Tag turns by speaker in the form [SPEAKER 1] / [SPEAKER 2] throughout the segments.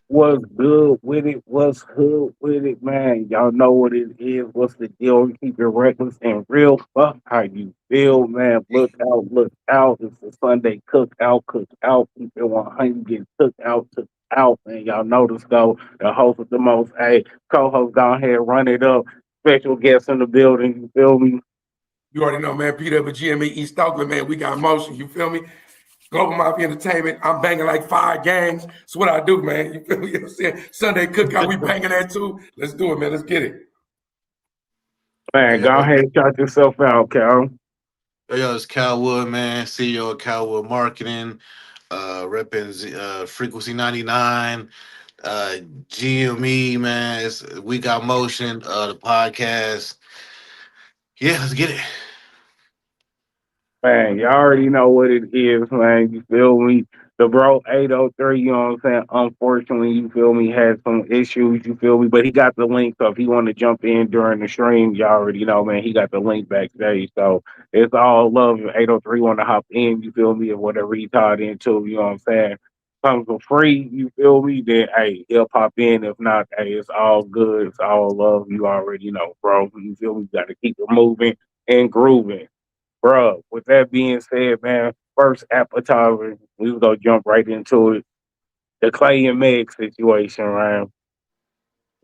[SPEAKER 1] What's good with it? What's hood with it, man? Y'all know what it is. What's the deal? Keep it reckless and real. Fuck how you feel, man. Look out, look out. It's a Sunday cookout, cookout. Keep it 100, get cooked out, took out, man. Y'all know this go. The host with the most, hey, co-host, go ahead, run it up. Special guest in the building, you feel me?
[SPEAKER 2] You already know, man. PWGME East Oakland, man. We got motion. You feel me? Global Mafia Entertainment. I'm banging like 5 games. That's what I do, man. You feel me? You know what I'm saying? Sunday cookout, we banging that too. Let's do it, man. Let's get it.
[SPEAKER 1] Man, go
[SPEAKER 3] Yo,
[SPEAKER 1] ahead, shout yourself out, Cal.
[SPEAKER 3] it's Calwood, man. CEO of Calwood Marketing, repping Frequency 99, uh, GME, man. We Got Motion, the podcast. Yeah, let's get it.
[SPEAKER 1] Man, you already know what it is, man. You feel me? The bro 803, you know what I'm saying? Unfortunately, you feel me, had some issues, you feel me? But he got the link, so if he want to jump in during the stream, you already know, man, he got the link backstage. So it's all love. If 803 want to hop in, you feel me, or whatever he tied into, you know what I'm saying? Comes for free, you feel me? Then, hey, he'll pop in. If not, hey, it's all good. It's all love. You already know, bro. You feel me? Got to keep it moving and grooving. Bro, with that being said, man, first appetizer, we was gonna jump right into it. The Clay and Meg situation, man.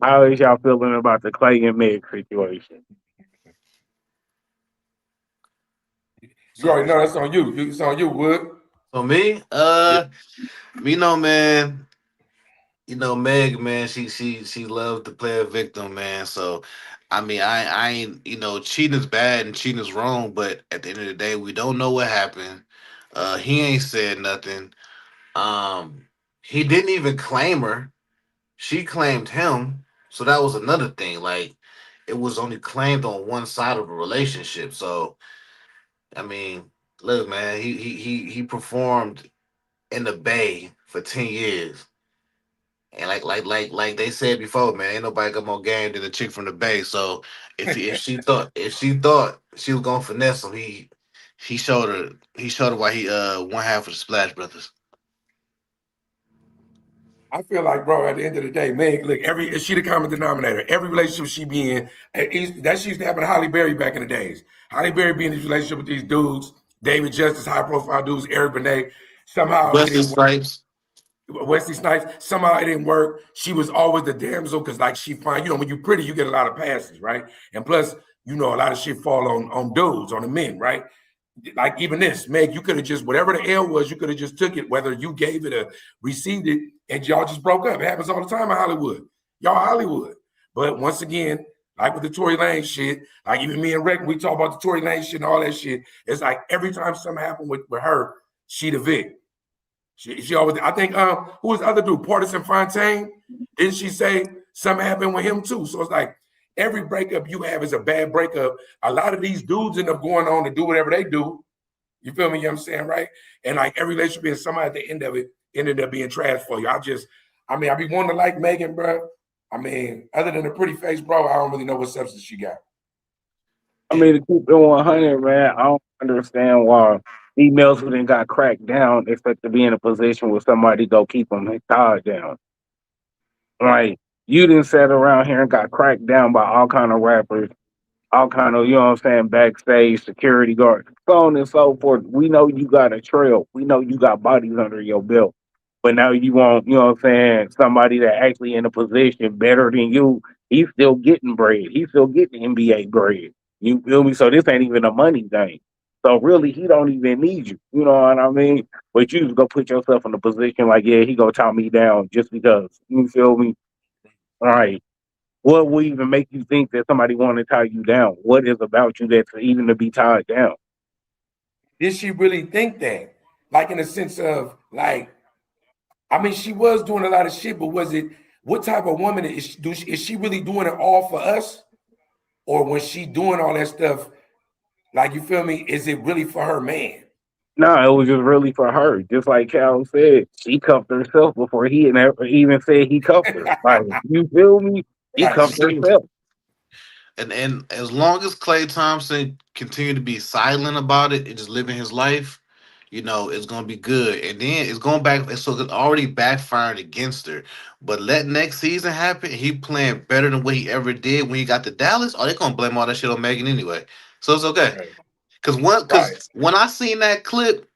[SPEAKER 1] How is y'all feeling about the Clay and Meg situation?
[SPEAKER 2] You
[SPEAKER 3] So,
[SPEAKER 2] already know that's on you. It's on you, Wood.
[SPEAKER 3] so me, you know, man. Meg, man, she loves to play a victim, man. So, I mean, I ain't, cheating is bad and cheating is wrong, but at the end of the day, we don't know what happened. He ain't said nothing. Um, he didn't even claim her. She claimed him. So that was another thing. Like, it was only claimed on one side of a relationship. So, I mean, look, man, he performed in the Bay for 10 years. And like they said before, man, ain't nobody got more game than the chick from the Bay. So if she thought she was gonna finesse him, he showed her why he one half of the Splash Brothers.
[SPEAKER 2] I feel like, bro, at the end of the day, Meg, look, is she the common denominator? Every relationship she be in, that she used to happen to Holly Berry back in the days. Holly Berry be in this relationship with these dudes, David Justice, high profile dudes, Eric Benet. Somehow it
[SPEAKER 3] Wesley
[SPEAKER 2] didn't work.
[SPEAKER 3] Snipes.
[SPEAKER 2] Wesley Snipes, somehow it didn't work. She was always the damsel because, like, she fine. When you're pretty, you get a lot of passes, right? And plus, a lot of shit fall on dudes, on the men, right? Like even this, Meg, you could have just whatever the L was, you could have just took it, whether you gave it or received it, and y'all just broke up. It happens all the time in Hollywood. Y'all Hollywood. But once again, like with the Tory Lane shit, like even me and Rick, we talk about the Tory Lane shit and all that shit. It's like every time something happened with her, she the Vic. She always, I think, who was the other dude? Partisan Fontaine. Didn't she say something happened with him too? So it's like every breakup you have is a bad breakup. A lot of these dudes end up going on to do whatever they do. You feel me? You know what I'm saying, right? And like every relationship is somebody at the end of it ended up being trash for you. I be wanting to like Megan, bro. I mean, other than a pretty face, bro, I don't really know what substance she got.
[SPEAKER 1] I mean, to keep it 100, man, I don't understand why females who then got cracked down expect to be in a position where somebody go keep them tied down. Like, you didn't sit around here and got cracked down by all kind of rappers, all kind of, you know what I'm saying, backstage, security guards, so on and so forth. We know you got a trail. We know you got bodies under your belt. But now you want, you know what I'm saying, somebody that actually in a position better than you. He's still getting bread. He's still getting NBA bread. You feel me? So this ain't even a money thing. So really, he don't even need you. You know what I mean? But you just go put yourself in a position like, yeah, he gonna tie me down just because. You feel me? All right. What will even make you think that somebody want to tie you down? What is about you that's even to be tied down?
[SPEAKER 2] Did she really think that? Like in the sense of like, I mean, she was doing a lot of shit, but was it what type of woman is she really doing it all for us? Or when she doing all that stuff, like you feel me, is it really for her man?
[SPEAKER 1] No, it was just really for her. Just like Cal said, she cuffed herself before he never even said he cuffed her. Like, you feel me? He
[SPEAKER 2] Right.
[SPEAKER 1] cuffed herself.
[SPEAKER 3] And as long as Clay Thompson continue to be silent about it and just living his life, it's gonna be good. And then it's going back, so it's already backfired against her. But let next season happen, he playing better than what he ever did when he got to Dallas. Oh, they gonna blame all that shit on Megan anyway. So it's okay.
[SPEAKER 2] Right. Right.
[SPEAKER 3] Cause when I seen that clip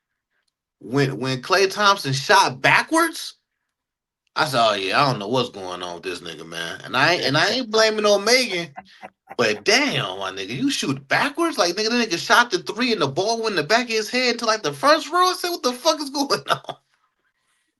[SPEAKER 3] when Klay Thompson shot backwards, I said, "Oh yeah, I don't know what's going on with this nigga, man." And I ain't blaming on Megan, but damn, my nigga, you shoot backwards like nigga. The nigga shot the three and the ball went in the back of his head to like the first row. I said, "What the fuck is going on?"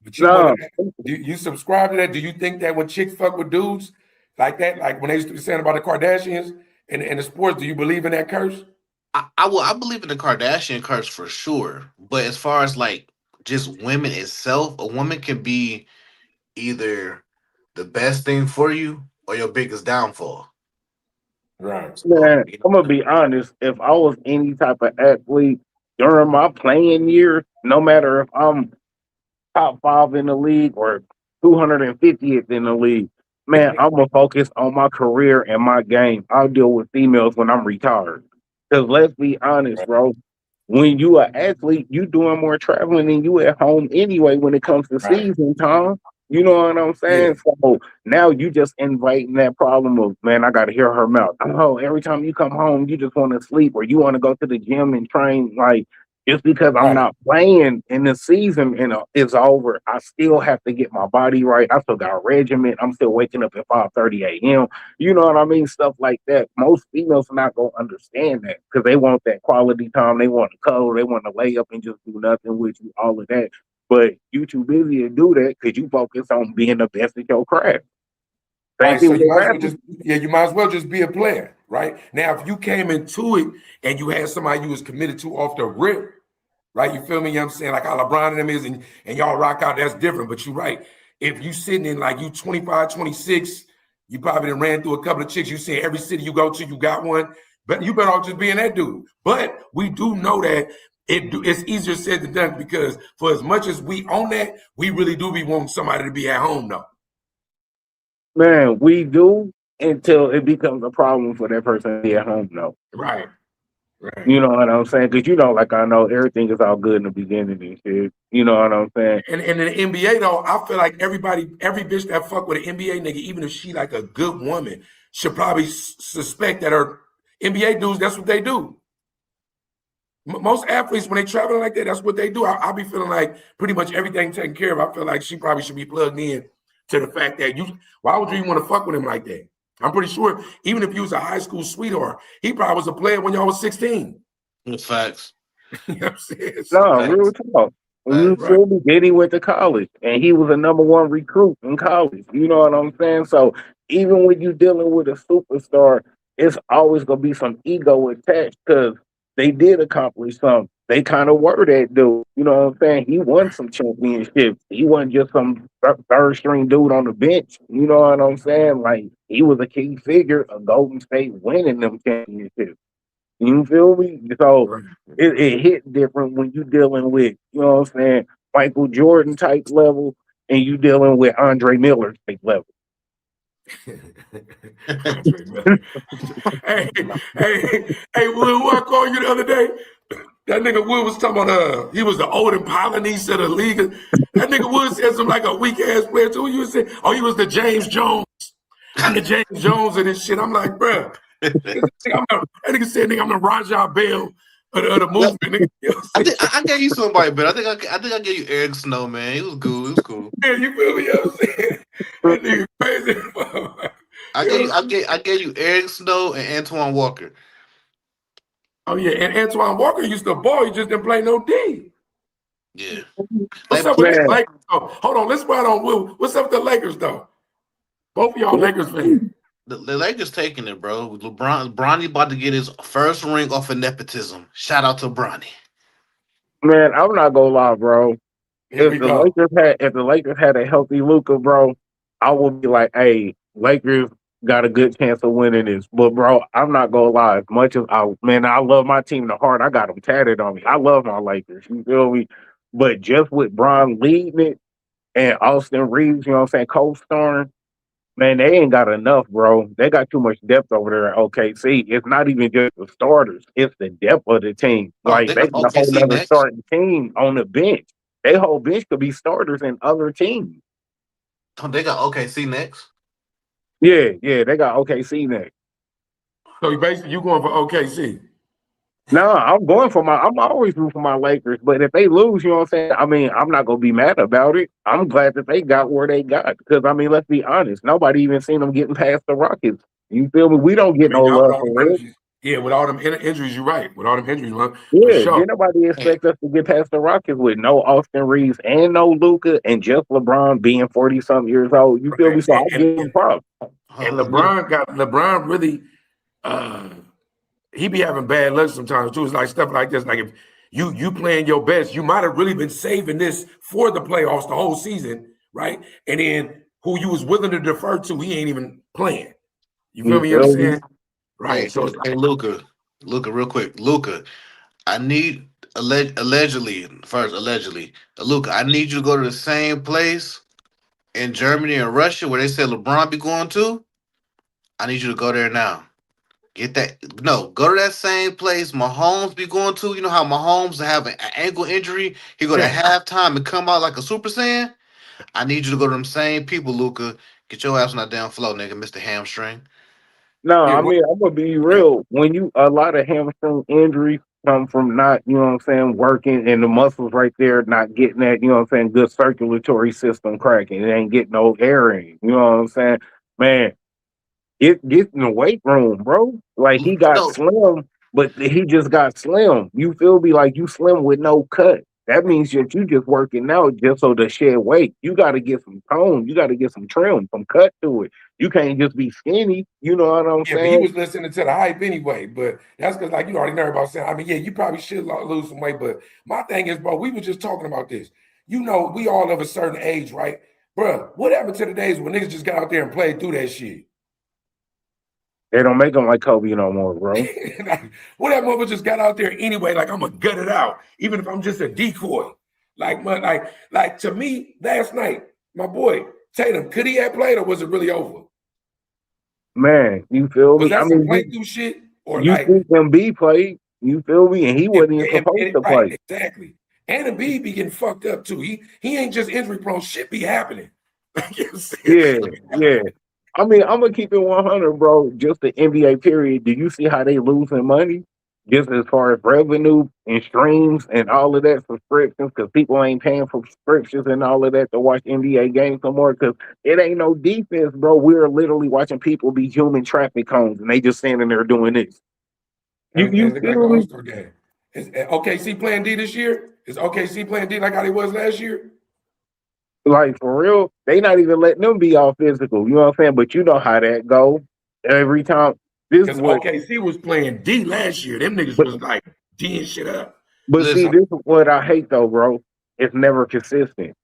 [SPEAKER 2] But you want
[SPEAKER 1] No,
[SPEAKER 2] to, you subscribe to that? Do you think that when chicks fuck with dudes like that, like when they used to be saying about the Kardashians and the sports, do you believe in that curse?
[SPEAKER 3] I believe in the Kardashian curse for sure, but as far as like just women itself, a woman can be either the best thing for you or your biggest downfall.
[SPEAKER 2] Right.
[SPEAKER 3] So,
[SPEAKER 1] man, I'm gonna be honest. If I was any type of athlete during my playing years, no matter if I'm top five in the league or 250th in the league, man, I'm gonna focus on my career and my game. I'll deal with females when I'm retired. Because let's be honest,
[SPEAKER 2] Right.
[SPEAKER 1] bro. When you are athlete, you doing more traveling than you at home anyway when it comes to
[SPEAKER 2] Right.
[SPEAKER 1] season time. You know what I'm
[SPEAKER 2] Yeah.
[SPEAKER 1] saying? So now you just inviting that problem of, man, I gotta hear her mouth. Oh, every time you come home, you just want to sleep or you want to go to the gym and train. Like just because I'm
[SPEAKER 2] Right.
[SPEAKER 1] not playing in the season and it's over, I still have to get my body right. I still got a regimen. I'm still waking up at 5:30 a.m. You know what I mean? Stuff like that. Most females are not gonna understand that because they want that quality time. They want to cuddle. They want to lay up and just do nothing with you. All of that. But you too busy to do that because you focus on being the best at your craft. Same
[SPEAKER 2] Right.
[SPEAKER 1] thing
[SPEAKER 2] So you
[SPEAKER 1] with
[SPEAKER 2] might as well
[SPEAKER 1] rapping.
[SPEAKER 2] just you might as well just be a player, right? Now, if you came into it and you had somebody you was committed to off the rip, right? You feel me? You know what I'm saying? Like how LeBron and them is, and y'all rock out, that's different. But you're right. If you sitting in like you 25, 26, you probably done ran through a couple of chicks. You see every city you go to, you got one. But you better off just being that dude. But we do know that it's easier said than done because for as much as we own that, we really do be wanting somebody to be at home though.
[SPEAKER 1] Man, we do until it becomes a problem for that person to be at home, though.
[SPEAKER 2] Right. Right.
[SPEAKER 1] You know what I'm saying? Because you know, like I know everything is all good in the beginning and shit. You know what I'm saying?
[SPEAKER 2] And in the NBA though, I feel like every bitch that fuck with an NBA nigga, even if she like a good woman, should probably suspect that her NBA dudes, that's what they do. Most athletes, when they travel like that, that's what they do. I be feeling like pretty much everything taken care of. I feel like she probably should be plugged in to the fact that why would you even want to fuck with him like that? I'm pretty sure even if you was a high school sweetheart, he probably was a player when y'all was 16.
[SPEAKER 3] facts.
[SPEAKER 2] You know what I'm saying? So,
[SPEAKER 1] No, real
[SPEAKER 3] Facts.
[SPEAKER 1] talk. You
[SPEAKER 3] Facts.
[SPEAKER 2] right,
[SPEAKER 1] feel me? Then he went to college and he was a number one recruit in college. You know what I'm saying? So even when you dealing with a superstar, it's always gonna be some ego attached because they did accomplish something. They kind of were that dude. You know what I'm saying? He won some championships. He wasn't just some third string dude on the bench. You know what I'm saying? Like he was a key figure of Golden State winning them championships. You feel me? So
[SPEAKER 2] right.
[SPEAKER 1] it hit different when you dealing with, you know what I'm saying, Michael Jordan type level and you dealing with Andre Miller type level.
[SPEAKER 2] Andre Miller. Hey, hey, Will, who I called you the other day? That nigga Wood was talking about he was the Odin Polynice of the league. That nigga Wood said some like a weak ass player too. You said, oh, he was the James Jones. I'm the James Jones of this shit. I'm like, bruh. That nigga said, nigga, I'm the Rajah Bell of the
[SPEAKER 3] No,
[SPEAKER 2] movement. Nigga. You know what
[SPEAKER 3] I
[SPEAKER 2] I'm
[SPEAKER 3] think
[SPEAKER 2] saying?
[SPEAKER 3] I gave you somebody, but I think I gave you Eric Snow, man. He was cool. He was cool.
[SPEAKER 2] Yeah, you feel me? You know what I'm saying? That nigga crazy. You know what I'm saying?
[SPEAKER 3] I gave you Eric Snow and Antoine Walker.
[SPEAKER 2] Oh, yeah. And Antoine Walker used to ball. He just didn't play no D.
[SPEAKER 3] Yeah,
[SPEAKER 2] What's
[SPEAKER 3] they
[SPEAKER 2] up with the
[SPEAKER 1] Man,
[SPEAKER 2] Lakers, though? Hold on. Let's ride on Will. What's up with the Lakers, though? Both of y'all Lakers fans.
[SPEAKER 3] the Lakers taking it, bro. Bronny about to get his first ring off of nepotism. Shout out to Bronny.
[SPEAKER 1] man, I'm not gonna lie, bro.
[SPEAKER 2] Here we go.
[SPEAKER 1] If the Lakers had a healthy Luca, bro, I would be like, hey, Lakers got a good chance of winning this. But bro, I'm not gonna lie. As much as I love my team to heart. I got them tatted on me. I love my Lakers. You feel me? But just with Bron leading it and Austin Reeves, you know what I'm saying, co-starring, Man, they ain't got enough, bro. They got too much depth over there at OKC. It's not even just the starters; it's the depth of the team.
[SPEAKER 3] Oh,
[SPEAKER 1] Like
[SPEAKER 3] they
[SPEAKER 1] they
[SPEAKER 3] got
[SPEAKER 1] got a whole
[SPEAKER 3] OKC
[SPEAKER 1] other
[SPEAKER 3] next.
[SPEAKER 1] starting team on the bench. They whole bench could be starters in other teams.
[SPEAKER 3] Oh, they got OKC next.
[SPEAKER 1] Yeah, yeah, they got OKC next.
[SPEAKER 2] So you basically you going for OKC.
[SPEAKER 1] No, I'm going for my. I'm always rooting for my Lakers, but if they lose, you know what I'm saying. I mean, I'm not gonna be mad about it. I'm glad that they got where they got because I mean, let's be honest. Nobody even seen them getting past the Rockets. You feel me? We don't
[SPEAKER 2] I
[SPEAKER 1] get
[SPEAKER 2] mean,
[SPEAKER 1] no
[SPEAKER 2] y'all with
[SPEAKER 1] love
[SPEAKER 2] all
[SPEAKER 1] for
[SPEAKER 2] them
[SPEAKER 1] real.
[SPEAKER 2] injuries. Yeah, with all them injuries, you're right. With all them injuries, man, for
[SPEAKER 1] Yeah,
[SPEAKER 2] sure.
[SPEAKER 1] did nobody
[SPEAKER 3] Hey,
[SPEAKER 1] expect us to get past the Rockets with no Austin Reeves and no Luca and just LeBron being 40 something years old? You feel
[SPEAKER 2] Right.
[SPEAKER 1] me? So I give him props.
[SPEAKER 2] And
[SPEAKER 3] look,
[SPEAKER 2] LeBron really uh he be having bad luck sometimes too. It's like stuff like this. Like if you playing your best, you might have really been saving this for the playoffs the whole season, right? And then who you was willing to defer to, he ain't even playing. You feel
[SPEAKER 1] You
[SPEAKER 2] me? You
[SPEAKER 1] feel me?
[SPEAKER 2] understand? Right.
[SPEAKER 3] hey,
[SPEAKER 2] So it's
[SPEAKER 3] hey,
[SPEAKER 2] like,
[SPEAKER 3] Luca, real quick, Luca. I need allegedly first, allegedly, Luca. I need you to go to the same place in Germany and Russia where they said LeBron be going to. I need you to go there now. Get that? No, go to that same place Mahomes be going to. You know how Mahomes have an ankle injury? He go to
[SPEAKER 2] yeah.
[SPEAKER 3] halftime and come out like a Super Saiyan. I need you to go to them same people, Luca. Get your ass on that damn floor, nigga, Mister Hamstring.
[SPEAKER 1] No,
[SPEAKER 2] Yeah,
[SPEAKER 1] I
[SPEAKER 2] what,
[SPEAKER 1] mean, I'm gonna be
[SPEAKER 2] yeah,
[SPEAKER 1] real. When you a lot of hamstring injuries come from not, you know what I'm saying, working and the muscles right there not getting that, you know what I'm saying, good circulatory system cracking. It ain't getting no air in. You know what I'm saying? Man, get in the weight room, bro. Like he got
[SPEAKER 3] No,
[SPEAKER 1] slim, but he just got slim. You feel me? Like you slim with no cut. That means that you just working out just so to shed weight. You got to get some tone. You got to get some trim, some cut to it. You can't just be skinny. You know what I'm
[SPEAKER 2] yeah, but he
[SPEAKER 1] saying?
[SPEAKER 2] was listening to the hype anyway. But that's because, like, you already know about saying, I mean, yeah, you probably should lose some weight. But my thing is, bro, we were just talking about this. You know, we all of a certain age, right? Bro, what happened to the days when niggas just got out there and played through that shit?
[SPEAKER 1] They don't make them like Kobe no more, bro.
[SPEAKER 2] Like, what that mother just got out there anyway? Like I'm gonna gut it out, even if I'm just a decoy. Like to me, last night, my boy Tatum, could he have played or was it really over?
[SPEAKER 1] Man, you feel
[SPEAKER 2] Was
[SPEAKER 1] me? I
[SPEAKER 2] that some
[SPEAKER 1] mean,
[SPEAKER 2] play through shit or
[SPEAKER 1] you
[SPEAKER 2] like
[SPEAKER 1] see him be played. You feel me? And he wasn't even supposed to
[SPEAKER 2] right?
[SPEAKER 1] play.
[SPEAKER 2] Exactly. And Embiid be getting fucked up too. He ain't just injury prone. Shit be happening. You know what I'm saying?
[SPEAKER 1] Yeah, yeah. I mean, I'm gonna keep it 100, bro. Just the NBA period. Do you see how they losing money? Just as far as revenue and streams and all of that subscriptions, because people ain't paying for subscriptions and all of that to watch NBA games no more. Because it ain't no defense, bro. We're literally watching people be human traffic cones, and they just standing there doing this.
[SPEAKER 2] Everything
[SPEAKER 1] You
[SPEAKER 2] look like an
[SPEAKER 1] feel
[SPEAKER 2] All
[SPEAKER 1] me?
[SPEAKER 2] Star game. Is OKC playing D this year? Is OKC playing D like how they was last year?
[SPEAKER 1] Like for real, they not even letting them be all physical. You know what I'm saying? But you know how that go. Every time this
[SPEAKER 2] Because
[SPEAKER 1] what,
[SPEAKER 2] OKC was playing D last year. Them niggas
[SPEAKER 1] but
[SPEAKER 2] was like D and shit up.
[SPEAKER 1] but see,
[SPEAKER 3] listen.
[SPEAKER 1] this is what I hate though, bro. It's never consistent.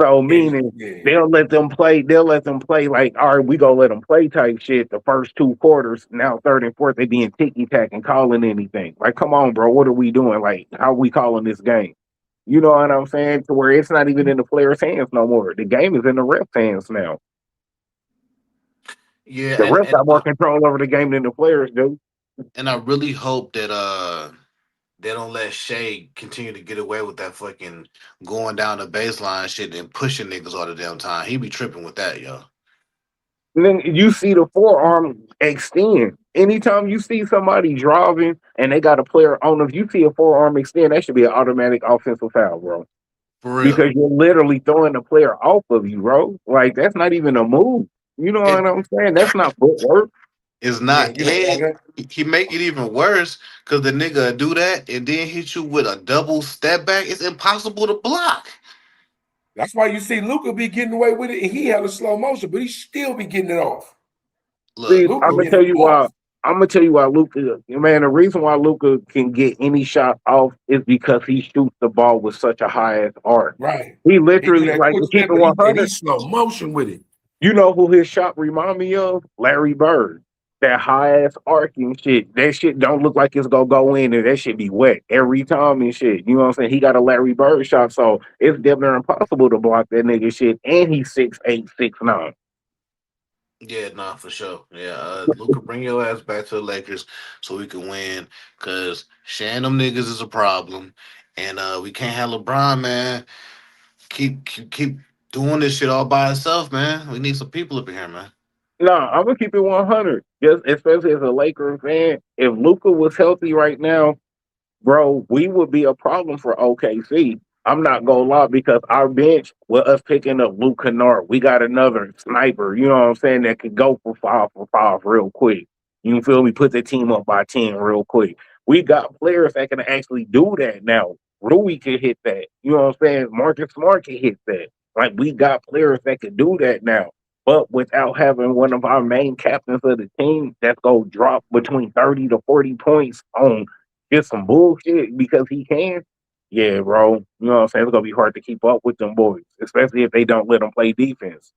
[SPEAKER 1] So
[SPEAKER 2] Yeah,
[SPEAKER 1] meaning
[SPEAKER 2] yeah.
[SPEAKER 1] they'll let them play. They'll let them play like, all right, we gonna let them play type shit. The first two quarters, now third and fourth, they being ticky tack and calling anything. Like, come on, bro, what are we doing? Like, how are we calling this game? You know what I'm saying? To where it's not even in the players' hands no more. The game is in the refs' hands now.
[SPEAKER 3] Yeah,
[SPEAKER 1] The refs
[SPEAKER 3] and
[SPEAKER 1] got more control over the game than the players do.
[SPEAKER 3] I really hope that they don't let Shay continue to get away with that fucking going down the baseline shit and pushing niggas all the damn time. He be tripping with that, yo.
[SPEAKER 1] And then you see the forearm extend. Anytime you see somebody driving and they got a player on them, if you see a forearm extend, that should be an automatic offensive foul, bro.
[SPEAKER 3] For real.
[SPEAKER 1] Because you're literally throwing the player off of you, bro. Like that's not even a move. You know
[SPEAKER 3] It
[SPEAKER 1] what I'm saying? That's not footwork.
[SPEAKER 3] is
[SPEAKER 2] Yeah,
[SPEAKER 3] not,
[SPEAKER 2] you know,
[SPEAKER 3] and
[SPEAKER 2] like,
[SPEAKER 3] he make it even worse because the nigga do that and then hit you with a double step back. It's impossible to block.
[SPEAKER 2] that's why you see Luca be getting away with it, and he had a slow motion, but he still be getting it off.
[SPEAKER 1] See,
[SPEAKER 3] Look,
[SPEAKER 2] Luca
[SPEAKER 1] I'm gonna
[SPEAKER 2] getting
[SPEAKER 1] tell
[SPEAKER 2] it
[SPEAKER 1] you why.
[SPEAKER 2] off.
[SPEAKER 1] I'm gonna tell you why Luca, man. The reason why Luca can get any shot off is because he shoots the ball with such a high ass arc.
[SPEAKER 2] Right.
[SPEAKER 1] He
[SPEAKER 2] He do
[SPEAKER 1] literally,
[SPEAKER 2] that
[SPEAKER 1] like
[SPEAKER 2] quick
[SPEAKER 1] to keep
[SPEAKER 2] step,
[SPEAKER 1] it
[SPEAKER 2] but he
[SPEAKER 1] 100.
[SPEAKER 2] slow motion with it.
[SPEAKER 1] You know who his shot remind me of? Larry Bird. That high ass arcing shit. That shit don't look like it's gonna go in, and that shit be wet every time and shit. You know what I'm saying? He got a Larry Bird shot, so it's damn near impossible to block that nigga shit. And he's 6'8", 6'9".
[SPEAKER 3] Yeah, nah, for sure. Yeah, Luca, bring your ass back to the Lakers so we can win. Cause sharing them niggas is a problem, and we can't have LeBron, man. Keep doing this shit all by himself, man. We need some people up in here, man.
[SPEAKER 1] No, I'm gonna keep it 100. Just especially as a Lakers fan, if Luca was healthy right now, bro, we would be a problem for OKC. I'm not gonna lie because our bench, with us picking up Luke Kennard, we got another sniper. You know what I'm saying? That could go for five real quick. You feel me? Put the team up by 10 real quick. We got players that can actually do that now. Rui can hit that. You know what I'm saying? Marcus Smart can hit that. Like we got players that can do that now. But without having one of our main captains of the team that's gonna drop between 30 to 40 points on get some bullshit because he can. Yeah, bro. You know what I'm saying? It's gonna be hard to keep up with them boys, especially if they don't let them play defense.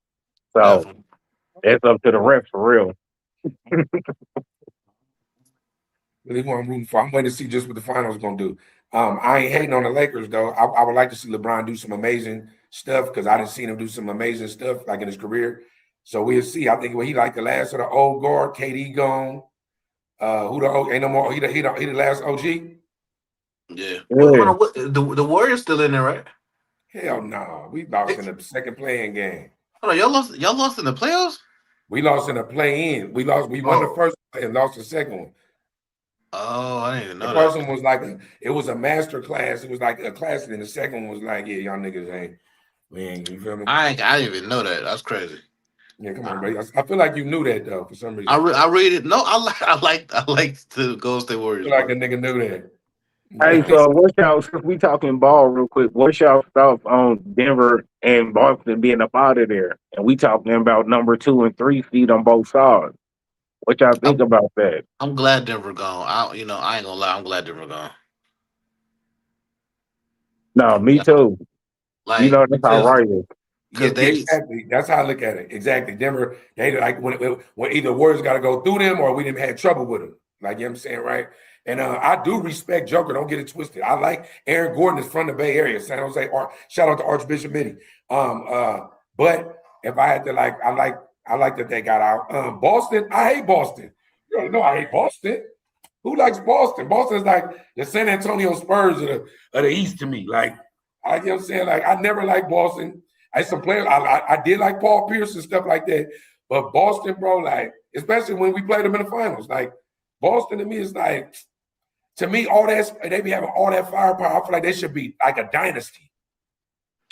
[SPEAKER 1] So
[SPEAKER 3] Definitely.
[SPEAKER 1] that's up to the refs for real.
[SPEAKER 2] Really who I'm rooting for. I'm waiting to see just what the finals gonna do. I ain't hating on the Lakers though. I would like to see LeBron do some amazing stuff because I didn't see him do some amazing stuff like in his career. So we'll see. I think he like the last of the old guard. KD gone. Who the ain't no more? He the last OG.
[SPEAKER 3] Yeah. Hold
[SPEAKER 1] Yeah.
[SPEAKER 3] on, the Warriors still in there, right?
[SPEAKER 2] Hell no. We lost in the second playing game.
[SPEAKER 3] Hold on, y'all lost in the playoffs?
[SPEAKER 2] We lost in the play-in. We lost. We won the
[SPEAKER 3] Oh.
[SPEAKER 2] first and lost the second one.
[SPEAKER 3] Oh, I didn't even
[SPEAKER 2] The
[SPEAKER 3] know
[SPEAKER 2] first
[SPEAKER 3] that.
[SPEAKER 2] one was like it was a master class. It was like a class, and the second one was like, yeah, y'all niggas ain't. We ain't. You feel me?
[SPEAKER 3] I didn't even know that. That's crazy.
[SPEAKER 2] Yeah, come on,
[SPEAKER 3] I,
[SPEAKER 2] buddy. I feel like you knew that though for some reason.
[SPEAKER 3] I read it. No, I like the Golden State
[SPEAKER 2] I
[SPEAKER 3] Warriors,
[SPEAKER 2] feel like
[SPEAKER 3] bro.
[SPEAKER 2] a nigga knew
[SPEAKER 1] Hey,
[SPEAKER 2] that.
[SPEAKER 1] so what's y'all since we talking ball real quick, what's y'all thoughts on Denver and Boston being up out of there? And we talking about number 2 and 3 seed on both sides. What y'all think
[SPEAKER 3] I'm
[SPEAKER 1] about that?
[SPEAKER 3] I'm glad Denver gone. I ain't gonna lie. I'm glad Denver gone.
[SPEAKER 1] No, me
[SPEAKER 3] Yeah,
[SPEAKER 1] too. You
[SPEAKER 3] like
[SPEAKER 1] know that's how
[SPEAKER 3] because
[SPEAKER 1] right is.
[SPEAKER 2] Yeah,
[SPEAKER 3] because
[SPEAKER 2] yeah,
[SPEAKER 3] they
[SPEAKER 2] exactly. That's how I look at it. Exactly. Denver, they like when either Warriors got to go through them or we didn't have trouble with them. Like you know what I'm saying, right? And I do respect Joker. Don't get it twisted. I like Aaron Gordon is from the Bay Area, San Jose. Shout out to Archbishop Mitty. But if I had to I like that they got out. Boston, I hate Boston. You already know I hate Boston. Who likes Boston? Boston's like the San Antonio Spurs of the East to me. Like, you know what I'm saying? Like, I never liked Boston. I had some players. I did like Paul Pierce and stuff like that. But Boston, bro, like, especially when we played them in the finals, like, Boston to me is like, to me, all that, they be having all that firepower. I feel like they should be like a dynasty.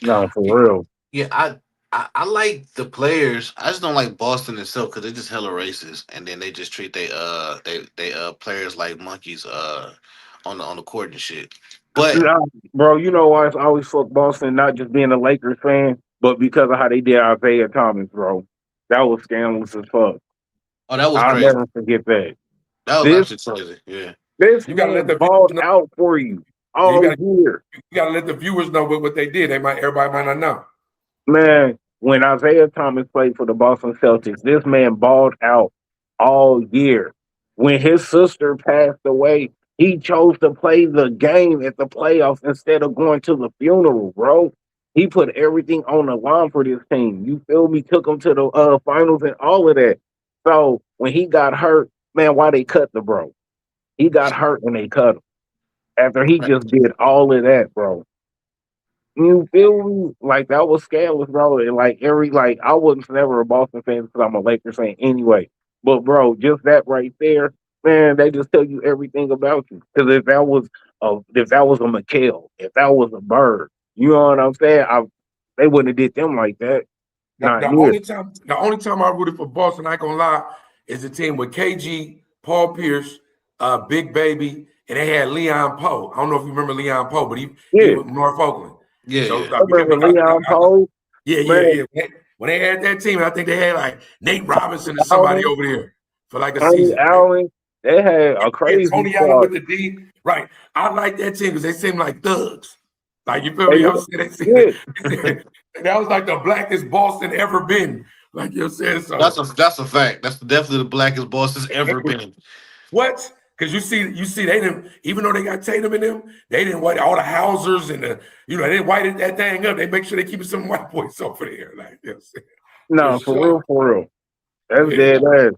[SPEAKER 1] No, for real.
[SPEAKER 3] yeah I like the players. I just don't like Boston itself because they just hella racist, and then they just treat they players like monkeys on the court and shit. But
[SPEAKER 1] Nah, bro, you know why it's always fuck Boston, not just being a Lakers fan, but because of how they did Isaiah Thomas, bro. That was scandalous as fuck.
[SPEAKER 3] oh, that was
[SPEAKER 1] I'll
[SPEAKER 3] crazy.
[SPEAKER 1] never forget that.
[SPEAKER 3] That was
[SPEAKER 1] This
[SPEAKER 3] actually crazy. Yeah.
[SPEAKER 1] this
[SPEAKER 2] You gotta let
[SPEAKER 1] man
[SPEAKER 2] the
[SPEAKER 1] balled
[SPEAKER 2] viewers know.
[SPEAKER 1] out for you
[SPEAKER 2] You
[SPEAKER 1] all
[SPEAKER 2] gotta
[SPEAKER 1] year.
[SPEAKER 2] you gotta let the viewers know what they did. Everybody might not know.
[SPEAKER 1] Man, when Isaiah Thomas played for the Boston Celtics, this man balled out all year. When his sister passed away, he chose to play the game at the playoffs instead of going to the funeral, bro. He put everything on the line for this team. You feel me? Took him to the finals and all of that. So when he got hurt, man, why they cut the bro? He got hurt and they cut him after he just did all of that, bro. You feel me? Like that was scandalous, bro. And like I wasn't never a Boston fan because I'm a Lakers fan anyway. But bro, just that right there, man, they just tell you everything about you. Because if that was a McHale, if that was a Bird, you know what I'm saying? They wouldn't have did them like that.
[SPEAKER 2] The,
[SPEAKER 1] Not
[SPEAKER 2] the
[SPEAKER 1] here.
[SPEAKER 2] only time the only time I rooted for Boston, I ain't gonna lie, is the team with KG, Paul Pierce, Big Baby, and they had Leon Poe. I don't know if you remember Leon Poe, but he
[SPEAKER 1] Yeah,
[SPEAKER 2] was North Oakland.
[SPEAKER 3] Yeah,
[SPEAKER 2] So
[SPEAKER 3] yeah.
[SPEAKER 1] I remember Leon Poe,
[SPEAKER 2] yeah, yeah,
[SPEAKER 1] man,
[SPEAKER 2] yeah. When they had that team, I think they had like Nate Robinson and somebody
[SPEAKER 1] Allen,
[SPEAKER 2] over there for like a
[SPEAKER 1] Tony
[SPEAKER 2] season.
[SPEAKER 1] Allen. They had a
[SPEAKER 2] Yeah,
[SPEAKER 1] crazy
[SPEAKER 2] Tony Allen
[SPEAKER 1] squad.
[SPEAKER 2] with the D. Right. I like that team because they seem like thugs. Like you feel
[SPEAKER 1] They
[SPEAKER 2] me? I'm
[SPEAKER 1] were
[SPEAKER 2] saying
[SPEAKER 1] good.
[SPEAKER 2] that was like the blackest Boston ever been. Like you're saying so.
[SPEAKER 3] That's a fact. That's definitely the blackest boss that's ever been.
[SPEAKER 2] What? Because you see, they didn't, even though they got Tatum in them, they didn't white all the Hausers and they didn't white that thing up. They make sure they keep some white boys over there. Like you know what I'm saying? For
[SPEAKER 1] No, for
[SPEAKER 2] sure.
[SPEAKER 1] real, for real. That's
[SPEAKER 2] Yeah.
[SPEAKER 1] dead ass.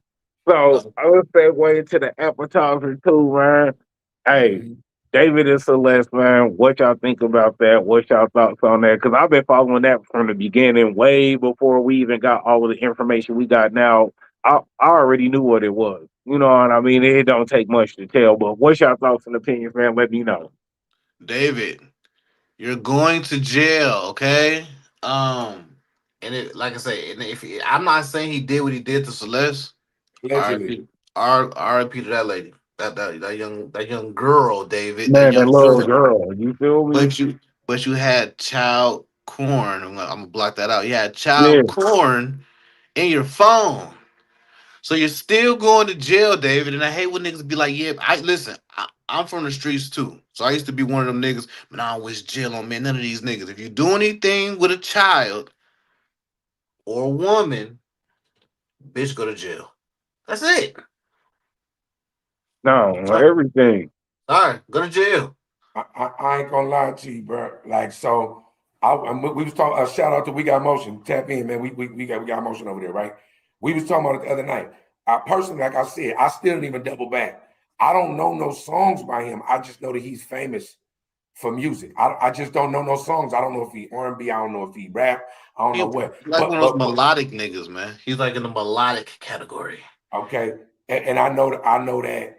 [SPEAKER 1] So
[SPEAKER 3] Uh,
[SPEAKER 1] I would segue to the appetizer too, man. Hey,
[SPEAKER 2] Mhm.
[SPEAKER 1] David and Celeste, man, what y'all think about that? What y'all thoughts on that? Because I've been following that from the beginning, way before we even got all of the information we got now. I already knew what it was. You know what I mean? It don't take much to tell. But what's y'all thoughts and opinions, man? Let me know.
[SPEAKER 3] David, you're going to jail, okay? And it, like I say, and if I'm not saying he did what he did to Celeste,
[SPEAKER 2] Allegedly.
[SPEAKER 3] R.I.P. R.I.P. to that lady, that young girl, David, that
[SPEAKER 1] Man, that
[SPEAKER 3] young
[SPEAKER 1] little
[SPEAKER 3] girl.
[SPEAKER 1] girl, you feel me?
[SPEAKER 3] But you had child corn. I'm gonna block that out. You had
[SPEAKER 1] Yeah.
[SPEAKER 3] child corn in your phone. So you're still going to jail, David. And I hate when niggas be like, yeah, I listen, I'm from the streets too. So I used to be one of them niggas, but I don't wish jail on me. None of these niggas. If you do anything with a child or a woman, bitch, go to jail. That's it.
[SPEAKER 1] No,
[SPEAKER 3] Sorry,
[SPEAKER 1] everything.
[SPEAKER 3] sorry, go to jail.
[SPEAKER 2] I ain't gonna lie to you, bro. Like so, we was talking. Shout out to We Got Motion. Tap in, man. We got motion over there, right? We was talking about it the other night. I personally, like I said, I still didn't even double back. I don't know no songs by him. I just know that he's famous for music. I just don't know no songs. I don't know if he R&B. I don't know if he rap. I don't
[SPEAKER 3] He
[SPEAKER 2] know what.
[SPEAKER 3] like one of those melodic niggas, man. He's like in the melodic category.
[SPEAKER 2] Okay, and I know that.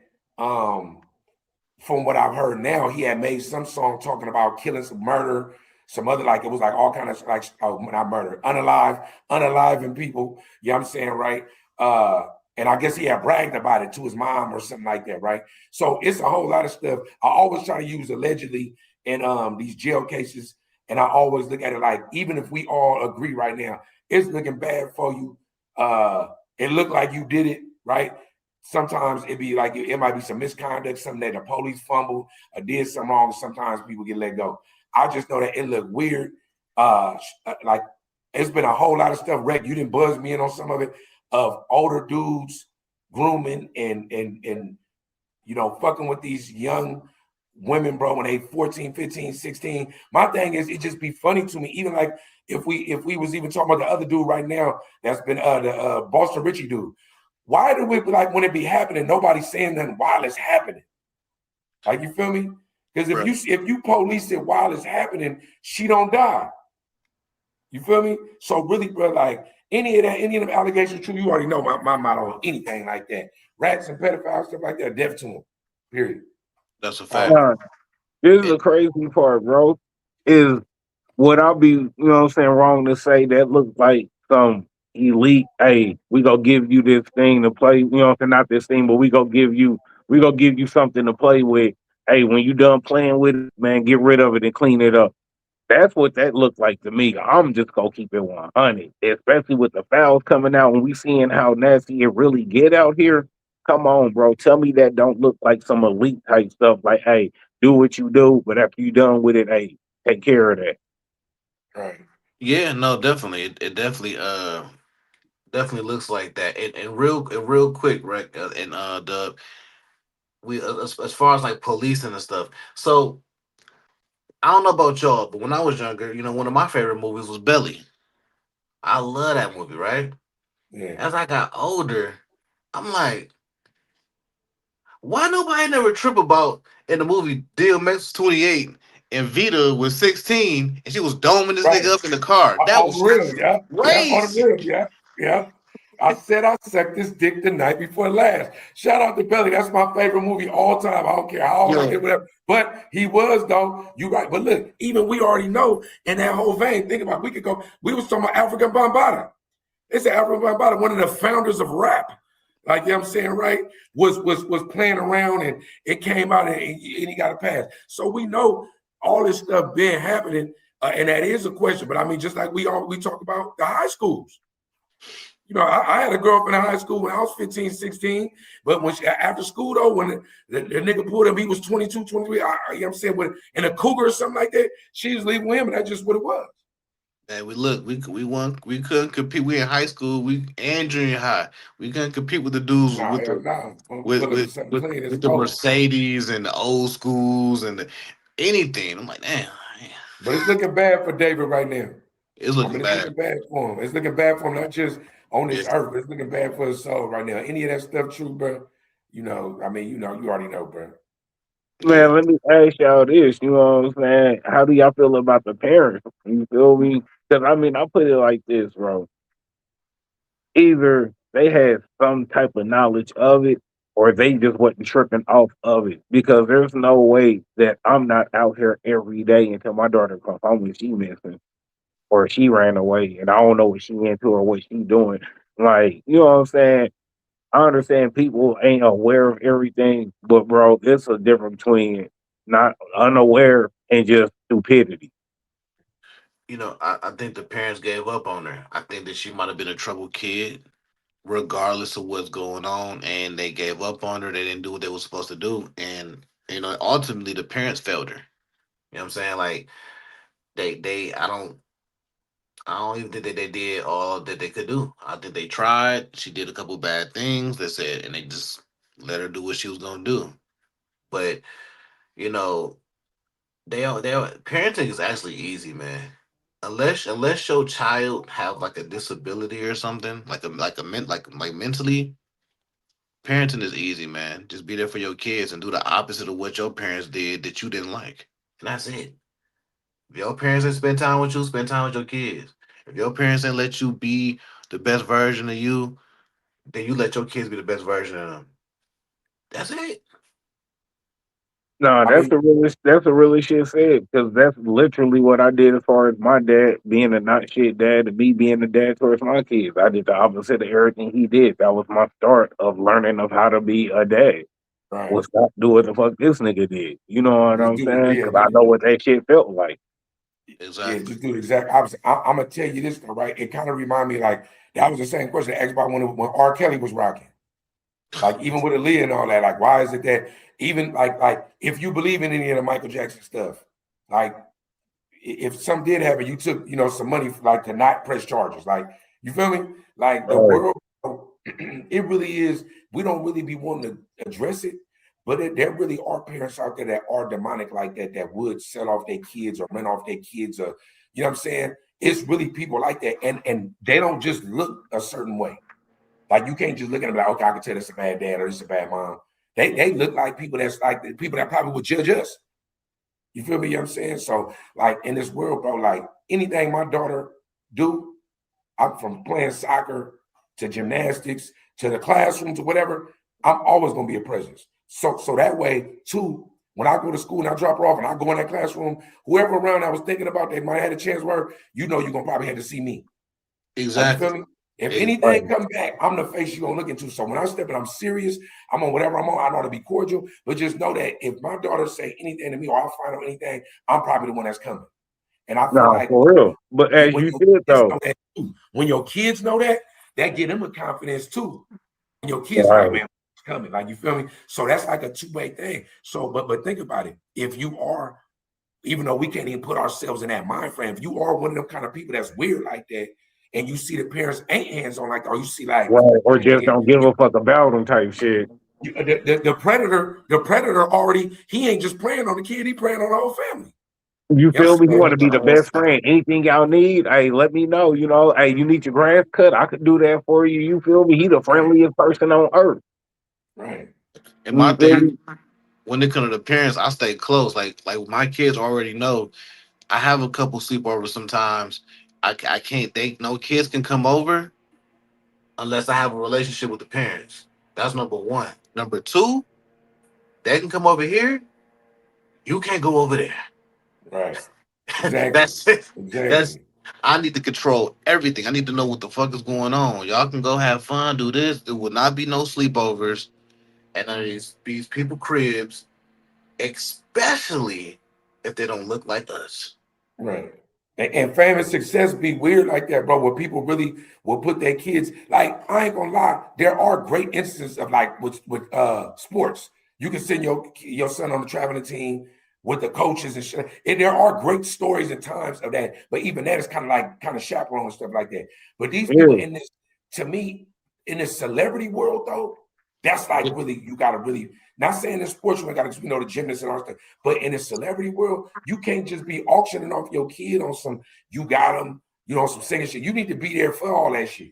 [SPEAKER 2] From what I've heard now, he had made some song talking about killing some murder, some other like it was like all kind of like not murder, unaliving people. You know what I'm saying, right? Uh, and I guess he had bragged about it to his mom or something like that, right? So it's a whole lot of stuff. I always try to use allegedly in these jail cases, and I always look at it like even if we all agree right now, it's looking bad for you. It looked like you did it, right? Sometimes it be like it might be some misconduct, something that the police fumbled or did something wrong. Sometimes people get let go. I just know that it looked weird. Like it's been a whole lot of stuff. Rick, you didn't buzz me in on some of it of older dudes grooming and fucking with these young women, bro, when they 14, 15, 16. My thing is it just be funny to me. Even like if we was even talking about the other dude right now that's been the Boston Richie dude. Why do we like when it be happening? Nobody's saying nothing while it's happening. Like you feel me? Because if
[SPEAKER 3] Right.
[SPEAKER 2] you police it while it's happening, she don't die. You feel me? So really, bro, like any of them allegations true, you already know my motto on anything like that. Rats and pedophiles, stuff like that, death to them. Period.
[SPEAKER 3] That's a fact.
[SPEAKER 2] Um,
[SPEAKER 1] Nah, this is the
[SPEAKER 3] And
[SPEAKER 1] crazy part, bro. Is would I be, you know what I'm saying, wrong to say that looks like some elite, hey, we gonna give you this thing to play, you know what I'm saying, not this thing, but we gonna give you something to play with. Hey, when you done playing with it, man, get rid of it and clean it up. That's what that looked like to me. I'm just gonna keep it 100, especially with the fouls coming out and we seeing how nasty it really get out here. Come on, bro. Tell me that don't look like some elite type stuff. Like, hey, do what you do, but after you done with it, hey, take care of that.
[SPEAKER 2] right.
[SPEAKER 3] yeah, no, definitely. It definitely looks like that. And real quick, right? And the we as far as like policing and stuff. So I don't know about y'all, but when I was younger, one of my favorite movies was Belly. I love that movie, right?
[SPEAKER 2] Yeah.
[SPEAKER 3] As I got older, I'm like, why nobody never trip about in the movie DMX 28 and Vita was 16 and she was doming this
[SPEAKER 2] Right.
[SPEAKER 3] nigga up in the car. That
[SPEAKER 2] On the
[SPEAKER 3] was
[SPEAKER 2] real, yeah. Yeah, on the
[SPEAKER 3] crazy.
[SPEAKER 2] real, yeah. Yeah. I said I sucked this dick the night before last. Shout out to Belly. That's my favorite movie all time. I don't care how old I
[SPEAKER 3] Yeah.
[SPEAKER 2] get, whatever. But he was, though. You right. But look, even we already know in that whole vein, think about it, we could go, we was talking about African Bambaataa. It's African Bambaataa, one of the founders of rap. Like you know what I'm saying, right? Was playing around and it came out and he got a pass. So we know all this stuff been happening, and that is a question. But I mean, just like we talk about the high schools. I had a girlfriend in high school when I was 15, 16. But when after school, though, when the nigga pulled him, he was 22, 23. You know what I'm saying? In a cougar or something like that, she was leaving with him, and that's just what it was.
[SPEAKER 3] Man, we couldn't compete. We in high school, we and junior high. We couldn't compete with the dudes
[SPEAKER 2] Nah,
[SPEAKER 3] with
[SPEAKER 2] hell
[SPEAKER 3] the
[SPEAKER 2] nah. I'm
[SPEAKER 3] with
[SPEAKER 2] pulling for
[SPEAKER 3] with
[SPEAKER 2] something
[SPEAKER 3] with,
[SPEAKER 2] clean. It's
[SPEAKER 3] with the
[SPEAKER 2] over.
[SPEAKER 3] Mercedes and the old schools and anything. I'm like, damn, man,
[SPEAKER 2] But it's looking bad for David right now.
[SPEAKER 3] it's
[SPEAKER 2] I
[SPEAKER 3] looking
[SPEAKER 2] mean, it's
[SPEAKER 3] bad.
[SPEAKER 2] looking bad for him. It's looking bad for him, not just on this earth. It's looking bad for his soul right now. Any of that stuff true, bro? You know, I mean, you already know, bro.
[SPEAKER 1] Man, let me ask y'all this. You know what I'm saying? How do y'all feel about the parents? You feel me? Because I mean, I put it like this, bro. Either they had some type of knowledge of it, or they just wasn't tripping off of it. Because there's no way that I'm not out here every day until my daughter comes home and she missing, or she ran away, and I don't know what she into or what she doing. Like, you know what I'm saying? I understand people ain't aware of everything, but bro, it's a difference between not unaware and just stupidity.
[SPEAKER 3] You know, I think the parents gave up on her. I think that she might have been a troubled kid, regardless of what's going on, and they gave up on her. They didn't do what they were supposed to do, and you know, ultimately, the parents failed her. You know what I'm saying? Like I don't even think that they did all that they could do. I think they tried. She did a couple bad things. They said, and they just let her do what she was gonna do. But you know, parenting is actually easy, man. Unless your child have like a disability or something, like mentally, parenting is easy, man. Just be there for your kids and do the opposite of what your parents did that you didn't like, and that's it. If your parents didn't spend time with you, spend time with your kids. If your parents didn't let you be the best version of you, then you let your kids be the best version of them. That's it.
[SPEAKER 1] No,
[SPEAKER 2] I mean,
[SPEAKER 1] that's a really shit said because that's literally what I did as far as my dad being a not shit dad and me being the dad towards my kids. I did the opposite of everything he did. That was my start of learning of how to be a dad.
[SPEAKER 2] right.
[SPEAKER 1] Was not do what the fuck this nigga did. You know what
[SPEAKER 2] Just
[SPEAKER 1] I'm
[SPEAKER 2] do it.
[SPEAKER 1] saying?
[SPEAKER 2] Yeah,
[SPEAKER 1] Because I know what that shit felt like.
[SPEAKER 2] yeah,
[SPEAKER 3] Exactly.
[SPEAKER 2] just do the exact opposite. I'm gonna tell you this though, right? It kind of remind me like that was the same question I asked about when R. Kelly was rocking. Like even with Aaliyah and all that, like why is it that even like if you believe in any of the Michael Jackson stuff, like if some did happen, you took some money like to not press charges. Like you feel me? Like the
[SPEAKER 1] Right.
[SPEAKER 2] world, it really is. We don't really be wanting to address it, but there really are parents out there that are demonic like that that would sell off their kids or rent off their kids or you know what I'm saying? It's really people like that, and they don't just look a certain way. Like you can't just look at them like, okay, I can tell this a bad dad or this a bad mom. They look like people that's like the people that probably would judge us. You feel me? You know what I'm saying? So, like in this world, bro, like anything my daughter do, I'm from playing soccer to gymnastics to the classroom to whatever, I'm always gonna be a presence. So that way, too, when I go to school and I drop her off and I go in that classroom, whoever around I was thinking about they might have had a chance where you're gonna probably have to see me. Like you feel
[SPEAKER 3] Exactly.
[SPEAKER 2] me? If
[SPEAKER 3] Exactly.
[SPEAKER 2] anything comes back, I'm the face you're gonna look into. So when I step in, I'm serious. I'm on whatever I'm on. I know to be cordial, but just know that if my daughter say anything to me or I find out anything, I'm probably the one that's coming. And I feel
[SPEAKER 1] No,
[SPEAKER 2] like
[SPEAKER 1] for real. But as
[SPEAKER 2] when
[SPEAKER 1] you
[SPEAKER 2] your
[SPEAKER 1] said
[SPEAKER 2] kids
[SPEAKER 1] though,
[SPEAKER 2] know that too, when your kids know that, that give them a confidence too. When your kids are like,
[SPEAKER 1] right.
[SPEAKER 2] man, it's coming. Like you feel me? So that's like a two-way thing. So, but think about it. If you are, even though we can't even put ourselves in that mind frame, if you are one of them kind of people that's weird like that, and you see the parents ain't hands on like, or you see like,
[SPEAKER 1] Right. Or
[SPEAKER 2] man,
[SPEAKER 1] just don't give a fuck about them type shit.
[SPEAKER 2] the predator already, he ain't just preying on the kid, he preying on the whole family.
[SPEAKER 1] You
[SPEAKER 2] You know
[SPEAKER 1] feel
[SPEAKER 2] what
[SPEAKER 1] me?
[SPEAKER 2] I'm
[SPEAKER 1] You
[SPEAKER 2] saying?
[SPEAKER 1] want to be the best friend. Anything y'all need, hey, let me know. You know, hey, you need your grass cut. I could do that for you. You feel me? He the
[SPEAKER 2] Right,
[SPEAKER 1] friendliest person on earth.
[SPEAKER 2] right,
[SPEAKER 3] And my
[SPEAKER 1] You feel
[SPEAKER 3] thing,
[SPEAKER 1] me?
[SPEAKER 3] when it comes to the parents, I stay close. Like my kids already know. I have a couple sleepovers sometimes. I can't think no kids can come over unless I have a relationship with the parents. That's number one. Number two, they can come over here. You can't go over there.
[SPEAKER 2] right. Exactly.
[SPEAKER 3] That's it. That's
[SPEAKER 2] Exactly.
[SPEAKER 3] I need to control everything. I need to know what the fuck is going on. Y'all can go have fun, do this. There will not be no sleepovers and none of these people cribs, especially if they don't look like us.
[SPEAKER 2] Right. And fame and success be weird like that, bro, where people really will put their kids, like, I ain't gonna lie, there are great instances of like with sports. You can send your son on the traveling team with the coaches and shit. And there are great stories and times of that. But even that is kind of chaperone and stuff like that. But these people
[SPEAKER 1] Yeah.
[SPEAKER 2] in this, to me, in this celebrity world though, that's like really, you gotta really, not saying in sports, you gotta, the gymnasts and all stuff. But in the celebrity world, you can't just be auctioning off your kid on some, you got them, some singing shit. You need to be there for all that shit.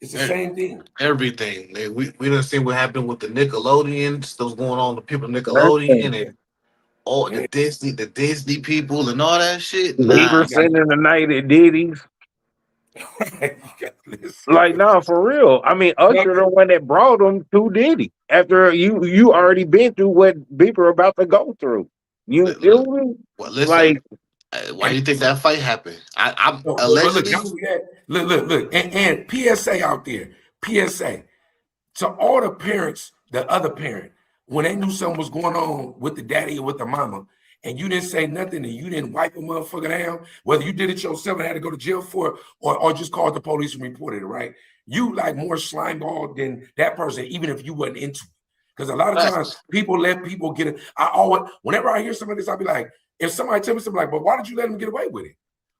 [SPEAKER 2] It's the same thing.
[SPEAKER 3] Everything. We done seen what happened with the Nickelodeon, stuff going on with people
[SPEAKER 1] Everything.
[SPEAKER 3] Nickelodeon and all
[SPEAKER 2] Man,
[SPEAKER 3] the Disney people and all that shit.
[SPEAKER 1] Bieber
[SPEAKER 3] Nah,
[SPEAKER 1] spending the night at Diddy's.
[SPEAKER 2] you got to listen.
[SPEAKER 1] Like, nah, for real. I mean, Usher the one that brought him to Diddy. After you already been through what Bieber about to go through. You feel me?
[SPEAKER 3] well,
[SPEAKER 1] Like,
[SPEAKER 3] listen. Why do you think that fight happened? I'm
[SPEAKER 2] No, but look,
[SPEAKER 3] allegedly.
[SPEAKER 2] not only that, look, and PSA out there, PSA to all the parents, the other parent, when they knew something was going on with the daddy or with the mama, and you didn't say nothing and you didn't wipe a motherfucker down, whether you did it yourself and had to go to jail for it or just called the police and reported it, right? You like more slimeball than that person, even if you wasn't into it. Because a lot of times
[SPEAKER 3] Facts.
[SPEAKER 2] people let people get it. I always, whenever I hear some of this, I'll be like, if somebody tell me something like, but why did you let them get away with it?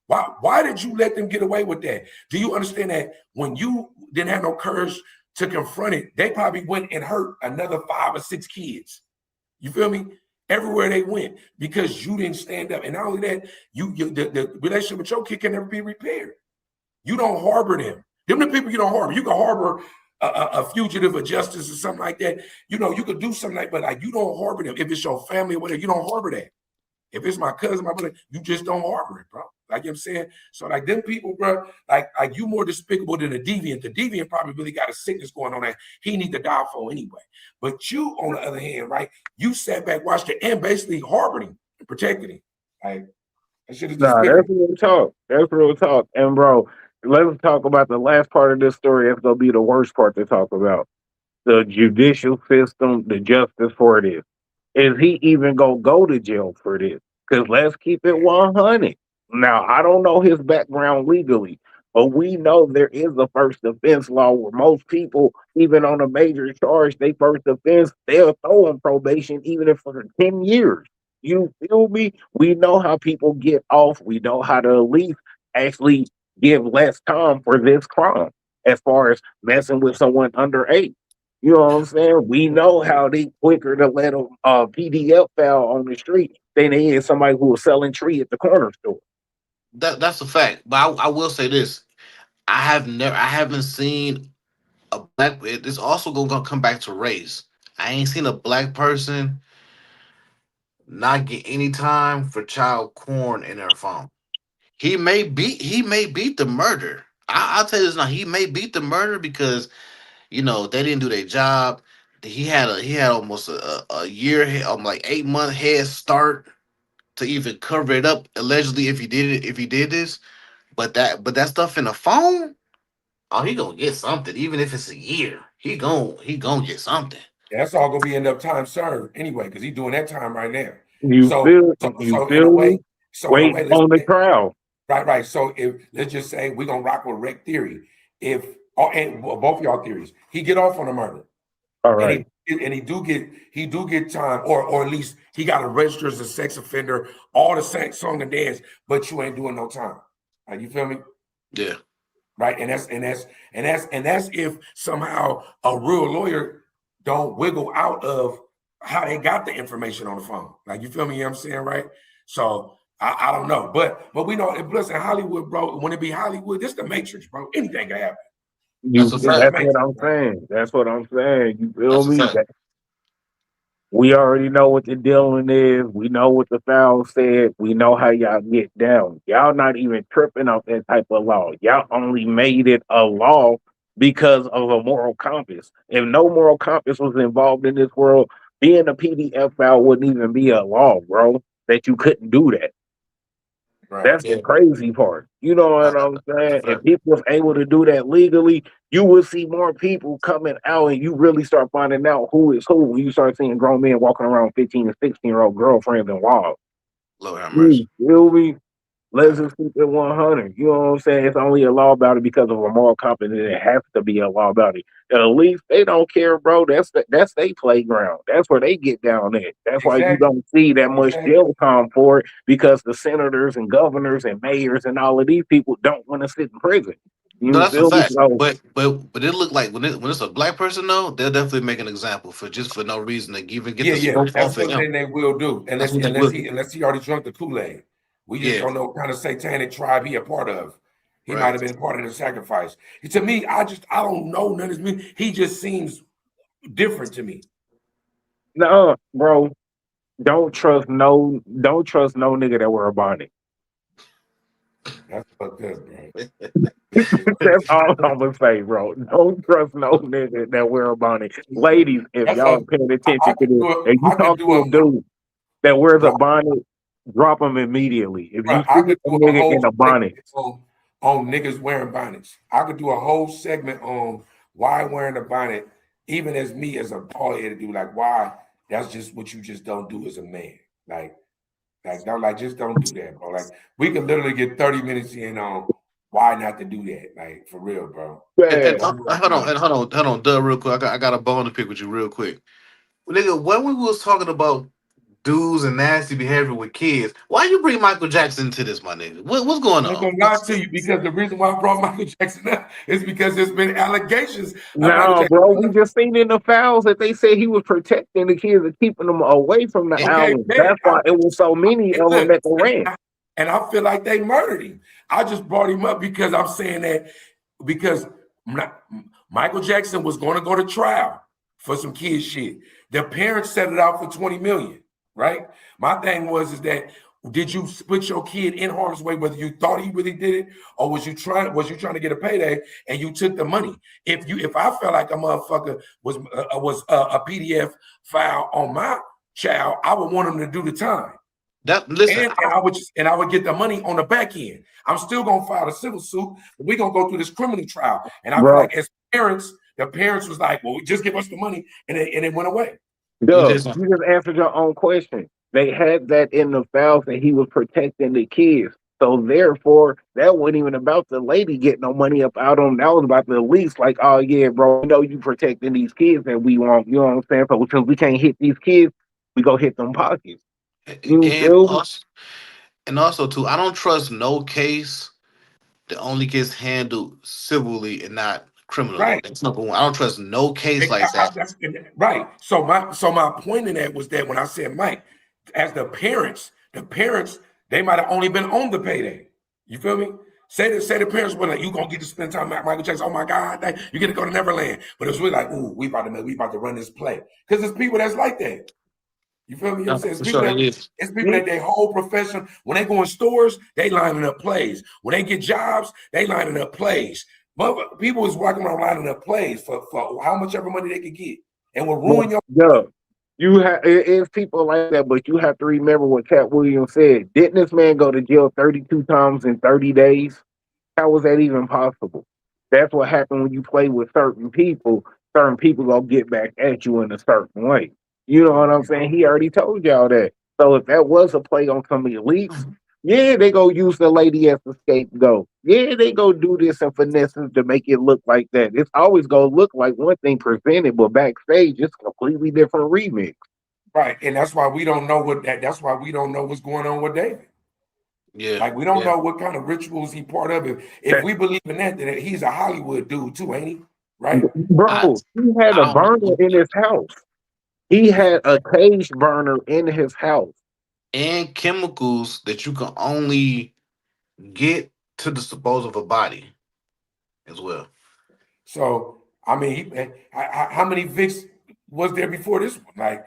[SPEAKER 2] Why did you let them get away with that? Do you understand that when you didn't have no courage to confront it, they probably went and hurt another 5 or 6 kids. You feel me? Everywhere they went because you didn't stand up. And not only that, the relationship with your kid can never be repaired. You don't harbor them. Them the people you don't harbor. You can harbor a fugitive of justice or something like that. You know, you could do something like, but like you don't harbor them. If it's your family or whatever, you don't harbor that. If it's my cousin, my brother, you just don't harbor it, bro. Like you know what I'm saying? So like them people, bro, like you more despicable than a deviant. The deviant probably really got a sickness going on that he need to die for anyway. But you, on the other hand, right, you sat back, watched it, and basically harbored him and protected him. Like that shit is
[SPEAKER 1] nah, that's
[SPEAKER 2] despicable.
[SPEAKER 1] real talk. That's real talk. And bro, let's talk about the last part of this story. That's gonna be the worst part to talk about. The judicial system, the justice for this. Is he even gonna go to jail for this? Because let's keep it 100. Now, I don't know his background legally, but we know there is a first offense law where most people, even on a major charge, they first offense, they'll throw in probation even if for 10 years. You feel me? We know how people get off. We know how to at least actually give less time for this crime as far as messing with someone under eight. You know what I'm saying? We know how they quicker to let a PDF file on the street than they is somebody who was selling tree at the corner store.
[SPEAKER 3] That's a fact. But I will say this: I haven't seen a black. It's also gonna come back to race. I ain't seen a black person not get any time for child porn in their phone. He may beat the murder. I'll tell you this now. He may beat the murder because they didn't do their job. He had almost a year, like 8 month head start to even cover it up. Allegedly, if he did this, but that stuff in the phone, oh, he gonna get something. Even if it's a year, he gonna get something.
[SPEAKER 2] Yeah, that's all gonna be end up time served anyway, because he's doing that time right now.
[SPEAKER 1] You
[SPEAKER 2] So
[SPEAKER 1] feel
[SPEAKER 2] so
[SPEAKER 1] you
[SPEAKER 2] so in a
[SPEAKER 1] feel me?
[SPEAKER 2] way, let's
[SPEAKER 1] On the
[SPEAKER 2] say,
[SPEAKER 1] trial.
[SPEAKER 2] right. So if let's just say we're gonna rock with Rec theory. If and both y'all theories, he get off on a murder.
[SPEAKER 1] All
[SPEAKER 2] And
[SPEAKER 1] right.
[SPEAKER 2] he do get time, or at least he got to register as a sex offender, all the sex song and dance, but you ain't doing no time. Like, you feel me?
[SPEAKER 3] Yeah,
[SPEAKER 2] Right. And that's if somehow a real lawyer don't wiggle out of how they got the information on the phone. Like, you feel me? You know what I'm saying? Right. So I don't know. But we know, and plus in Hollywood, bro, when it be Hollywood, this the Matrix, bro. Anything can happen.
[SPEAKER 3] that's a
[SPEAKER 2] It's the
[SPEAKER 3] fact.
[SPEAKER 1] That's what
[SPEAKER 2] Matrix,
[SPEAKER 1] I'm
[SPEAKER 2] bro.
[SPEAKER 1] saying. That's what I'm saying. You feel
[SPEAKER 3] That's a
[SPEAKER 1] me?
[SPEAKER 3] fact.
[SPEAKER 1] We already know what the dealing is. We know what the foul said. We know how y'all get down. Y'all not even tripping off that type of law. Y'all only made it a law because of a moral compass. If no moral compass was involved in this world, being a PDF file wouldn't even be a law, bro. That you couldn't do that.
[SPEAKER 2] Right.
[SPEAKER 1] That's the
[SPEAKER 3] Yeah,
[SPEAKER 1] crazy part. You know what I'm
[SPEAKER 3] that's a
[SPEAKER 1] saying? If
[SPEAKER 3] fact.
[SPEAKER 1] people was able to do that legally, you will see more people coming out and you really start finding out who is who when you start seeing grown men walking around 15 and 16-year-old girlfriends and wild.
[SPEAKER 3] Lord have mercy.
[SPEAKER 1] You feel me? Let's just keep it 100. You know what I'm saying? It's only a law about it because of a moral compass, and it has to be a law about it. At least they don't care, bro. That's their playground. That's where they get down at. That's why you
[SPEAKER 2] Exactly.
[SPEAKER 1] don't see that much
[SPEAKER 2] Exactly.
[SPEAKER 1] jail time for it because the senators and governors and mayors and all of these people don't want to sit in prison.
[SPEAKER 3] No,
[SPEAKER 1] You
[SPEAKER 3] that's a
[SPEAKER 1] feel me?
[SPEAKER 3] fact.
[SPEAKER 1] So
[SPEAKER 3] But it look like when it's a black person though, they'll definitely make an example for just for no reason to even get
[SPEAKER 2] Yeah,
[SPEAKER 3] the
[SPEAKER 2] yeah.
[SPEAKER 3] smoke
[SPEAKER 2] That's
[SPEAKER 3] off of
[SPEAKER 2] one
[SPEAKER 3] him.
[SPEAKER 2] thing they will do.
[SPEAKER 3] That's
[SPEAKER 2] Unless
[SPEAKER 3] what they
[SPEAKER 2] unless
[SPEAKER 3] will
[SPEAKER 2] he
[SPEAKER 3] do.
[SPEAKER 2] unless he already drunk the Kool-Aid. We just
[SPEAKER 3] Yeah,
[SPEAKER 2] don't know what kind of satanic tribe he a part of. He might have been part of the sacrifice. To me, I don't know none of this. He just seems different to me.
[SPEAKER 1] No, bro. Don't trust no nigga that wear a bonnet.
[SPEAKER 2] That's fucked up, bro.
[SPEAKER 1] That's all I'm gonna say, bro. Don't trust no nigga that wear a bonnet. Ladies, if y'all paying attention to this, and you talk to a dude that wears a bonnet, drop him immediately. If you see a nigga in a bonnet
[SPEAKER 2] on niggas wearing bonnets, I could do a whole segment on why wearing a bonnet, even as me as a bald headed dude, like why that's just what you just don't do as a man. Just don't do that, bro. Like we can literally get 30 minutes in on why not to do that, like for real, bro.
[SPEAKER 3] Hold on, Doug, real quick. I got a bone to pick with you, real quick, nigga. When we was talking about dudes and nasty behavior with kids, why you bring Michael Jackson to this, my nigga? What's going on?
[SPEAKER 2] I'm gonna lie to you because the reason why I brought Michael Jackson up is because there's been allegations.
[SPEAKER 1] No, bro, we just seen in the files that they said he was protecting the kids and keeping them away from the album. That's why it was so many of them that ran.
[SPEAKER 2] And I feel like they murdered him. I just brought him up because I'm saying that because Michael Jackson was going to go to trial for some kid shit. The parents set it out for $20 million. Right. My thing is that did you put your kid in harm's way, whether you thought he really did it or was you trying to get a payday and you took the money? If I felt like a motherfucker was a PDF file on my child, I would want him to do the time. And I would get the money on the back end. I'm still gonna file a civil suit, but we're gonna go through this criminal trial. And I feel like as parents, the parents was like, well, just give us the money, and it went away.
[SPEAKER 1] Duh, you just answered your own question. They had that in the files that he was protecting the kids. So therefore, that wasn't even about the lady getting no money up out on. That was about the lease. Like, oh yeah, bro, we know you protecting these kids that we want. You know what I'm saying? So since we can't hit these kids, we go hit them pockets.
[SPEAKER 3] And also too, I don't trust no case that only gets handled civilly and not criminally.
[SPEAKER 2] Right.
[SPEAKER 3] That's number one. I don't trust no case like that.
[SPEAKER 2] Right. So my point in that was that when I said, Mike, as the parents, they might have only been on the payday. You feel me? Say the parents were like, you gonna get to spend time with Michael Jackson. Oh my God, you get to go to Neverland. But it's really like, ooh, we about to run this play. Because there's people that's like that. You feel me? You know what I'm saying? It's people that their whole profession, when they go in stores, they lining up plays. When they get jobs, they lining up plays. But people is walking around lining up plays for how much ever money they could get. And will ruin your
[SPEAKER 1] it's people like that, but you have to remember what Cat Williams said. Didn't this man go to jail 32 times in 30 days? How was that even possible? That's what happened when you play with certain people. Certain people gonna get back at you in a certain way. You know what I'm saying? He already told y'all that. So if that was a play on some elites, yeah, they go use the lady as the scapegoat. Yeah, they go do this and finesses to make it look like that. It's always gonna look like one thing presented, but backstage it's a completely different remix.
[SPEAKER 2] Right, and that's why we don't know that's why we don't know what's going on with David.
[SPEAKER 3] Yeah,
[SPEAKER 2] like we don't know what kind of rituals he part of. If we believe in that, then he's a Hollywood dude too, ain't he? Right,
[SPEAKER 1] bro. He had a burner in his house. He had a cage burner in his house.
[SPEAKER 3] And chemicals that you can only get to dispose of a body as well.
[SPEAKER 2] So, I mean, how many Vicks was there before this one? Like,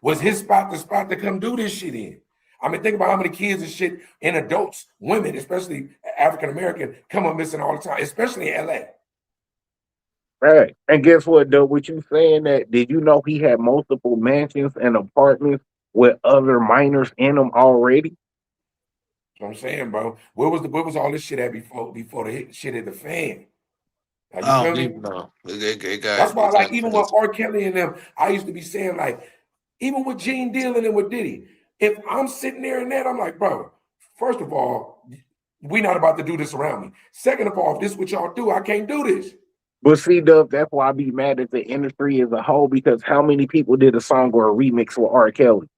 [SPEAKER 2] was his spot the spot to come do this shit in? I mean, think about how many kids and shit and adults, women, especially African American, come up missing all the time, especially in LA.
[SPEAKER 1] Right. And guess what, though? What you saying that, did you know he had multiple mansions and apartments with other minors in them already?
[SPEAKER 2] That's what I'm saying, bro. Where was all this shit at before the shit hit the fan? Like, you feel me?
[SPEAKER 3] No.
[SPEAKER 2] That's why, like, even with R. Kelly and them, I used to be saying, like, even with Gene Deal and with Diddy, if I'm sitting there and that, I'm like, bro, first of all, we not about to do this around me. Second of all, if this is what y'all do, I can't do this.
[SPEAKER 1] But see, Dub, that's why I be mad at the industry as a whole, because how many people did a song or a remix with R. Kelly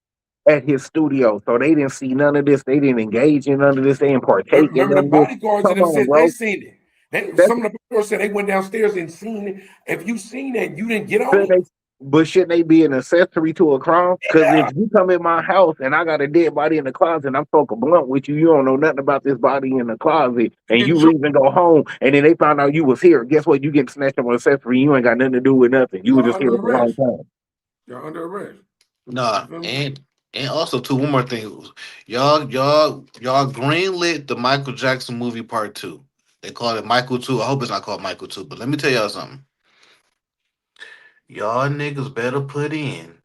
[SPEAKER 1] at his studio? So they didn't see none of this. They didn't engage in none of this. They didn't partake in none of this.
[SPEAKER 2] Remember the bodyguards and them said they seen it. Some of the bodyguards said they went downstairs and seen it. If you seen that, you didn't get on it.
[SPEAKER 1] But shouldn't they be an accessory to a crime? Because if
[SPEAKER 2] Yeah.
[SPEAKER 1] you come in my house and I got a dead body in the closet and I'm smoking blunt with you, you don't know nothing about this body in the closet,
[SPEAKER 2] You
[SPEAKER 1] and
[SPEAKER 2] get
[SPEAKER 1] you
[SPEAKER 2] your,
[SPEAKER 1] leave and go home, and then they found out you was here. Guess what? You get snatched up on accessory. You ain't got nothing to do with nothing. You were
[SPEAKER 2] y'all
[SPEAKER 1] just here
[SPEAKER 2] under
[SPEAKER 1] at the wrong
[SPEAKER 2] arrest.
[SPEAKER 1] time.
[SPEAKER 2] Y'all under arrest. You
[SPEAKER 3] Nah,
[SPEAKER 2] feel me?
[SPEAKER 3] and also too, one more thing. Y'all greenlit the Michael Jackson movie part 2. They call it Michael 2. I hope it's not called Michael 2, but let me tell y'all something. Y'all niggas better put in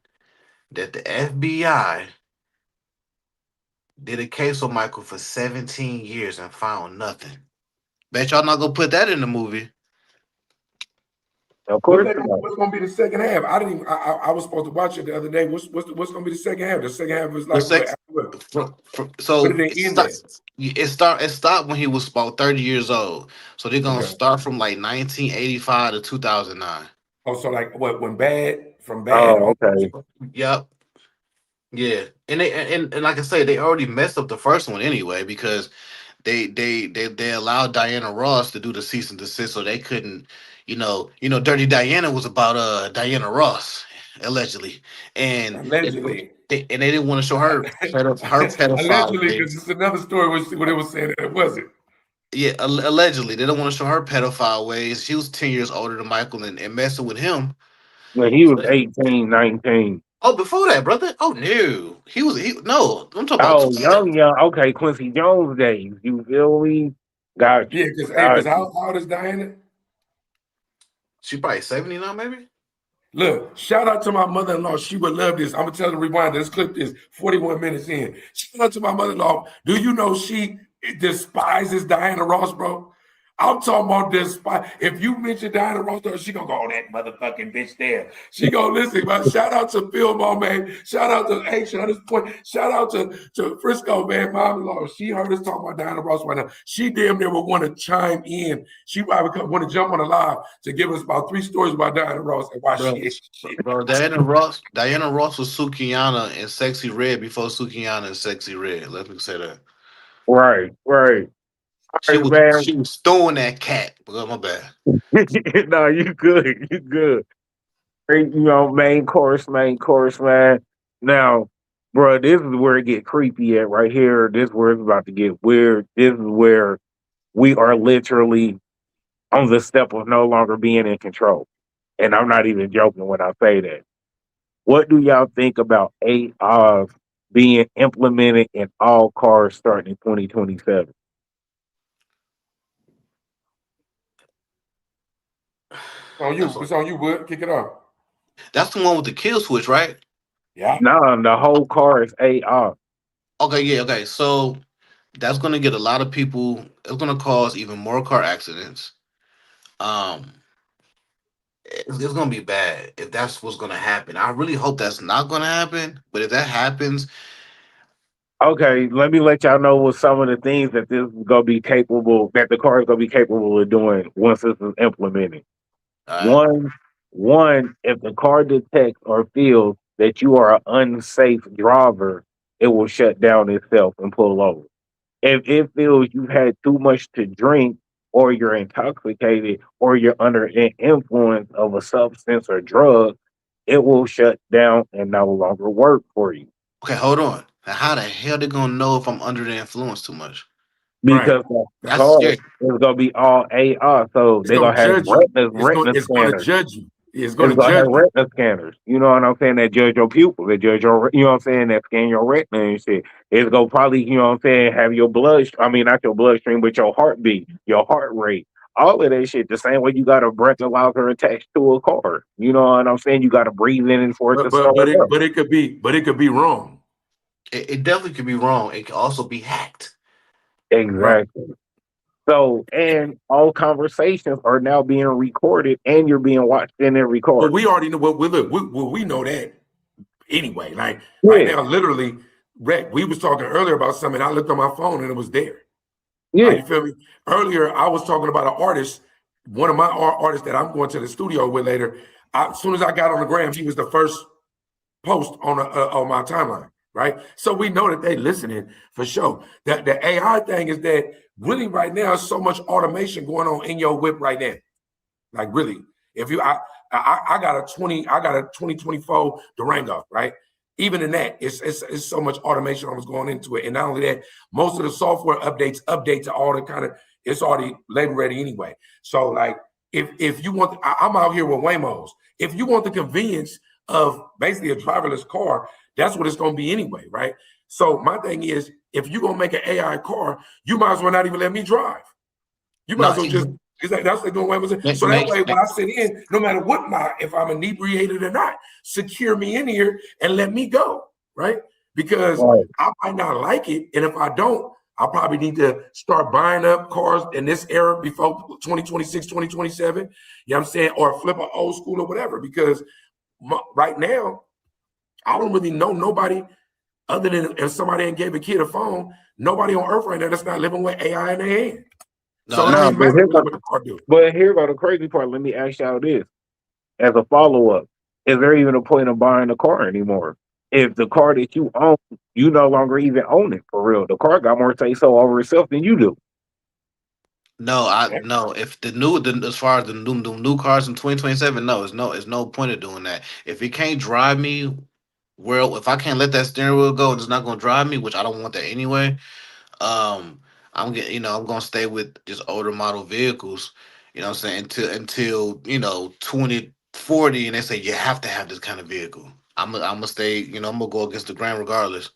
[SPEAKER 3] that the FBI did a case on Michael for 17 years and found nothing. Bet y'all not gonna put that in the movie.
[SPEAKER 1] Of course not.
[SPEAKER 2] What's gonna be the second half? I didn't even. I was supposed to watch it the other day. What's gonna be the second half? The second half is
[SPEAKER 3] The
[SPEAKER 2] like what?
[SPEAKER 3] sex,
[SPEAKER 2] After what? Where
[SPEAKER 3] so
[SPEAKER 2] did they end at?
[SPEAKER 3] it stopped when he was about 30 years old. So they're gonna
[SPEAKER 2] Okay.
[SPEAKER 3] start from like 1985 to 2009.
[SPEAKER 2] Oh, so like what? When bad from bad
[SPEAKER 1] Oh,
[SPEAKER 2] on.
[SPEAKER 1] okay.
[SPEAKER 3] Yep. Yeah. And like I say, they already messed up the first one anyway because they allowed Diana Ross to do the cease and desist, so they couldn't, Dirty Diana was about Diana Ross allegedly, and
[SPEAKER 2] Allegedly.
[SPEAKER 3] they didn't want to show her her pedophile
[SPEAKER 2] Allegedly, because
[SPEAKER 3] ways.
[SPEAKER 2] it's another story what it was saying that it wasn't.
[SPEAKER 3] Yeah, allegedly they don't want to show her pedophile ways. She was 10 years older than Michael and messing with him.
[SPEAKER 1] When he was 18, 19.
[SPEAKER 3] Oh, before that, brother. Oh no, he no. I'm talking about
[SPEAKER 1] Oh,
[SPEAKER 3] 2000.
[SPEAKER 1] young. Okay, Quincy Jones days. You feel me? Got
[SPEAKER 2] Yeah,
[SPEAKER 1] you.
[SPEAKER 2] because
[SPEAKER 1] Got you.
[SPEAKER 2] how old is Diana?
[SPEAKER 3] She probably 70 now, maybe.
[SPEAKER 2] Look, shout out to my mother-in-law. She would love this. I'm gonna tell her to rewind. This clip is 41 minutes in. Shout out to my mother-in-law. Do you know she despises Diana Ross, bro? I'm talking about despise. If you mention Diana Ross, she gonna go, oh, that motherfucking bitch there. She gonna listen, man. Shout out to Fillmore, man. Shout out to Aisha at this point. Shout out to Frisco, man. Mom-in-law. She heard us talking about Diana Ross right now. She damn near would want to chime in. She probably want to jump on the live to give us about 3 stories about Diana Ross and why she
[SPEAKER 3] Bro,
[SPEAKER 2] is shit.
[SPEAKER 3] bro, Diana Ross was Sukiyana in Sexy Red before Sukiyana in Sexy Red. Let me say that.
[SPEAKER 1] Right, right. All
[SPEAKER 3] She
[SPEAKER 1] right,
[SPEAKER 3] was
[SPEAKER 1] man.
[SPEAKER 3] she was throwing that cat. But my bad.
[SPEAKER 1] No, you good. You good. Great, main course, man. Now, bro, this is where it get creepy at right here. This is where it's about to get weird. This is where we are literally on the step of no longer being in control. And I'm not even joking when I say that. What do y'all think about AI being implemented in all cars starting in 2027?
[SPEAKER 2] On
[SPEAKER 3] That's
[SPEAKER 2] you.
[SPEAKER 3] what,
[SPEAKER 2] It's on you, Bud. Kick it off.
[SPEAKER 3] that's the one with the kill switch, right?
[SPEAKER 2] Yeah.
[SPEAKER 1] Nah, the whole car is AI.
[SPEAKER 3] Okay, yeah, okay. So that's gonna get a lot of people. It's gonna cause even more car accidents. Um, it's gonna be bad if that's what's gonna happen. I really hope that's not gonna happen. But if that happens,
[SPEAKER 1] Okay, let me let y'all know what some of the things that this is gonna be capable, that the car is gonna be capable of doing once this is implemented.
[SPEAKER 3] all right.
[SPEAKER 1] One, if the car detects or feels that you are an unsafe driver, it will shut down itself and pull over. If it feels you've had too much to drink, or you're intoxicated, or you're under an influence of a substance or drug, it will shut down and no longer work for you.
[SPEAKER 3] Okay, hold on. Now, how the hell they gonna know if I'm under the influence too much?
[SPEAKER 2] Right.
[SPEAKER 1] Because the
[SPEAKER 3] That's
[SPEAKER 1] car
[SPEAKER 3] scary.
[SPEAKER 1] is gonna be all AI, so
[SPEAKER 2] It's
[SPEAKER 1] they're
[SPEAKER 2] gonna
[SPEAKER 1] gonna have
[SPEAKER 2] judge you.
[SPEAKER 1] retina
[SPEAKER 2] It's gonna
[SPEAKER 1] scanners.
[SPEAKER 2] judge you. It's
[SPEAKER 1] It's
[SPEAKER 2] gonna
[SPEAKER 1] gonna
[SPEAKER 2] judge
[SPEAKER 1] have
[SPEAKER 2] you.
[SPEAKER 1] retina scanners. You know what I'm saying? That judge your pupil, that judge your, you know what I'm saying? That scan your retina and shit. It's gonna probably, you know what I'm saying, have your blood. I mean, not your bloodstream, but your heartbeat, your heart rate, all of that shit. The same way you got a breathalyzer attached to a car. You know what I'm saying? You got to breathe in and for it to start up.
[SPEAKER 2] But it could be wrong.
[SPEAKER 3] It definitely could be wrong. It could also be hacked.
[SPEAKER 2] Right.
[SPEAKER 1] Exactly. So, and all conversations are now being recorded, and you're being watched in every
[SPEAKER 2] But
[SPEAKER 1] car.
[SPEAKER 2] we already know what we look. We know that anyway. Like right
[SPEAKER 1] Yeah,
[SPEAKER 2] now, literally, Rec, we was talking earlier about something. I looked on my phone and it was there.
[SPEAKER 1] yeah,
[SPEAKER 2] You feel me? Earlier, I was talking about an artist, one of my artists that I'm going to the studio with later. As soon as I got on the gram, he was the first post on my timeline, right? So we know that they listening for sure. That the AI thing is that really right now, so much automation going on in your whip right now. Like really, If you, I got a 2024 Durango, right? Even in that, it's so much automation was going into it, and not only that, most of the software update to all the kind of, it's already labor ready anyway. So like, if you want, I'm out here with Waymos. If you want the convenience of basically a driverless car, that's what it's going to be anyway, right? So my thing is, if you're gonna make an AI car, you might as well not even let me drive. You might
[SPEAKER 3] No,
[SPEAKER 2] as well just, that's what going with. So that way, when I sit in, no matter what if I'm inebriated or not, secure me in here and let me go, right? Because I might not like it, and if I don't, I probably need to start buying up cars in this era before 2026, 2027. You know what I'm saying? Or flip an old school or whatever. Because right now, I don't really know nobody other than if somebody ain't gave a kid a phone. Nobody on earth right now that's not living with AI in their hand.
[SPEAKER 3] no,
[SPEAKER 2] So it don't even matter what the car do.
[SPEAKER 1] But here go the crazy part. Let me ask y'all this as a follow up: is there even a point of buying a car anymore? If the car that you own, you no longer even own it for real. The car got more say so over itself than you do.
[SPEAKER 3] no. If as far as the new cars in 2027, no, it's no point of doing that. If it can't drive me, well, if I can't let that steering wheel go, and it's not gonna drive me, which I don't want that anyway. Um, I'm gonna stay with just older model vehicles. You know what I'm saying, until 2040, and they say you have to have this kind of vehicle. I'm gonna stay. I'm gonna go against the grain regardless.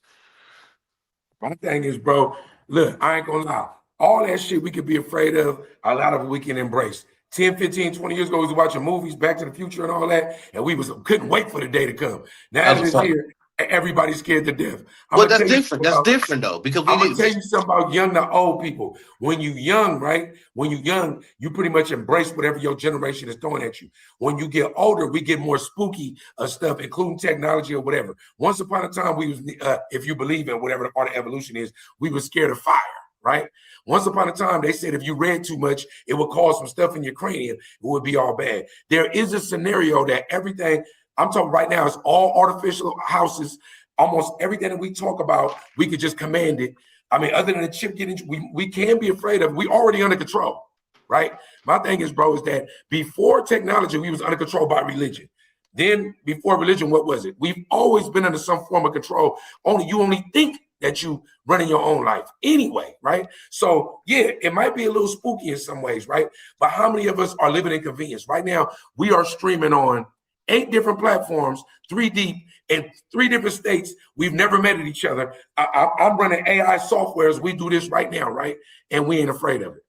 [SPEAKER 2] My thing is, bro, look, I ain't gonna lie. All that shit we could be afraid of, a lot of it we can embrace. 10, 15, 20 years ago, we was watching movies, Back to the Future and all that, and we couldn't wait for the day to come. Now that it's here, everybody's scared to death.
[SPEAKER 3] Well, that's different. That's different though, because
[SPEAKER 2] I'm gonna tell you something about young to old people. When you young, right? When you young, you pretty much embrace whatever your generation is throwing at you. When you get older, we get more spooky stuff, including technology or whatever. Once upon a time, we was, if you believe in whatever the part of evolution is, we were scared of fire, right? Once upon a time, they said if you read too much, it would cause some stuff in your cranium. It would be all bad. There is a scenario that everything I'm talking right now is all artificial houses. Almost everything that we talk about, we could just command it. I mean, other than the chip getting, we can be afraid of. We already under control, right? My thing is, bro, is that before technology, we was under control by religion. Then before religion, what was it? We've always been under some form of control. You only think that you running your own life anyway, right? So yeah, it might be a little spooky in some ways, right? But how many of us are living in convenience? Right now, we are streaming on 8 different platforms, 3 deep, in 3 different states. We've never met at each other. I'm running AI software as we do this right now, right? And we ain't afraid of it.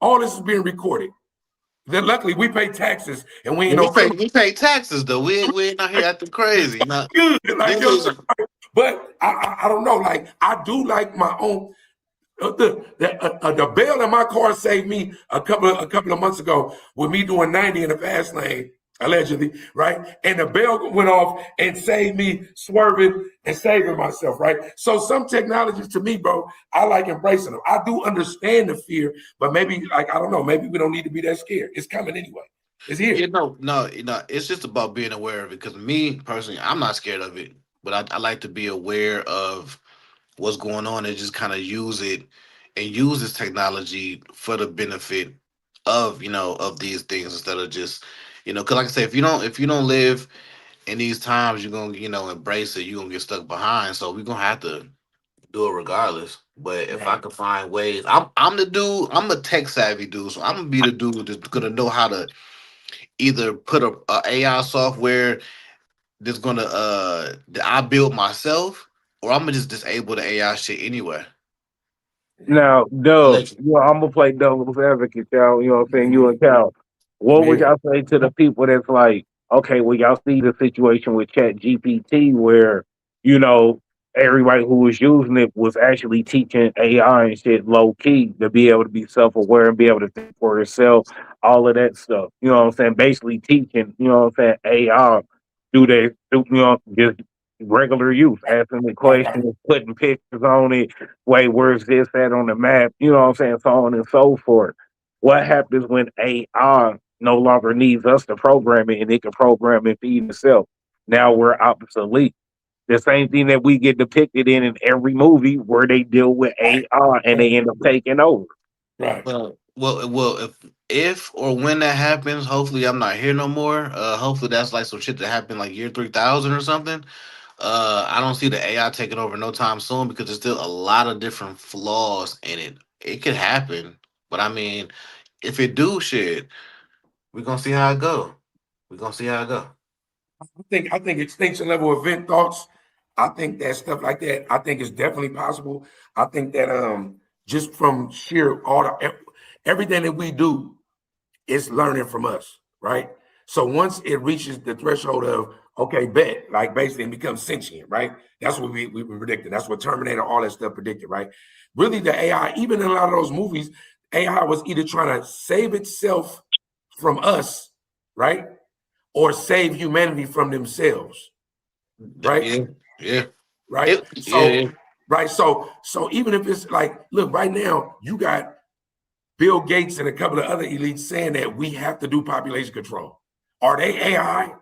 [SPEAKER 2] All this is being recorded. Then luckily we pay taxes and we ain't
[SPEAKER 3] we pay taxes though. We ain't out here acting crazy.
[SPEAKER 2] Good. Like, but I don't know. Like I do like my own. The bail in my car saved me a couple of months ago with me doing 90 in the fast lane, allegedly, right? And the bell went off and saved me swerving and saving myself, right? So some technologies to me, bro, I like embracing them. I do understand the fear, but maybe, like, I don't know, maybe we don't need to be that scared. It's coming anyway. It's here.
[SPEAKER 3] No. It's just about being aware of it. Because me personally, I'm not scared of it, but I like to be aware of what's going on and just kind of use it and use this technology for the benefit of of these things instead of just because like I say, if you don't live in these times, you're gonna embrace it. You're gonna get stuck behind. So we're gonna have to do it regardless. But if I can find ways, I'm the dude. I'm a tech savvy dude, so I'm gonna be the dude that's gonna know how to either put a AI software that's gonna that I build myself, or I'm gonna just disable the AI shit anyway.
[SPEAKER 1] Now, Dub,
[SPEAKER 3] Allegedly.
[SPEAKER 1] I'm gonna play devil's advocate, y'all. You know what I'm saying? You and Cal. What would y'all say to the people that's like, okay, well, y'all see the situation with Chat GPT where, you know, everybody who was using it was actually teaching AI and shit low key to be able to be self aware and be able to think for itself, all of that stuff. You know what I'm saying? Basically teaching, you know what I'm saying, AI just regular use, asking the questions, putting pictures on it. Wait, where's this at on the map? You know what I'm saying? So on and so forth. What happens when AI no longer needs us to program it and it can program and feed itself? Now we're obsolete. The same thing that we get depicted in every movie where they deal with AI and they end up taking over.
[SPEAKER 2] Right.
[SPEAKER 3] Well, Well, if or when that happens, hopefully I'm not here no more. Hopefully that's like some shit that happened like year 3000 or something. I don't see the AI taking over no time soon because there's still a lot of different flaws in it. It could happen, but I mean, if it do shit, we're gonna see how it go. We're gonna see how it go.
[SPEAKER 2] I think extinction level event thoughts. I think that stuff like that. I think it's definitely possible. I think that just from sheer everything that we do, it's learning from us, right? So once it reaches the threshold of okay, bet, like basically it becomes sentient, right? That's what we predicted. That's what Terminator, all that stuff predicted, right? Really, the AI, even in a lot of those movies, AI was either trying to save itself from us, right, or save humanity from themselves, right?
[SPEAKER 3] Yeah, yeah,
[SPEAKER 2] Right.
[SPEAKER 3] yeah.
[SPEAKER 2] So, right. So even if it's like, look, right now you got Bill Gates and a couple of other elites saying that we have to do population control. Are they AI?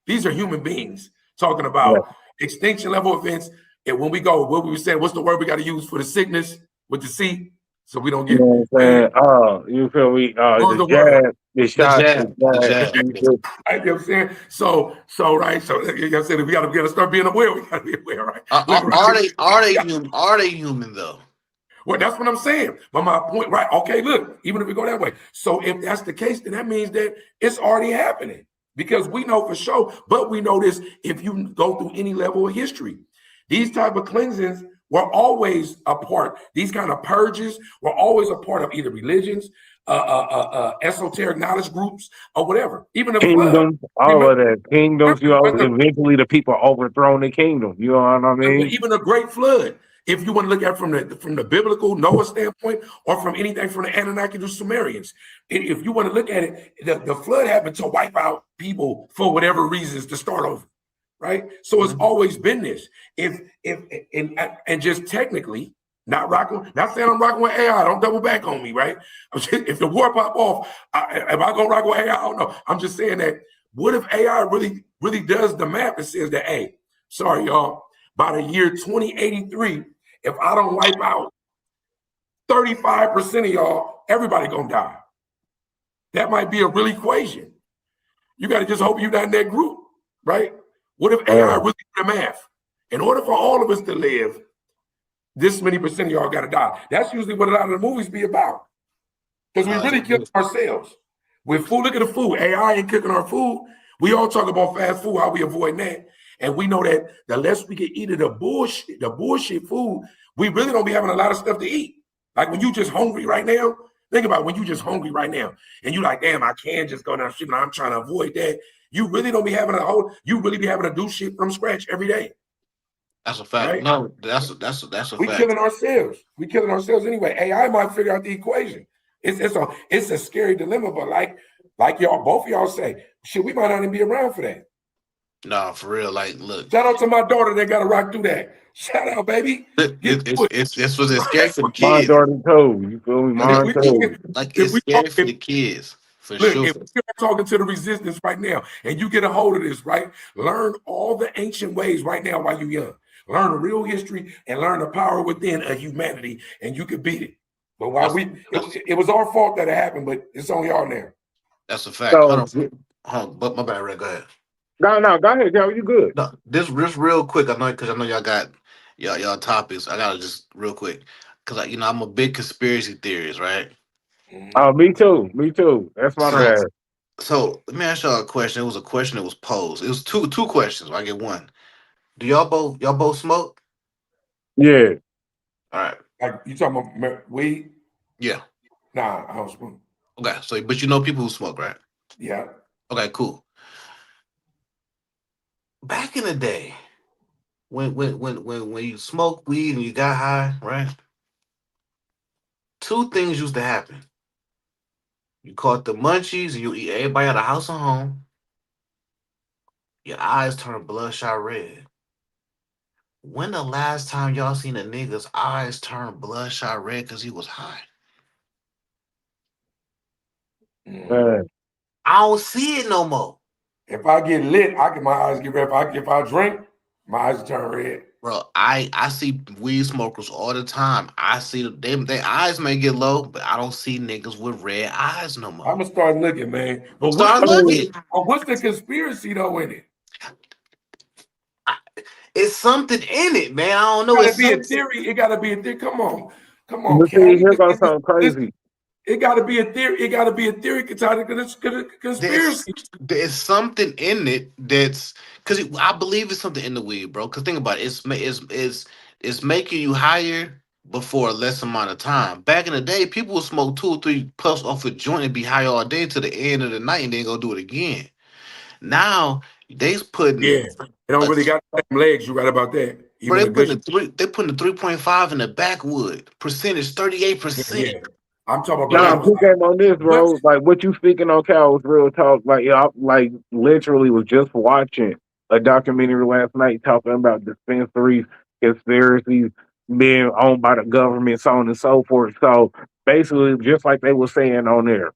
[SPEAKER 2] These are human beings talking
[SPEAKER 1] Yeah.
[SPEAKER 2] about extinction level events. And when we go, what we were saying, what's the word we got to use for the sickness with the C, so we don't
[SPEAKER 1] You
[SPEAKER 2] get
[SPEAKER 1] know what I'm saying? Oh, you feel me?
[SPEAKER 2] what was
[SPEAKER 1] The
[SPEAKER 2] the word?
[SPEAKER 1] jab, the
[SPEAKER 3] The
[SPEAKER 1] shot, the
[SPEAKER 3] jab, the
[SPEAKER 1] jab.
[SPEAKER 3] jab.
[SPEAKER 2] You know what I'm saying? So right. So like I said, we gotta start being aware. We gotta be aware, right? Look,
[SPEAKER 3] Are
[SPEAKER 2] right.
[SPEAKER 3] they human? Are they human though?
[SPEAKER 2] Well, that's what I'm saying. But my point, right? Okay, look, even if we go that way. So if that's the case, then that means that it's already happening because we know for sure. But we know this if you go through any level of history, these type of cleansings were always a part. These kind of purges were always a part of either religions, esoteric knowledge groups, or whatever. Even the flood.
[SPEAKER 1] Kingdoms, all
[SPEAKER 2] Remember,
[SPEAKER 1] of that. Kingdoms,
[SPEAKER 2] remember,
[SPEAKER 1] eventually the people overthrown the kingdom. You know what I mean?
[SPEAKER 2] even a great flood. If you want to look at it from the biblical Noah standpoint, or from anything from the Anunnaki to Sumerians, if you want to look at it, the flood happened to wipe out people for whatever reasons to start over, right? So it's
[SPEAKER 3] Mhm.
[SPEAKER 2] always been this. If and just technically, not saying I'm rocking with AI. Don't double back on me, right? If the war pop off, am I gonna rock with AI? I don't know. I'm just saying that. What if AI really does the math and says that, hey, sorry y'all, by the year 2083, if I don't wipe out 35% of y'all, everybody gonna die. That might be a real equation. You got to just hope you're not in that group, right? What if AI really do the math? In order for all of us to live, this many percent of y'all got to die. That's usually what a lot of the movies be about. Because we
[SPEAKER 3] No,
[SPEAKER 2] really kill ourselves. With food, look at the food. AI ain't cooking our food. We all talk about fast food, how we avoid that. And we know that the less we can eat of the bullshit food, we really don't be having a lot of stuff to eat. Like when you just hungry right now, think about when you just hungry right now and you like, damn, I can just go down the street and I'm trying to avoid that. You really don't be having you really be having to do shit from scratch every day,
[SPEAKER 3] that's a fact.
[SPEAKER 2] right?
[SPEAKER 3] No, that's a
[SPEAKER 2] We
[SPEAKER 3] fact.
[SPEAKER 2] killing ourselves. We killing ourselves anyway. AI might figure out the equation. It's a scary dilemma, but like y'all, both of y'all say, shit, we might not even be around for that.
[SPEAKER 3] No, for real. Like, look,
[SPEAKER 2] Shout out to my daughter that got to rock through that. Shout out, baby. Get through it.
[SPEAKER 3] it's this was scary for the
[SPEAKER 1] My
[SPEAKER 3] kids.
[SPEAKER 1] daughter too. You feel me?
[SPEAKER 3] Like,
[SPEAKER 2] If
[SPEAKER 1] Mine
[SPEAKER 2] we
[SPEAKER 1] too.
[SPEAKER 3] like
[SPEAKER 2] if
[SPEAKER 3] it's
[SPEAKER 2] we talk,
[SPEAKER 3] scary for the kids for
[SPEAKER 2] look,
[SPEAKER 3] sure.
[SPEAKER 2] if you're talking to the resistance right now and you get a hold of this, right? Learn all the ancient ways right now while you're young. Learn the real history and learn the power within of humanity, and you can beat it. But while
[SPEAKER 3] That's
[SPEAKER 2] it was our fault that it happened, but it's on y'all now.
[SPEAKER 3] that's a fact.
[SPEAKER 1] So
[SPEAKER 3] Hold on, but my bad, Red. Go ahead.
[SPEAKER 1] no, go ahead, Joe. You good?
[SPEAKER 3] No, this real quick. I know because I know y'all got y'all topics. I gotta just real quick because I'm a big conspiracy theorist, right?
[SPEAKER 2] Mhm.
[SPEAKER 1] Oh, me too. Me too. That's my
[SPEAKER 3] So
[SPEAKER 1] bad.
[SPEAKER 3] so let me ask y'all a question. It was a question that was posed. It was two questions. I get one. Do y'all both smoke?
[SPEAKER 1] Yeah.
[SPEAKER 3] All right.
[SPEAKER 2] Like you talking about weed?
[SPEAKER 3] Yeah.
[SPEAKER 2] Nah, I don't smoke.
[SPEAKER 3] Okay. So but you know people who smoke, right?
[SPEAKER 2] Yeah.
[SPEAKER 3] Okay. Cool. Back in the day, when you smoke weed and you got high, right? Two things used to happen. You caught the munchies and you eat everybody out of house and home. Your eyes turn bloodshot red. When the last time y'all seen a nigga's eyes turn bloodshot red because he was high?
[SPEAKER 2] Mhm.
[SPEAKER 1] Man.
[SPEAKER 3] I don't see it no more.
[SPEAKER 2] If I get lit, my eyes get red. If I drink, my eyes turn red.
[SPEAKER 3] Bro, I see weed smokers all the time. I see their eyes may get low, but I don't see niggas with red eyes no
[SPEAKER 2] I'm
[SPEAKER 3] more.
[SPEAKER 2] gonna start looking, man. But
[SPEAKER 3] Start
[SPEAKER 1] I mean,
[SPEAKER 2] what's the conspiracy though in it?
[SPEAKER 3] It's something in it, man. I don't know.
[SPEAKER 2] Gotta
[SPEAKER 3] It's
[SPEAKER 2] be a
[SPEAKER 3] something.
[SPEAKER 2] theory. It gotta be a theory. Come on,
[SPEAKER 1] but
[SPEAKER 2] Cal.
[SPEAKER 1] see, here goes something
[SPEAKER 2] Listen,
[SPEAKER 1] crazy.
[SPEAKER 2] it gotta be a theory. It gotta be a theory
[SPEAKER 3] There's
[SPEAKER 2] conspiracy.
[SPEAKER 3] there's something in it that's because I believe it's something in the weed, bro. Because think about it, it's making you higher before a less amount of time. Back in the day, people would smoke 2 or 3 puffs off a joint and be high all day to the end of the night and then go do it again. Now they's putting
[SPEAKER 2] Yeah, it don't
[SPEAKER 3] a
[SPEAKER 2] really got the same legs. You right about that.
[SPEAKER 3] bro,
[SPEAKER 2] Even the good.
[SPEAKER 3] they putting the 3.5 in the backwood. Percentage
[SPEAKER 2] Yeah,
[SPEAKER 3] 38%.
[SPEAKER 2] yeah. I'm talking about, but
[SPEAKER 1] Nah,
[SPEAKER 2] that was
[SPEAKER 1] who came on this,
[SPEAKER 2] what's
[SPEAKER 1] bro? Like what you speaking on, Cal, was real talk. Like, I like literally was just watching a documentary last night talking about dispensaries, conspiracies being owned by the government, so on and so forth. So basically, just like they were saying on there,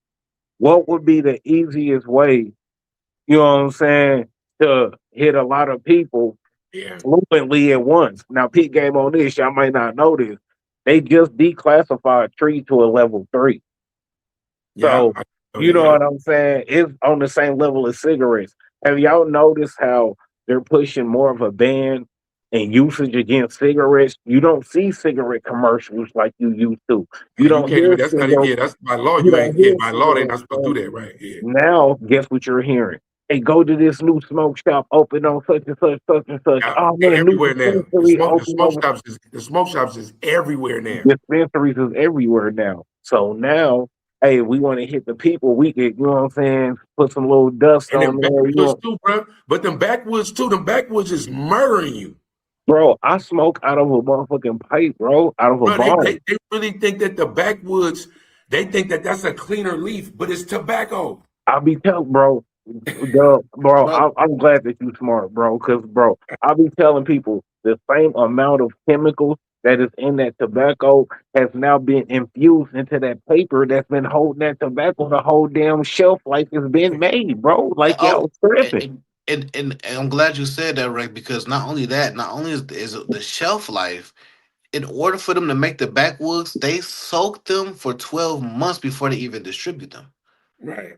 [SPEAKER 1] what would be the easiest way, you know what I'm saying, to hit a lot of people
[SPEAKER 2] yeah,
[SPEAKER 1] fluently at once? Now, Pete game on this, y'all might not know this. They just declassified tree to a level 3.
[SPEAKER 2] yeah.
[SPEAKER 1] So,
[SPEAKER 2] I know
[SPEAKER 1] you
[SPEAKER 2] that.
[SPEAKER 1] know
[SPEAKER 2] Yeah,
[SPEAKER 1] what I'm saying? It's on the same level as cigarettes. Have y'all noticed how they're pushing more of a ban and usage against cigarettes? You don't see cigarette commercials like you used to. You
[SPEAKER 2] yeah. You
[SPEAKER 1] don't
[SPEAKER 2] can't
[SPEAKER 1] hear
[SPEAKER 2] even. That's not even.
[SPEAKER 1] cigarette.
[SPEAKER 2] Yeah, that's by law.
[SPEAKER 1] You
[SPEAKER 2] You
[SPEAKER 1] don't
[SPEAKER 2] ain't. Yeah,
[SPEAKER 1] hear
[SPEAKER 2] by law they're
[SPEAKER 1] cigarette
[SPEAKER 2] not supposed to do that,
[SPEAKER 1] smoking.
[SPEAKER 2] right? Yeah.
[SPEAKER 1] Now, guess what you're hearing? Hey, go to this new smoke shop open on such and such, such and such.
[SPEAKER 2] Yeah,
[SPEAKER 1] Oh
[SPEAKER 2] they
[SPEAKER 1] man, new
[SPEAKER 2] everywhere now.
[SPEAKER 1] dispensary
[SPEAKER 2] The
[SPEAKER 1] open
[SPEAKER 2] smoke
[SPEAKER 1] over.
[SPEAKER 2] shops is everywhere now.
[SPEAKER 1] Dispensaries is everywhere now. So now, hey, we want to hit the people. We could, you know what I'm saying? Put some little dust
[SPEAKER 2] And
[SPEAKER 1] on
[SPEAKER 2] them
[SPEAKER 1] there. You
[SPEAKER 2] backwoods
[SPEAKER 1] know,
[SPEAKER 2] too, bro. But them backwoods too. Them backwoods is murdering you,
[SPEAKER 1] bro, I smoke out of a motherfucking pipe, bro, out of a
[SPEAKER 2] bro.
[SPEAKER 1] bong.
[SPEAKER 2] They really think that the backwoods. They think that that's a cleaner leaf, but it's tobacco.
[SPEAKER 1] I'll be telling, bro,
[SPEAKER 3] Bro,
[SPEAKER 1] I'm glad that you smart, bro, because, bro, I'll be telling people the same amount of chemicals that is in that tobacco has now been infused into that paper that's been holding that tobacco the whole damn shelf life has been made, bro. Like,
[SPEAKER 3] oh,
[SPEAKER 1] y'all tripping.
[SPEAKER 3] and I'm glad you said that, right? Because not only that, not only is it the shelf life, in order for them to make the backwoods, they soak them for 12 months before they even distribute them.
[SPEAKER 2] Right.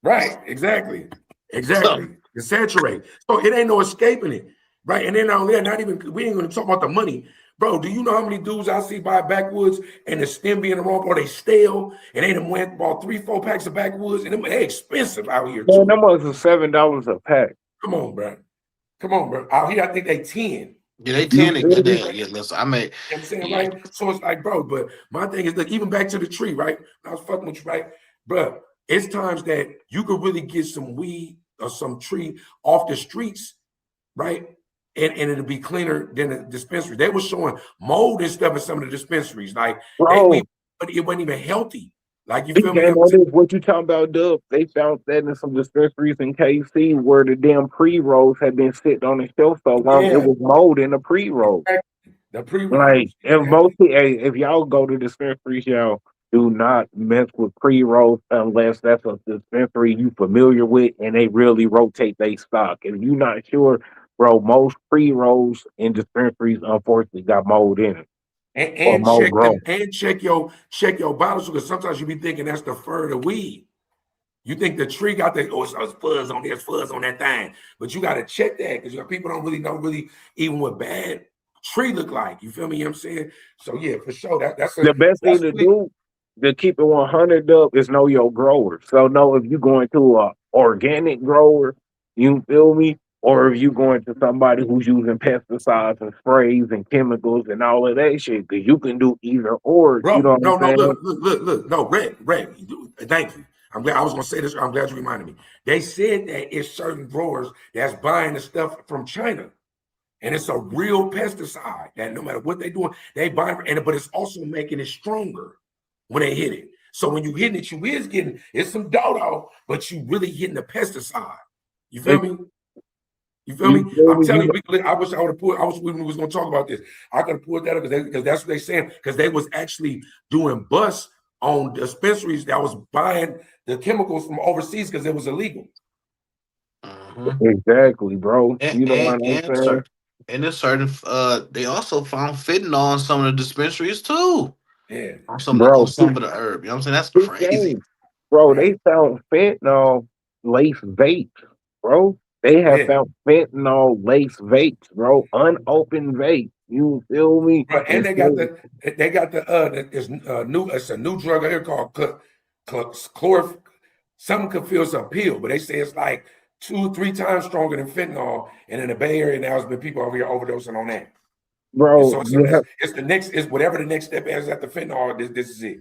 [SPEAKER 2] Right. Exactly.
[SPEAKER 3] So,
[SPEAKER 2] Exactly. It's saturated. So it ain't no escaping it. Right. And then not only that, not even we ain't gonna talk about the money. Bro, do you know how many dudes I see buy backwoods and the stem being wrong or they stale and they done went bought 3, 4 packs of backwoods and they expensive out here
[SPEAKER 1] Man,
[SPEAKER 2] too.
[SPEAKER 1] them was $7 a pack.
[SPEAKER 2] Come on, bro. Come on, bro. Out here, I think they 10.
[SPEAKER 3] yeah, they
[SPEAKER 1] You
[SPEAKER 3] 10 a
[SPEAKER 1] feel me?
[SPEAKER 3] day. Yeah, listen, I mean,
[SPEAKER 2] You know what I'm saying,
[SPEAKER 3] yeah,
[SPEAKER 2] right? So it's like, bro, but my thing is, look, even back to the tree, right? I was fucking with you, right? Bro, it's times that you could really get some weed or some tree off the streets, right? And it'll be cleaner than the dispensary. They were showing mold and stuff in some of the dispensaries. Like
[SPEAKER 1] Bro,
[SPEAKER 2] but it wasn't even healthy. Like you
[SPEAKER 1] he
[SPEAKER 2] feel me?
[SPEAKER 1] came on this. What you talking about, Dub? They found that in some dispensaries in KC where the damn pre rolls had been sitting on the shelf so long it
[SPEAKER 2] Yeah,
[SPEAKER 1] was mold in the pre roll.
[SPEAKER 2] exactly. The pre-rolls.
[SPEAKER 1] Like if
[SPEAKER 2] Yeah.
[SPEAKER 1] if y'all go to dispensaries, y'all do not mess with pre rolls unless that's a dispensary you familiar with and they really rotate their stock. If you're not sure, bro, most pre rolls in dispensaries unfortunately got mold in it or
[SPEAKER 2] And
[SPEAKER 1] mold
[SPEAKER 2] check them
[SPEAKER 1] growth.
[SPEAKER 2] and check your bottles because sometimes you be thinking that's the fur of the weed. You think the tree got the it's fuzz on this, fuzz on that thing, but you got to check that because people don't really know even what bad tree look like. You feel me? You know what I'm saying? So yeah, for sure.
[SPEAKER 1] The best thing
[SPEAKER 2] That's
[SPEAKER 1] to
[SPEAKER 2] really
[SPEAKER 1] do to keep it 100 up is know your grower. So know if you're going to a organic grower, you feel me, or if you're going to somebody who's using pesticides and sprays and chemicals and all of that shit. Because you can do either or. You
[SPEAKER 2] bro.
[SPEAKER 1] know what I'm
[SPEAKER 2] No, no,
[SPEAKER 1] saying?
[SPEAKER 2] look. No, Red. Thank you. I'm glad I was gonna say this. I'm glad you reminded me. They said that it's certain growers that's buying the stuff from China. And it's a real pesticide that no matter what they're doing, they buy it, but it's also making it stronger when they hit it. So when you hitting it, you is getting it's some dodo, but you really hitting the pesticide. You feel
[SPEAKER 1] It,
[SPEAKER 2] me? You feel me?
[SPEAKER 1] you feel
[SPEAKER 2] I'm
[SPEAKER 1] me?
[SPEAKER 2] telling you, I wish I would have put. I was we was going to talk about this. I could have pulled that up because that's what they saying. Because they was actually doing busts on dispensaries that was buying the chemicals from overseas because it was illegal.
[SPEAKER 3] mhm.
[SPEAKER 1] Exactly, bro.
[SPEAKER 3] and,
[SPEAKER 1] You know what
[SPEAKER 3] and
[SPEAKER 1] I'm
[SPEAKER 3] and cer-
[SPEAKER 1] saying?
[SPEAKER 3] And there's certain they also found fentanyl in some of the dispensaries too.
[SPEAKER 2] Yeah,
[SPEAKER 3] On
[SPEAKER 1] Bro,
[SPEAKER 3] some of the herb. You know what I'm saying? That's
[SPEAKER 1] peep
[SPEAKER 3] crazy.
[SPEAKER 1] game. Bro,
[SPEAKER 2] right.
[SPEAKER 1] they found fentanyl lace vapes, bro. They have
[SPEAKER 2] Yeah,
[SPEAKER 1] found fentanyl lace vapes, bro. Unopened vapes. You feel me?
[SPEAKER 2] right. And
[SPEAKER 1] And so,
[SPEAKER 2] they got it's new it's a new drug out here called chlor something could feel some pill, but they say it's like 2 or 3 times stronger than fentanyl. And in the Bay Area now, there's been people over here overdosing on that. And
[SPEAKER 1] bro,
[SPEAKER 2] so it's the next it's whatever the next step is after fentanyl. This is it.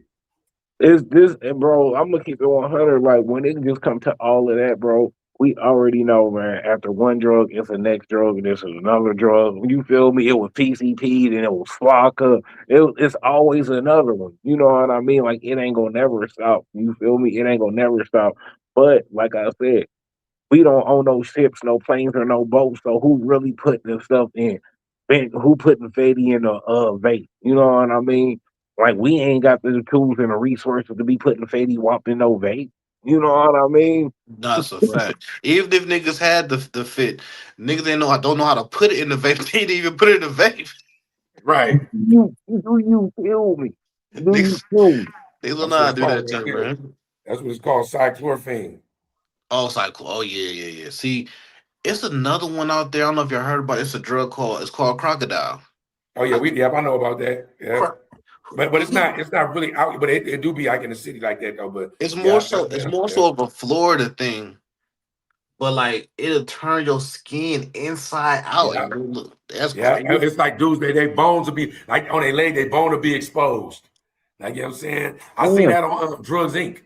[SPEAKER 1] is this, and bro, I'm gonna keep it 100. Like when it just come to all of that, bro, we already know, man. After one drug, it's the next drug, and this is another drug. You feel me? It was PCP, then it was Flocka. It's always another one. You know what I mean? Like it ain't gonna never stop. You feel me? It ain't gonna never stop. But like I said, we don't own no ships, no planes, or no boats. So who really putting the stuff in? Who putting Fetty in a vape? You know what I mean? Like we ain't got the tools and the resources to be putting Fetty Wap in no vape. You know what I mean?
[SPEAKER 3] That's a fact. Even if niggas had the fit, niggas ain't know I don't know how to put it in the vape. They didn't even put it in the vape.
[SPEAKER 2] Right.
[SPEAKER 1] Do you feel me? Do you
[SPEAKER 3] niggas,
[SPEAKER 1] feel me?
[SPEAKER 3] niggas don't know
[SPEAKER 2] That's what
[SPEAKER 3] how
[SPEAKER 2] it's
[SPEAKER 3] to do
[SPEAKER 2] called
[SPEAKER 3] that
[SPEAKER 2] right
[SPEAKER 3] shit,
[SPEAKER 2] there.
[SPEAKER 3] man.
[SPEAKER 2] That's what it's called, cyclorphine.
[SPEAKER 3] Oh, it's like, oh yeah, yeah, yeah. See, it's another one out there. I don't know if you heard about it. It's a drug called crocodile.
[SPEAKER 2] Oh yeah,
[SPEAKER 3] I,
[SPEAKER 2] I know about that. Yeah.
[SPEAKER 3] cro-
[SPEAKER 2] But it's not really out, but it do be like in the city like that though. But yeah,
[SPEAKER 3] it's
[SPEAKER 2] yeah,
[SPEAKER 3] more
[SPEAKER 2] yeah.
[SPEAKER 3] so of a Florida thing, but like it'll turn your skin inside out.
[SPEAKER 2] Yeah.
[SPEAKER 3] And you look, that's
[SPEAKER 2] Yeah.
[SPEAKER 3] crazy.
[SPEAKER 2] It's like dudes, they bones will be like on their leg, they bone will be exposed. Like you know what I'm saying? I seen
[SPEAKER 1] Damn.
[SPEAKER 2] that on Drugs Inc.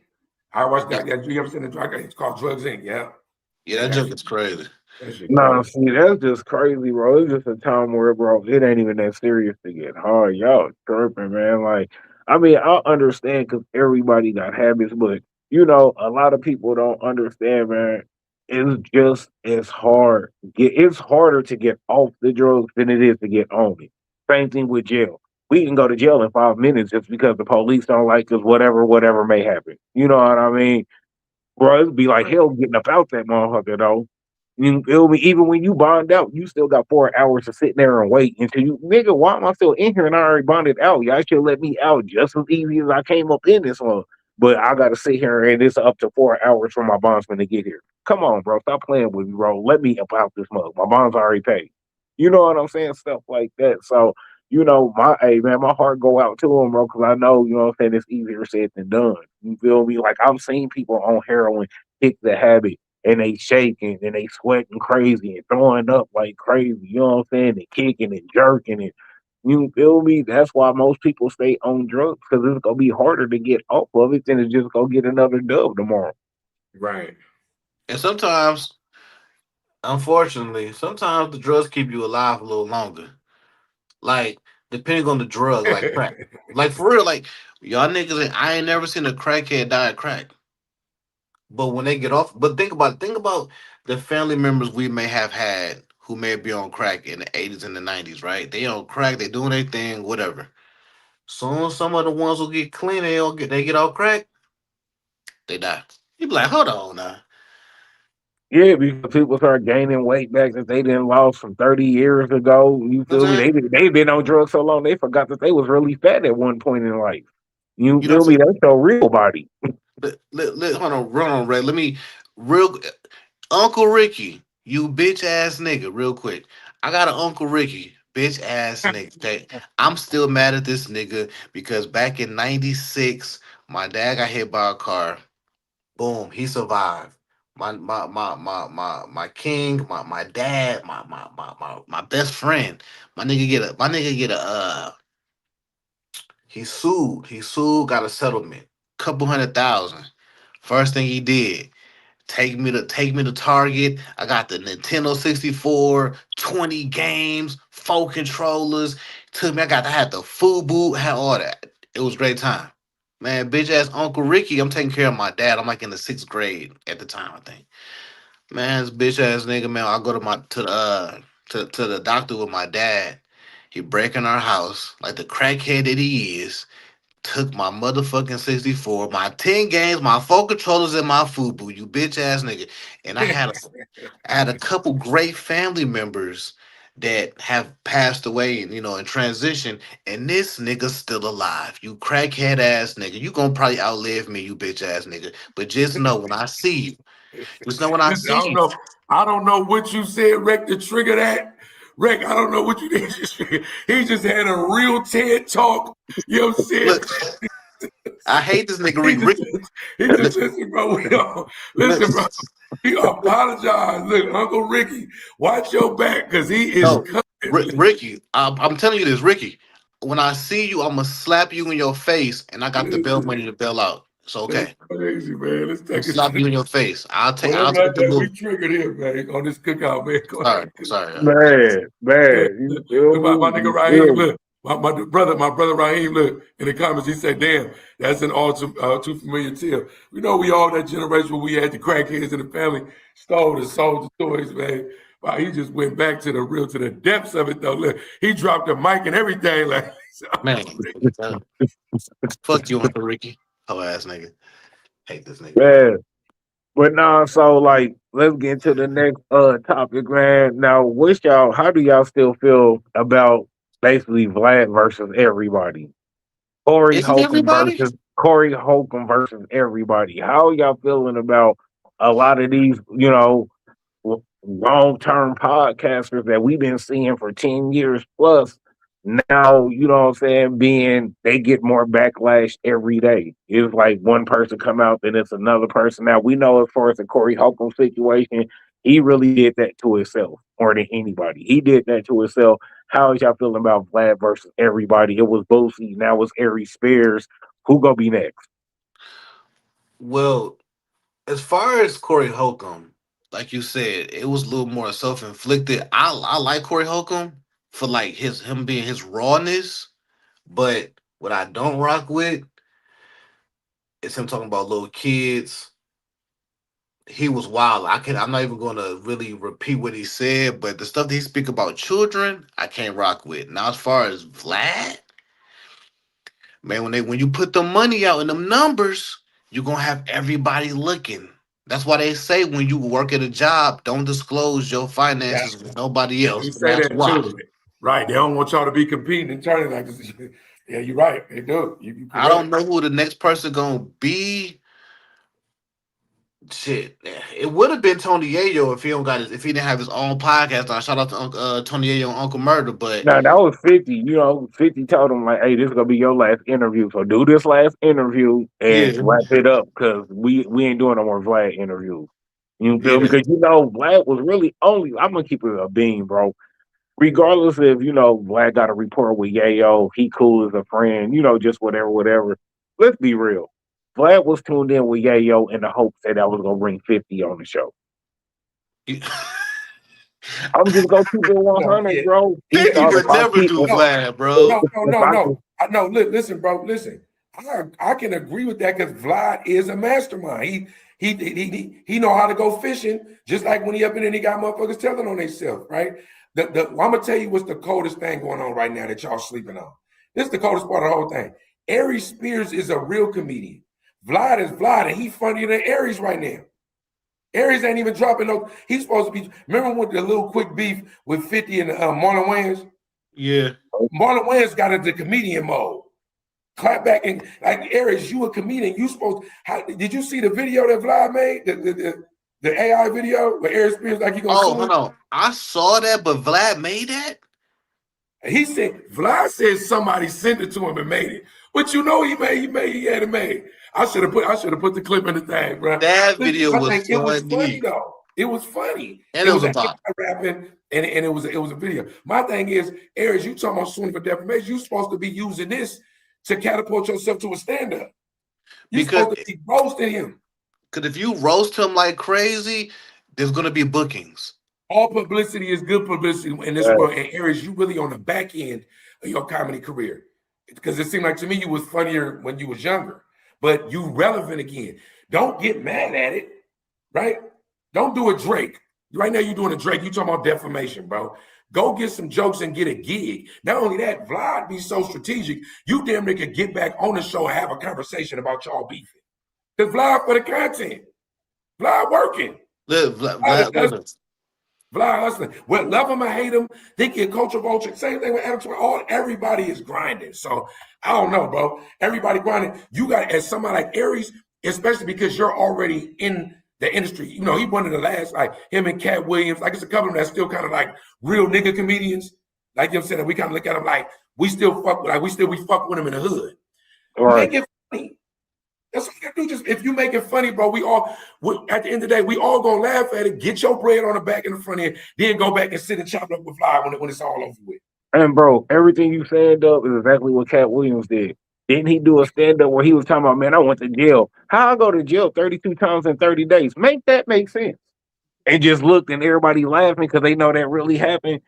[SPEAKER 2] I watched that. Yeah, you ever seen the drug? It's called Drugs Inc. Yeah.
[SPEAKER 3] Yeah,
[SPEAKER 2] Yeah,
[SPEAKER 3] that joke is crazy.
[SPEAKER 2] that shit
[SPEAKER 1] Nah,
[SPEAKER 2] crazy.
[SPEAKER 1] see, that's just crazy, bro. It's just a time where, bro, it ain't even that serious to get hard. Y'all tripping, man. Like, I mean, I understand because everybody got habits, but a lot of people don't understand, man. It's just as hard. It's harder to get off the drugs than it is to get on it. Same thing with jail. We can go to jail in 5 minutes just because the police don't like us, whatever may happen. You know what I mean? Bro, it'd be like
[SPEAKER 2] Right.
[SPEAKER 1] hell getting up out that motherfucker though. You feel me? Even when you bond out, you still got 4 hours to sit there and wait until you nigga, why am I still in here and I already bonded out? Y'all should let me out just as easy as I came up in this one. But I gotta sit here and it's up to 4 hours for my bondsman to get here. Come on, bro. Stop playing with me, bro. Let me up out this mug. My bond's already paid. You know what I'm saying? Stuff like that. So, my hey man, my heart go out to him, bro, because I know, what I'm saying, it's easier said than done. You feel me? Like I've seen people on heroin kick the habit and they shaking and they sweating crazy and throwing up like crazy. You know what I'm saying? And kicking and jerking and you feel me? That's why most people stay on drugs because it's gonna be harder to get off of it than to just go get another dub tomorrow.
[SPEAKER 2] Right.
[SPEAKER 3] And sometimes, unfortunately, sometimes the drugs keep you alive a little longer. Like depending on the drug, like crack. Like for real, like y'all niggas, I ain't never seen a crackhead die of crack. But when they get off, but think about the family members we may have had who may be on crack in the 80s and the 90s, right? They on crack, they doing their thing, whatever. Soon some of the ones who get clean, they get off crack, they die. You be like, hold on now.
[SPEAKER 1] Yeah, because people start gaining weight back that they didn't lost from 30 years ago. You
[SPEAKER 3] You know
[SPEAKER 1] feel
[SPEAKER 3] what
[SPEAKER 1] me?
[SPEAKER 3] I'm saying?
[SPEAKER 1] They been on drugs so long they forgot that they was really fat at one point in life. You
[SPEAKER 3] You know
[SPEAKER 1] feel
[SPEAKER 3] what I'm
[SPEAKER 1] me?
[SPEAKER 3] saying?
[SPEAKER 1] That's your real body.
[SPEAKER 3] Hold on, run on, Ray. Let me real Uncle Ricky, you bitch ass nigga, real quick. I got an Uncle Ricky, bitch ass nigga. Okay, I'm still mad at this nigga because back in '96, my dad got hit by a car. Boom, he survived. My king, my dad, my best friend. My nigga get a he sued, got a settlement, couple 100,000. First thing he did, take me to Target. I got the Nintendo 64, 20 games, 4 controllers. Took me, I had the FUBU, had all that. It was a great time. Man, bitch ass Uncle Ricky, I'm taking care of my dad. I'm like in the 6th grade at the time, I think. Man, this bitch ass nigga, man, I go to the doctor with my dad. He breaking our house like the crackhead that he is, took my motherfucking 64, my 10 games, my 4 controllers, and my FUBU, you bitch ass nigga. And I had a couple great family members that have passed away and in transition, and this nigga's still alive. You crackhead ass nigga. You gonna probably outlive me, you bitch ass nigga. But just know when I see you, just know when I
[SPEAKER 2] Listen,
[SPEAKER 3] see you.
[SPEAKER 2] I don't know what you said, Rick, to trigger that. Rick, I don't know what you did. He just had a real TED talk. You know what I'm saying?
[SPEAKER 3] Look, I hate this nigga
[SPEAKER 2] He
[SPEAKER 3] Rick.
[SPEAKER 2] just, he just listen, bro. Listen, bro. He apologized. Look, Uncle Ricky, watch your back because he is
[SPEAKER 3] No,
[SPEAKER 2] coming.
[SPEAKER 3] Ricky, I'm telling you this, Ricky. When I see you, I'm gonna slap you in your face, and I got the bail money to bail out. It's
[SPEAKER 2] That's
[SPEAKER 3] okay.
[SPEAKER 2] crazy, man. Let's
[SPEAKER 3] I'm
[SPEAKER 2] take it.
[SPEAKER 3] slap you in your face.
[SPEAKER 2] Well, I'm
[SPEAKER 3] I'll
[SPEAKER 2] glad
[SPEAKER 3] take the
[SPEAKER 2] that we
[SPEAKER 3] little.
[SPEAKER 2] triggered him, man, on this cookout, man. Go
[SPEAKER 3] Sorry,
[SPEAKER 2] ahead.
[SPEAKER 3] sorry.
[SPEAKER 1] Man,
[SPEAKER 2] Look,
[SPEAKER 1] you feel
[SPEAKER 2] my
[SPEAKER 1] me?
[SPEAKER 2] nigga
[SPEAKER 1] You
[SPEAKER 2] Raheem,
[SPEAKER 1] feel me?
[SPEAKER 2] look. My brother Raheem, look, in the comments, he said, damn, that's an all too familiar tale. We know we all that generation where we had the crackheads in the family, stole and sold the toys, man. Wow, he just went back to the depths of it, though. Look, he dropped the mic and everything. Like,
[SPEAKER 3] Man, fuck you, Uncle Ricky. Oh ass nigga. Hate this nigga.
[SPEAKER 1] Man. But nah, so like let's get to the next topic, man. Now, how do y'all still feel about basically Vlad versus everybody?
[SPEAKER 3] Isn't everybody?
[SPEAKER 1] Corey Holcomb versus everybody. How y'all feeling about a lot of these, long term podcasters that we've been seeing for 10 years plus? Now, you know what I'm saying, they get more backlash every day. It's like one person come out, then it's another person. Now we know as far as the Corey Holcomb situation, he really did that to himself more than anybody. He did that to himself. How is y'all feeling about Vlad versus everybody? It was Boosie, now it's Ari Spears. Who gonna be next?
[SPEAKER 3] Well, as far as Corey Holcomb, like you said, it was a little more self inflicted. I like Corey Holcomb for like him being his rawness, but what I don't rock with is him talking about little kids. He was wild. I'm not even gonna really repeat what he said, but the stuff that he speak about children, I can't rock with. Now as far as Vlad, man, when you put the money out in them numbers, you're gonna have everybody looking. That's why they say when you work at a job, don't disclose your
[SPEAKER 2] yeah,
[SPEAKER 3] finances with nobody
[SPEAKER 2] they
[SPEAKER 3] else.
[SPEAKER 2] do
[SPEAKER 3] And
[SPEAKER 2] say
[SPEAKER 3] that's
[SPEAKER 2] that
[SPEAKER 3] why.
[SPEAKER 2] too. Right. They don't want y'all to be competing and turning like this. Yeah, you're right. They do. You
[SPEAKER 3] I don't
[SPEAKER 2] correct.
[SPEAKER 3] know who the next person gonna be. Shit, it would have been Tony Yayo if he didn't have his own podcast. Now, shout out to Tony Yayo and Uncle Murder, but
[SPEAKER 1] Now that was 50. 50 told him like, "Hey, this is gonna be your last interview. So do this last interview and
[SPEAKER 3] yeah,
[SPEAKER 1] wrap it up, because we ain't doing no more Vlad interviews." You feel me?
[SPEAKER 3] yeah,
[SPEAKER 1] Because Vlad was really only. I'm gonna keep it a beam, bro. Regardless if Vlad got a report with Yayo, he cool as a friend. Just whatever, whatever. Let's be real. Vlad was tuned in with Yayo in the hopes that I was gonna bring 50 on the show. I'm just gonna keep it
[SPEAKER 2] No,
[SPEAKER 1] 100,
[SPEAKER 2] yeah.
[SPEAKER 1] bro. He
[SPEAKER 3] 50
[SPEAKER 1] thought if
[SPEAKER 3] would
[SPEAKER 1] I
[SPEAKER 3] never
[SPEAKER 1] keep
[SPEAKER 3] do
[SPEAKER 2] No,
[SPEAKER 3] Vlad, bro.
[SPEAKER 1] if I could
[SPEAKER 2] no. Listen, bro. Listen, I can agree with that because Vlad is a mastermind. He know how to go fishing, just like when he up in there, he got motherfuckers telling on themselves, right? I'm gonna tell you what's the coldest thing going on right now that y'all sleeping on. This is the coldest part of the whole thing. Aries Spears is a real comedian. Vlad is Vlad, and he's funnier than Aries right now. Aries ain't even dropping no. He's supposed to be. Remember with the little quick beef with 50 and Marlon Wayans?
[SPEAKER 3] Yeah.
[SPEAKER 2] Marlon Wayans got into comedian mode. Clap back and like Aries, you a comedian. You supposed. Did you see the video that Vlad made? The AI video where Aries Spears like he gonna
[SPEAKER 3] Oh,
[SPEAKER 2] sue
[SPEAKER 3] hold
[SPEAKER 2] him?
[SPEAKER 3] on. I saw that, but Vlad made that.
[SPEAKER 2] He said Vlad said somebody sent it to him and made it. But he had it made. I should have put the clip in the thing, bro.
[SPEAKER 3] That
[SPEAKER 2] Listen,
[SPEAKER 3] video
[SPEAKER 2] I
[SPEAKER 3] was
[SPEAKER 2] think it was funny
[SPEAKER 3] funny,
[SPEAKER 2] though. It was funny.
[SPEAKER 3] and
[SPEAKER 2] It
[SPEAKER 3] it
[SPEAKER 2] was
[SPEAKER 3] was
[SPEAKER 2] an
[SPEAKER 3] about.
[SPEAKER 2] AI rapping and it was a video. My thing is, Aries, you talking about suing for defamation? You supposed to be using this to catapult yourself to a stand-up. You
[SPEAKER 3] Because
[SPEAKER 2] supposed to be roasting him.
[SPEAKER 3] if you roast him like crazy, there's gonna be bookings.
[SPEAKER 2] All publicity is good publicity in this
[SPEAKER 1] uh,
[SPEAKER 2] world. And Aries, you really on the back end of your comedy career. Because it seemed like to me you was funnier when you was younger. But you relevant again. Don't get mad at it, right? Don't do a Drake. Right now you're doing a Drake. You talking about defamation, bro. Go get some jokes and get a gig. Not only that, Vlad be so strategic, you damn near could get back on the show and have a conversation about y'all beefing. Because Vlad for the content. Vlad working.
[SPEAKER 3] Look,
[SPEAKER 2] Vlad does
[SPEAKER 3] listen.
[SPEAKER 2] Vlad hustling. Well, love him or hate him, they get culture vulture. Same thing with Adam. Everybody is grinding. So I don't know, bro. Everybody grinding. You got, as somebody like Aries, especially because you're already in the industry. You know, he one of the last, like him and Cat Williams. Like, it's a couple of them that's still kind of like real nigga comedians. Like, you know what I'm saying? We kind of look at them like we still fuck with, like we fuck with them in the hood.
[SPEAKER 1] Right.
[SPEAKER 2] Make it funny. That's what you do. Just if you make it funny, bro, at the end of the day, we all gonna laugh at it, get your bread on the back and the front end, then go back and sit and chop it up with Fly when it's all over with.
[SPEAKER 1] And bro, everything you stand up is exactly what Cat Williams did. Didn't he do a stand up where he was talking about, man, I went to jail. How I go to jail 32 times in 30 days? Make that make sense. And just looked and everybody laughing because they know that really happened.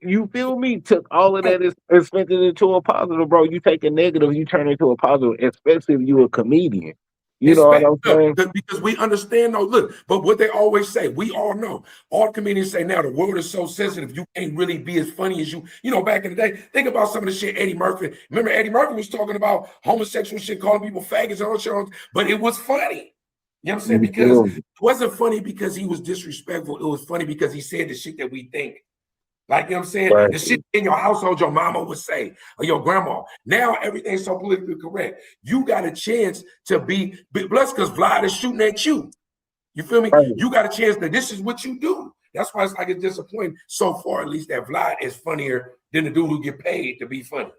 [SPEAKER 1] You feel me? Took all of that and spent it into a positive, bro. You take a negative, you turn it into a positive, especially if you're a comedian. You know what I'm saying?
[SPEAKER 2] Because we understand, though, look, but what they always say, we all know. All comedians say now, the world is so sensitive, you can't really be as funny as you know, back in the day. Think about some of the shit Eddie Murphy. Remember, Eddie Murphy was talking about homosexual shit, calling people faggots and all that shit, but it was funny. You know what I'm saying? Because it wasn't funny because he was disrespectful. It was funny because he said the shit that we think. Like, you know what I'm saying?
[SPEAKER 1] Right.
[SPEAKER 2] The shit in your household, your mama would say, or your grandma. Now everything's so politically correct. You got a chance to be blessed because Vlad is shooting at you. You feel me?
[SPEAKER 1] Right.
[SPEAKER 2] You got a chance that this is what you do. That's why it's like it's disappointing so far, at least, that Vlad is funnier than the dude who get paid to be funny.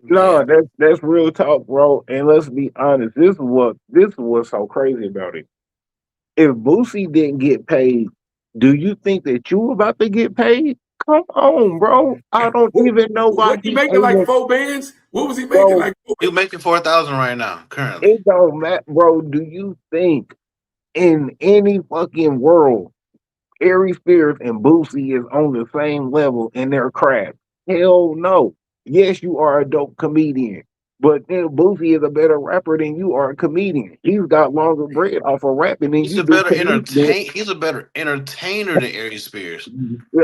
[SPEAKER 1] No, that's real talk, bro. And let's be honest, this is what's so crazy about it. If Boosie didn't get paid, do you think that you about to get paid? Come on, bro. I don't even know why
[SPEAKER 2] What he making, like 4 bands? What was he making?
[SPEAKER 1] Bro,
[SPEAKER 2] like
[SPEAKER 3] He's making 4,000 right now, currently.
[SPEAKER 1] it don't matter, bro. Do you think in any fucking world, Ari Spears and Boosie is on the same level in their craft? Hell no. Yes, you are a dope comedian, but then Boosie is a better rapper than you are a comedian. He's got longer bread off of rapping than
[SPEAKER 3] He's
[SPEAKER 1] you
[SPEAKER 3] a
[SPEAKER 1] do.
[SPEAKER 3] better He's a better entertainer than Aries Spears.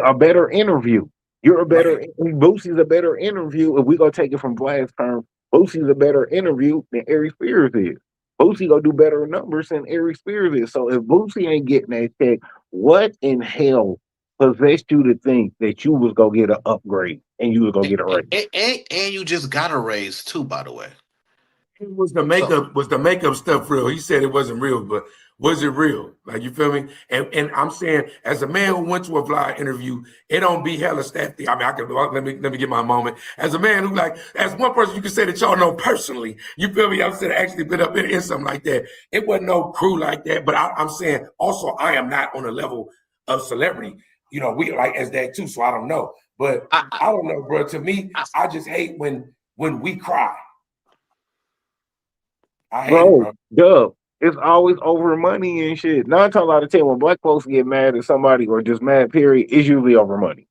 [SPEAKER 1] A better interview. You're a better Boosie's a better interview. If we go take it from Vlad's term, Boosie's a better interview than Ari Spears is. Boosie gonna do better numbers than Ari Spears is. So if Boosie ain't getting that check, what in hell possessed you to think that you was gonna get an upgrade and you was gonna get a raise?
[SPEAKER 3] And you just got a raise too, by the way.
[SPEAKER 2] Was the makeup stuff real? He said it wasn't real, but was it real? Like, you feel me? And I'm saying, as a man who went to a Vlad interview, it don't be hella staffy. I mean, I could let me get my moment. As a man who, like, as one person you can say that y'all know personally, you feel me? I'm saying actually been up in something like that. It wasn't no crew like that, but I'm saying also I am not on a level of celebrity. You know, we like as that too, so I don't know. But I don't know, bro. To me, I just hate when we cry.
[SPEAKER 1] Bro, Dub, it's always over money and shit. 9 times out of 10, when black folks get mad at somebody or just mad, period, it's usually over money.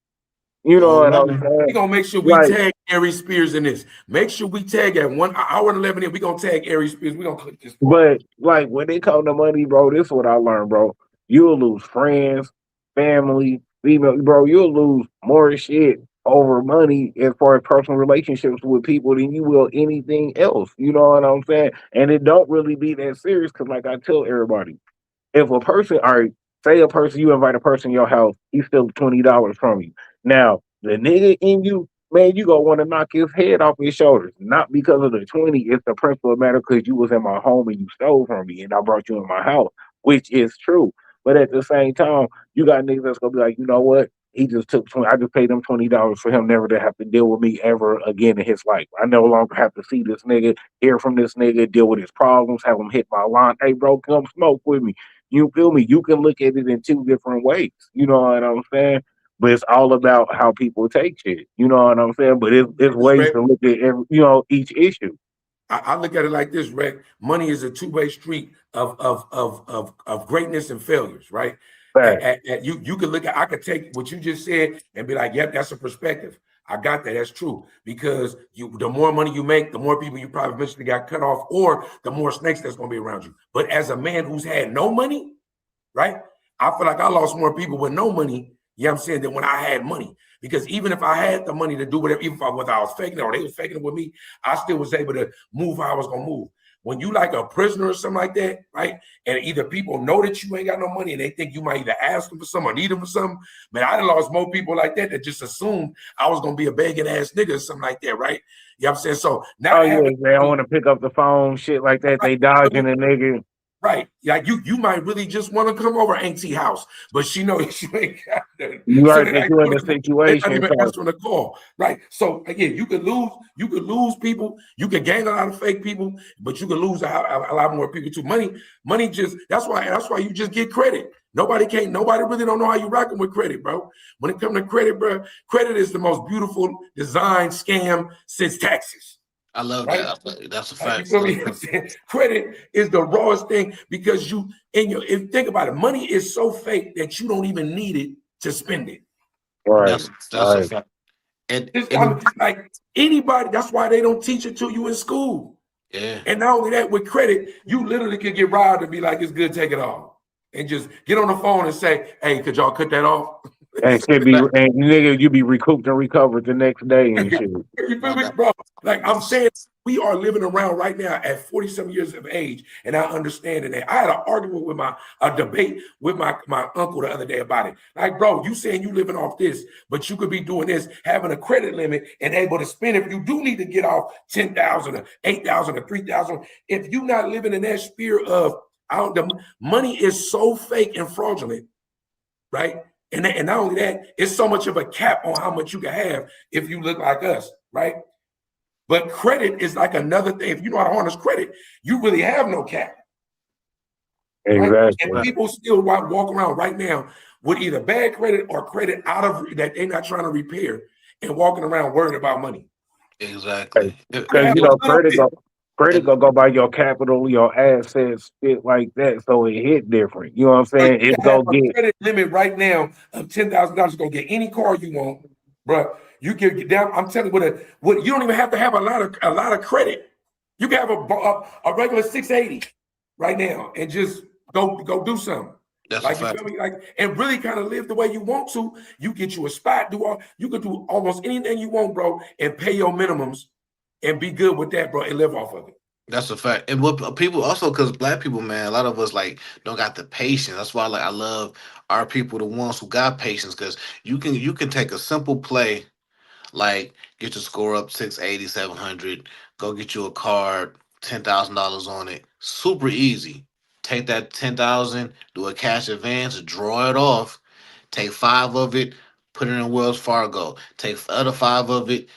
[SPEAKER 1] You know what I'm saying?
[SPEAKER 2] We're going to make sure we tag Ari Spears in this. Make sure we tag at 1 hour and 11 in. We're going to tag Ari Spears. We're going to click this part.
[SPEAKER 1] But, like, when it comes to money, bro, this is what I learned, bro. You'll lose friends, family, female, bro. You'll lose more shit over money as far as personal relationships with people than you will anything else. You know what I'm saying? And it don't really be that serious because, like I tell everybody, if a person, all right, say a person, you invite a person in your house, he steals $20 from you. Now, the nigga in you, man, you gonna want to knock his head off his shoulders. Not because of the 20, it's the principle matter because you was in my home and you stole from me and I brought you in my house, which is true. But at the same time, you got niggas that's gonna be like, you know what? He just took 20. I just paid him $20 for him never to have to deal with me ever again in his life. I no longer have to see this nigga, hear from this nigga, deal with his problems, have him hit my line. Hey, bro, come smoke with me. You feel me? You can look at it in 2 different ways. You know what I'm saying? But it's all about how people take shit. You know what I'm saying? But it's ways to look at every, each issue.
[SPEAKER 2] I look at it like this, Rick. Money is a 2-way street of greatness and failures, right? You can look at, I could take what you just said and be like, yep, that's a perspective. I got that. That's true. Because the more money you make, the more people you probably eventually got cut off, or the more snakes that's going to be around you. But as a man who's had no money, right? I feel like I lost more people with no money, you know what I'm saying, than when I had money. Because even if I had the money to do whatever, even if whether I was faking it or they was faking it with me, I still was able to move how I was going to move. when you like a prisoner or something like that, right? And either people know that you ain't got no money and they think you might either ask them for something or need them for something. Man, I done lost more people like that just assumed I was gonna be a begging ass nigga or something like that, right? You know what I'm saying? So
[SPEAKER 1] Oh
[SPEAKER 2] not
[SPEAKER 1] yeah,
[SPEAKER 2] having
[SPEAKER 1] they don't want to pick up the phone, shit like that. They dodging a nigga.
[SPEAKER 2] right. Like you might really just want to come over Auntie house, but she know you ain't got nothing.
[SPEAKER 1] You
[SPEAKER 2] So
[SPEAKER 1] heard that you in the
[SPEAKER 2] they not
[SPEAKER 1] situation.
[SPEAKER 2] even
[SPEAKER 1] So
[SPEAKER 2] answering the call. Right. So again, you could lose people, you could gain a lot of fake people, but you could lose a lot more people too. Money just that's why you just get credit. Nobody really don't know how you rocking with credit, bro. When it comes to credit, bro, credit is the most beautiful design scam since taxes.
[SPEAKER 3] I love
[SPEAKER 2] Right?
[SPEAKER 3] that. That's a
[SPEAKER 2] Like you
[SPEAKER 3] fact.
[SPEAKER 2] feel me? Credit is the rawest thing because if think about it, money is so fake that you don't even need it to spend it.
[SPEAKER 1] right,
[SPEAKER 3] That's a
[SPEAKER 1] right,
[SPEAKER 3] fact. And
[SPEAKER 2] I mean, like anybody, that's why they don't teach it to you in school.
[SPEAKER 3] yeah,
[SPEAKER 2] And not only that, with credit, you literally could get robbed and be like, it's good, take it off. And just get on the phone and say, hey, could y'all cut that off?
[SPEAKER 1] and should be and nigga, you be recouped and recovered the next day and shit.
[SPEAKER 2] You feel
[SPEAKER 3] no,
[SPEAKER 2] me, bro? Like I'm saying, we are living around right now at 47 years of age, and I understand that. I had an argument with a debate with my uncle the other day about it. Like, bro, you saying you living off this, but you could be doing this, having a credit limit, and able to spend if you do need to get off 10,000 or 8,000 or 3,000. If you're not living in that sphere of the money is so fake and fraudulent, right? And not only that, it's so much of a cap on how much you can have if you look like us, right? But credit is like another thing. If you know how to harness credit, you really have no cap, right? And
[SPEAKER 1] Exactly.
[SPEAKER 2] people still walk around right now with either bad credit or credit out of that they're not trying to repair and walking around worried about money.
[SPEAKER 3] exactly.
[SPEAKER 2] I
[SPEAKER 1] Because
[SPEAKER 2] have
[SPEAKER 1] you
[SPEAKER 2] a
[SPEAKER 1] know,
[SPEAKER 2] little bit.
[SPEAKER 1] credit
[SPEAKER 3] And
[SPEAKER 1] go by your capital, your assets, shit like that. So it hit different. You know what I'm
[SPEAKER 2] Bro,
[SPEAKER 1] saying?
[SPEAKER 2] you
[SPEAKER 1] It
[SPEAKER 2] can have
[SPEAKER 1] go
[SPEAKER 2] a
[SPEAKER 1] get
[SPEAKER 2] credit limit right now of $10,000 to go get any car you want, bro. You can get down. I'm telling you, you don't even have to have a lot of credit. You can have a regular 680 right now and just go do something.
[SPEAKER 3] that's a
[SPEAKER 2] Like you feel
[SPEAKER 3] fact.
[SPEAKER 2] me? Like and really kind of live the way you want to. You get you a spot, you could do almost anything you want, bro, and pay your minimums and be good with that, bro, and live off of it.
[SPEAKER 3] That's a fact. And what people also, because black people, man, a lot of us like don't got the patience. That's why like I love our people, the ones who got patience, because you can take a simple play like get your score up 680, 700, go get you a card, $10,000 on it. Super easy. Take that 10,000, do a cash advance, draw it off, take five of it, put it in Wells Fargo. Take the other five of it,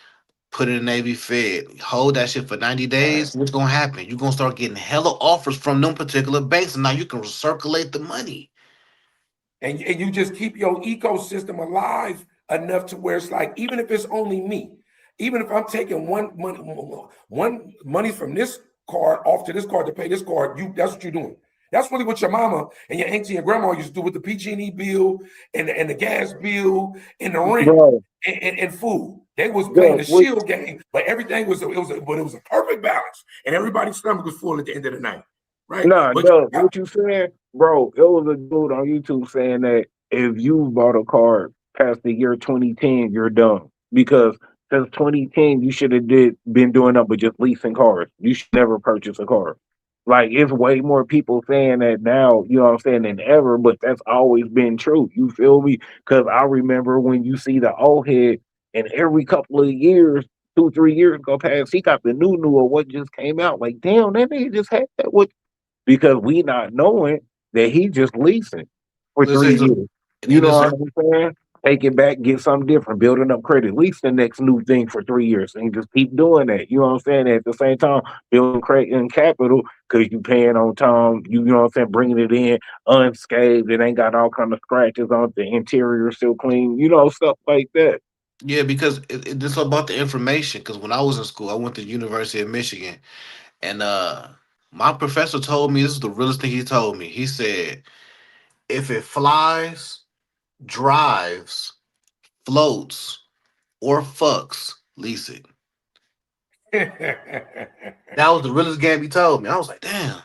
[SPEAKER 3] put it in Navy Fed. Hold that shit for 90
[SPEAKER 2] Right.
[SPEAKER 3] days. What's gonna happen? You're gonna start getting hella offers from them particular banks, and now you can circulate the money.
[SPEAKER 2] And you just keep your ecosystem alive enough to where it's like, even if it's only me, even if I'm taking one money from this card off to this card to pay this card, that's what you're doing. That's really what your mama and your auntie and grandma used to do with the PG&E bill and the gas bill and the rent
[SPEAKER 1] bro,
[SPEAKER 2] and food. They was playing
[SPEAKER 1] bro,
[SPEAKER 2] the shield game, but everything was a perfect balance, and everybody's stomach was full at the end of the night, right?
[SPEAKER 1] nah,
[SPEAKER 2] But
[SPEAKER 1] Doug, what you saying, bro? It was a dude on YouTube saying that if you bought a car past the year 2010, you're dumb because since 2010 you should have did been doing up with just leasing cars. You should never purchase a car. Like it's way more people saying that now, you know what I'm saying, than ever, but that's always been true. You feel me? Because I remember when you see the old head, and every couple of years, 2, 3 years go past, he got the new of what just came out. Like, damn, that nigga just had that. What because we not knowing that he just leasing for
[SPEAKER 3] Let's say
[SPEAKER 1] 3 years. You
[SPEAKER 3] and
[SPEAKER 1] know
[SPEAKER 3] it's
[SPEAKER 1] what I'm saying? Take it back, get something different, building up credit, lease the next new thing for 3 years, and just keep doing that. You know what I'm saying? At the same time, building credit and capital because you paying on time. You know what I'm saying? Bringing it in unscathed. It ain't got all kind of scratches on it. The interior still clean. You know stuff like that.
[SPEAKER 3] yeah, because it's about the information. Because when I was in school, I went to the University of Michigan, and my professor told me this is the realest thing he told me. He said, if it flies, drives, floats, or fucks, lease it. That was the realest game he told me. I was like, damn,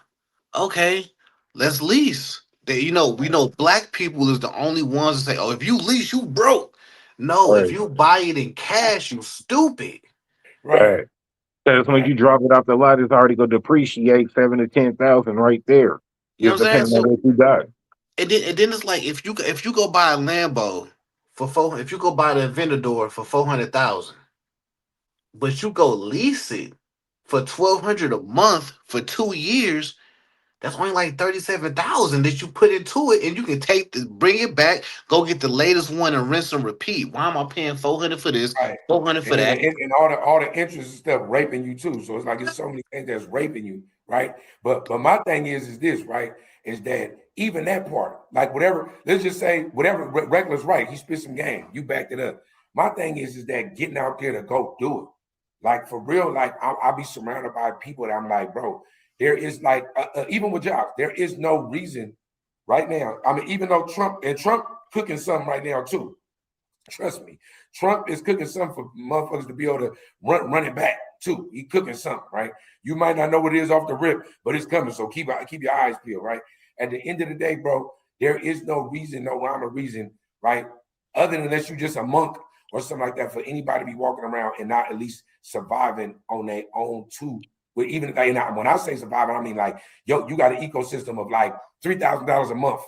[SPEAKER 3] okay, let's lease. They, we know black people is the only ones that say, oh, if you lease, you broke. No, if
[SPEAKER 1] Right.
[SPEAKER 3] you buy it in cash, you stupid.
[SPEAKER 2] right.
[SPEAKER 1] Because when you drop it off the lot, it's already gonna depreciate 7 to 10,000 right there.
[SPEAKER 3] You know
[SPEAKER 1] Just
[SPEAKER 3] what I'm saying?
[SPEAKER 1] depending on
[SPEAKER 3] So
[SPEAKER 1] what you got.
[SPEAKER 3] and then it's like if you go buy a Lambo for four, if you go buy the Aventador for 400,000, but you go lease it for 1,200 a month for 2 years, that's only like 37,000 that you put into it, and you can bring it back, go get the latest one, and rinse and repeat. Why am I paying 400 for this,
[SPEAKER 2] Right.
[SPEAKER 3] 400 for
[SPEAKER 2] And then
[SPEAKER 3] that?
[SPEAKER 2] and all the interest and stuff raping you too. So it's like it's so many things that's raping you, right? But my thing is this, right? Is that even that part, like whatever, let's just say whatever Regular's right, he spit some game, you backed it up. My thing is that getting out there to go do it. Like for real, like I'll be surrounded by people that I'm like, bro, there is like even with jobs, there is no reason right now. I mean, even though Trump cooking something right now too. Trust me, Trump is cooking something for motherfuckers to be able to run it back too. He cooking something, right? You might not know what it is off the rip, but it's coming. So keep your eyes peeled, right? At the end of the day, bro, there is no reason, no rhyme or reason, right? Other than unless you just a monk or something like that, for anybody to be walking around and not at least surviving on their own too. But even when I say surviving, I mean like, yo, you got an ecosystem of like $3,000 a month.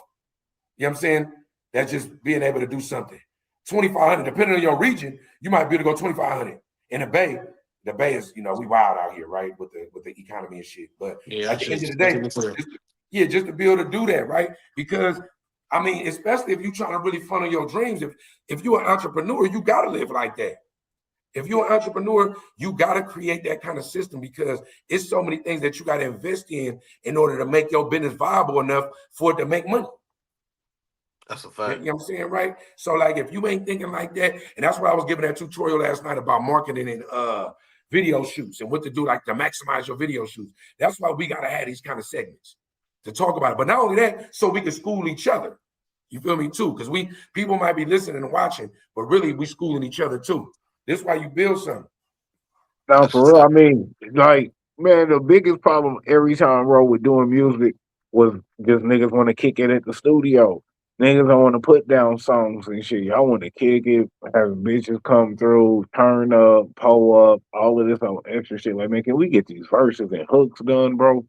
[SPEAKER 2] You know what I'm saying? That's just being able to do something. 2,500, depending on your region, you might be able to go 2,500. In the Bay is, we wild out here, right? With the economy and shit. But
[SPEAKER 3] Yeah,
[SPEAKER 2] at the end of the day, just to be able to do that, right? Because I mean, especially if you're trying to really funnel your dreams, if you're an entrepreneur, you gotta live like that. If you're an entrepreneur, you gotta create that kind of system because it's so many things that you gotta invest in order to make your business viable enough for it to make money.
[SPEAKER 3] That's a fact.
[SPEAKER 2] You know what I'm saying, right? So, like, if you ain't thinking like that, and that's why I was giving that tutorial last night about marketing and video shoots and what to do, like, to maximize your video shoots. That's why we gotta have these kind of segments to talk about it. But not only that, so we can school each other. You feel me too? Because people might be listening and watching, but really we schooling each other too. This is why you build something.
[SPEAKER 1] Now, for real, I mean, like, man, the biggest problem every time, bro, with doing music was just niggas want to kick it at the studio. Niggas don't want to put down songs and shit. Y'all want to kick it, have bitches come through, turn up, pull up, all of this extra shit. Like, man, can we get these verses and hooks done, bro,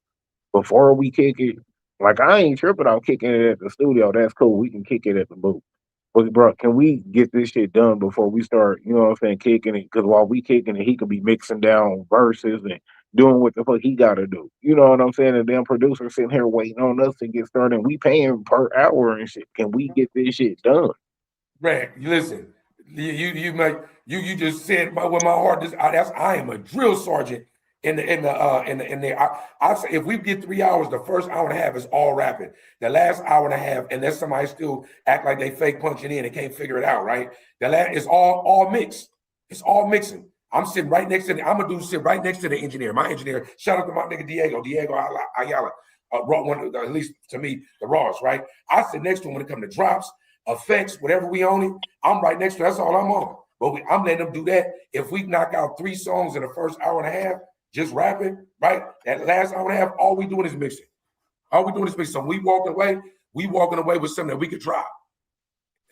[SPEAKER 1] before we kick it? Like, I ain't tripping on kicking it at the studio. That's cool. We can kick it at the booth. But bro, can we get this shit done before we start, you know what I'm saying, kicking it? Because while we kicking it, he could be mixing down verses and doing what the fuck he gotta do. You know what I'm saying? And then producer sitting here waiting on us to get started. We paying per hour and shit. Can we get this shit done?
[SPEAKER 2] Right. Listen, you just said what my heart is. I am a drill sergeant in the I say if we get 3 hours, the first hour and a half is all rapping. The last hour and a half, unless somebody still act like they fake punching in and can't figure it out, right? The last is all mixed. It's all mixing. I'm sitting right next to I'm gonna sit right next to the engineer. My engineer, shout out to my nigga Diego Ayala, one at least to me, the Ross, right? I sit next to him when it comes to drops, effects, whatever we own it. I'm right next to that's all I'm on. But I'm letting them do that. If we knock out 3 songs in the first hour and a half, just rapping, right? That last hour and a half, all we doing is mixing. All we doing is mixing. So we walking away with something that we could drop.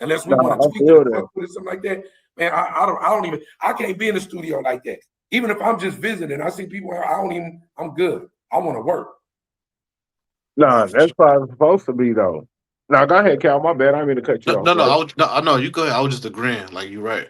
[SPEAKER 2] Unless we want to tweak it or something like that. Man, I can't be in the studio like that. Even if I'm just visiting, I see people, I'm good. I want to work.
[SPEAKER 1] Nah, that's how it's supposed to be though. Now go ahead, Cal. My bad. I didn't mean to cut you
[SPEAKER 3] No,
[SPEAKER 1] off,
[SPEAKER 3] no,
[SPEAKER 1] bro.
[SPEAKER 3] no, you go ahead. I was just agreeing. Like you're right.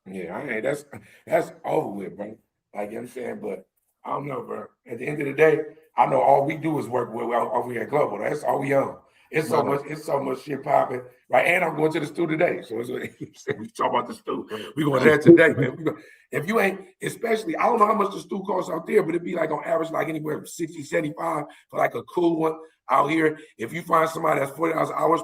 [SPEAKER 2] Yeah, that's over with, bro. Like you know what I'm saying, but I don't know, bro. At the end of the day, I know all we do is work over here at Global. That's all we own. It's so much shit popping, right? And I'm going to the stew today. So we talk about the stew. We going there today, man. If you ain't, especially, I don't know how much the stew costs out there, but it'd be like on average, like anywhere from 60, 75 for like a cool one out here. If you find somebody that's $40 an hour,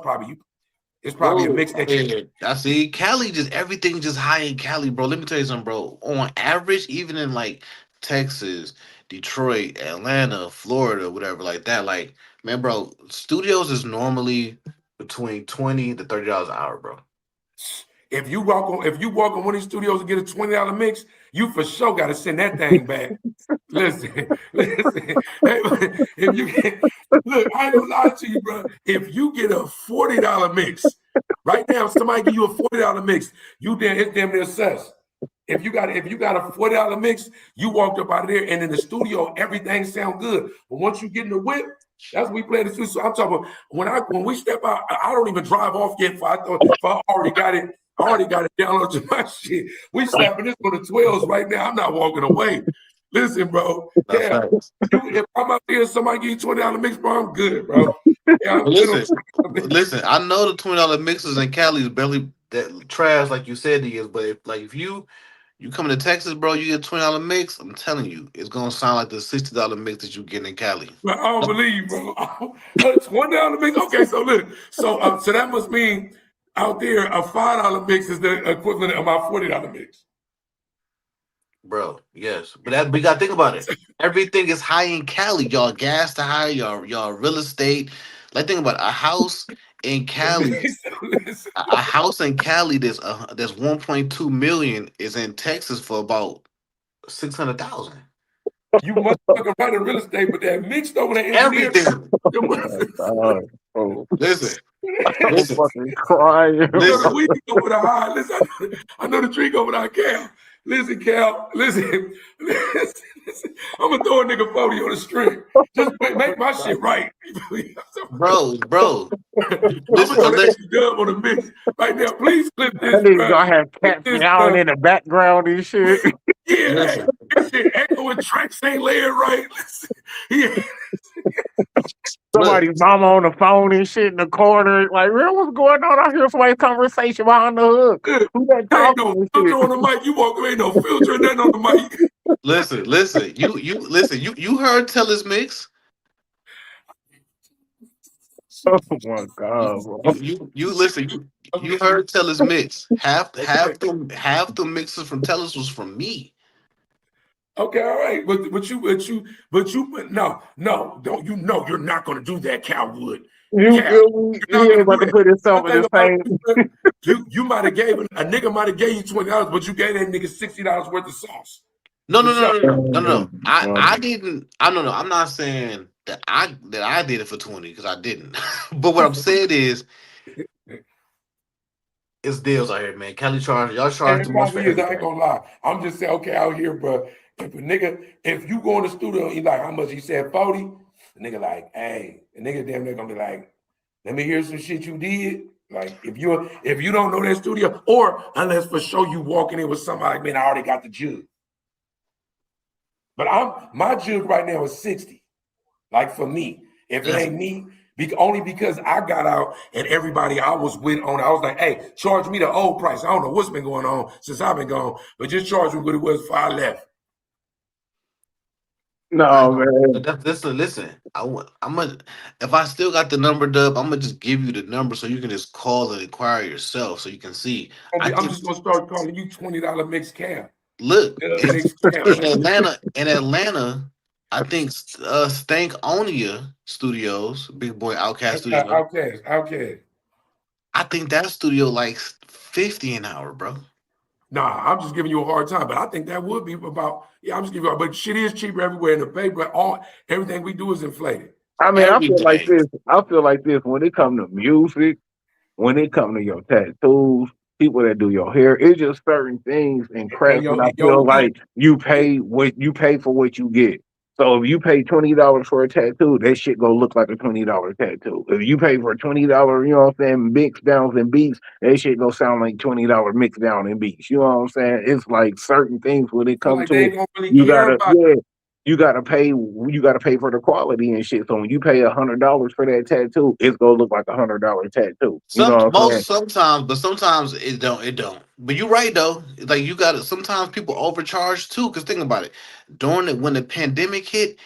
[SPEAKER 2] it's probably a mix that you.
[SPEAKER 3] I see. Cali, just everything just high in Cali, bro. Let me tell you something, bro. On average, even in like Texas, Detroit, Atlanta, Florida, whatever, like that, like man, bro, studios is normally between $20 to $30 an hour, bro.
[SPEAKER 2] If you walk on one of these studios and get a $20 mix, you for sure got to send that thing back. Listen. If you get, look, I ain't gonna lie to you, bro. If you get a $40 mix, right now, somebody give you a $40 mix, it's damn near sus. if you got a $40 mix, you walked up out of there, and in the studio, everything sound good. But once you get in the whip, that's when we play the studio. So I'm talking about when we step out, I don't even drive off yet. I already got it. I already got it downloaded to my shit. We slapping this on the 12s right now. I'm not walking away. Listen, bro. Yeah, if I'm out there and somebody give you $20 mix, bro, I'm good, bro. Yeah,
[SPEAKER 3] listen. I know the $20 mixes in Cali is barely that trash like you said it is, but if you come to Texas, bro, you get $20 mix. I'm telling you, it's gonna sound like the $60 mix that you get in Cali.
[SPEAKER 2] But I don't believe, bro. $1 mix. Okay, so look, so that must mean out there a $5 mix is the equivalent of my $40 mix.
[SPEAKER 3] Bro, yes, but we gotta think about it. Everything is high in Cali, y'all. Gas to high, y'all real estate. Like think about it. A house in Cali. A house in Cali that's 1.2 million is in Texas for about 600,000.
[SPEAKER 2] You must fucking run in real estate, but that mixed over the engineer.
[SPEAKER 3] Everything. Listen.
[SPEAKER 1] I'm fucking crying.
[SPEAKER 2] Listen, we go with a high. Listen, I know the tree go with our Cal. Listen, Cal. Listen. I'm gonna throw a nigga 40 on the string. Just make my shit right,
[SPEAKER 3] bro.
[SPEAKER 2] I'm gonna let you dub on the mix right now. Please clip this.
[SPEAKER 1] That nigga gonna have cats meowing in the background and shit.
[SPEAKER 2] Yeah, hey, this shit echoing tracks ain't layered right. Listen, yeah.
[SPEAKER 1] Somebody's mama on the phone and shit in the corner. Like, real, what's going on? I hear somebody's conversation behind the hook. Who that talking?
[SPEAKER 2] Ain't no filter on the mic. You walk away, ain't no filter, nothing on the mic.
[SPEAKER 3] Listen. You heard Teller's mix.
[SPEAKER 1] Oh my god, bro.
[SPEAKER 3] You listen. You heard Teller's mix. Half the mixes from Teller's was from me.
[SPEAKER 2] Okay, all right, but no, don't you know you're not gonna do that, Calwood.
[SPEAKER 1] You about to put yourself in the same.
[SPEAKER 2] You might have gave a nigga might have gave you $20, but you gave that nigga $60 worth of sauce.
[SPEAKER 3] No. I didn't. I don't know. I'm not saying that I did it for 20 because I didn't. But what I'm saying is, it's deals out here, man. Cali charge y'all charge too much for everything.
[SPEAKER 2] I ain't gonna lie. I'm just saying, okay, out here, bro. If you go in the studio and you like how much he said 40, the nigga like, hey, the nigga damn near gonna be like, let me hear some shit you did. Like if you don't know that studio, or unless for sure you walking in with somebody like, man, I already got the jug. But my jug right now is 60. Like for me, if it ain't me, only because I got out and everybody I was with I was like, hey, charge me the old price. I don't know what's been going on since I've been gone, but just charge me what it was before I left.
[SPEAKER 1] No, man.
[SPEAKER 3] Listen. If I still got the number, Dub, I'm gonna just give you the number so you can just call and inquire yourself so you can see.
[SPEAKER 2] I'm just gonna start calling you $20 mixed cam.
[SPEAKER 3] Look, in Atlanta, I think Stankonia Studios, Big Boy Outcast Studios.
[SPEAKER 2] Outcast.
[SPEAKER 3] I think that studio like $50 an hour, bro.
[SPEAKER 2] Nah, I'm just giving you a hard time, but I think that would be about. Yeah, I'm just giving you. But shit is cheaper everywhere in the paper. Everything we do is inflated.
[SPEAKER 1] I mean, I feel like this when it comes to music, when it comes to your tattoos, people that do your hair, it's just certain things in craft. And I feel like you pay for what you get. So if you pay $20 for a tattoo, that shit gonna look like a $20 tattoo. If you pay for $20, you know what I'm saying, mix downs and beats, that shit gonna sound like $20 mix down and beats. You know what I'm saying? It's like certain things when it comes to it, you gotta pay for the quality and shit. So when you pay $100 for that tattoo, it's gonna look like $100 tattoo.
[SPEAKER 3] Sometimes it don't. But you're right though. Like you gotta sometimes people overcharge too. Because think about it. When the pandemic hit,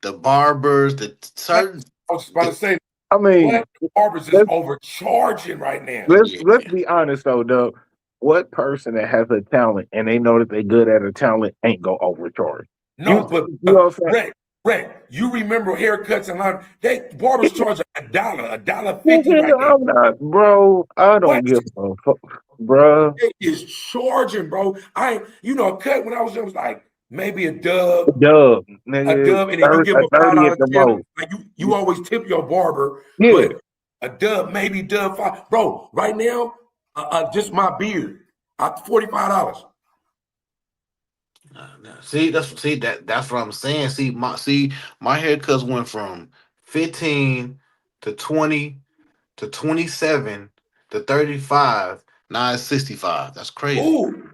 [SPEAKER 3] the barbers, the certain
[SPEAKER 2] I was about to say,
[SPEAKER 1] I mean,
[SPEAKER 2] barbers is overcharging right now.
[SPEAKER 1] Let's be honest though, Doug. What person that has a talent and they know that they're good at a talent ain't gonna overcharge?
[SPEAKER 2] No, but you know Red, you remember haircuts and they barbers charge $1.50 right now.
[SPEAKER 1] I'm not, bro. I don't give a fuck, bro.
[SPEAKER 2] It is charging, bro. a cut when I was young was like maybe a dub,
[SPEAKER 1] nigga,
[SPEAKER 2] and then you give a $5 at the most. Like you always tip your barber, but a dub, maybe dub $5, bro. Right now, just my beard, $45.
[SPEAKER 3] That's what I'm saying. My haircuts went from 15 to 20 to 27 to 35. Now it's 65. That's crazy.
[SPEAKER 2] Ooh,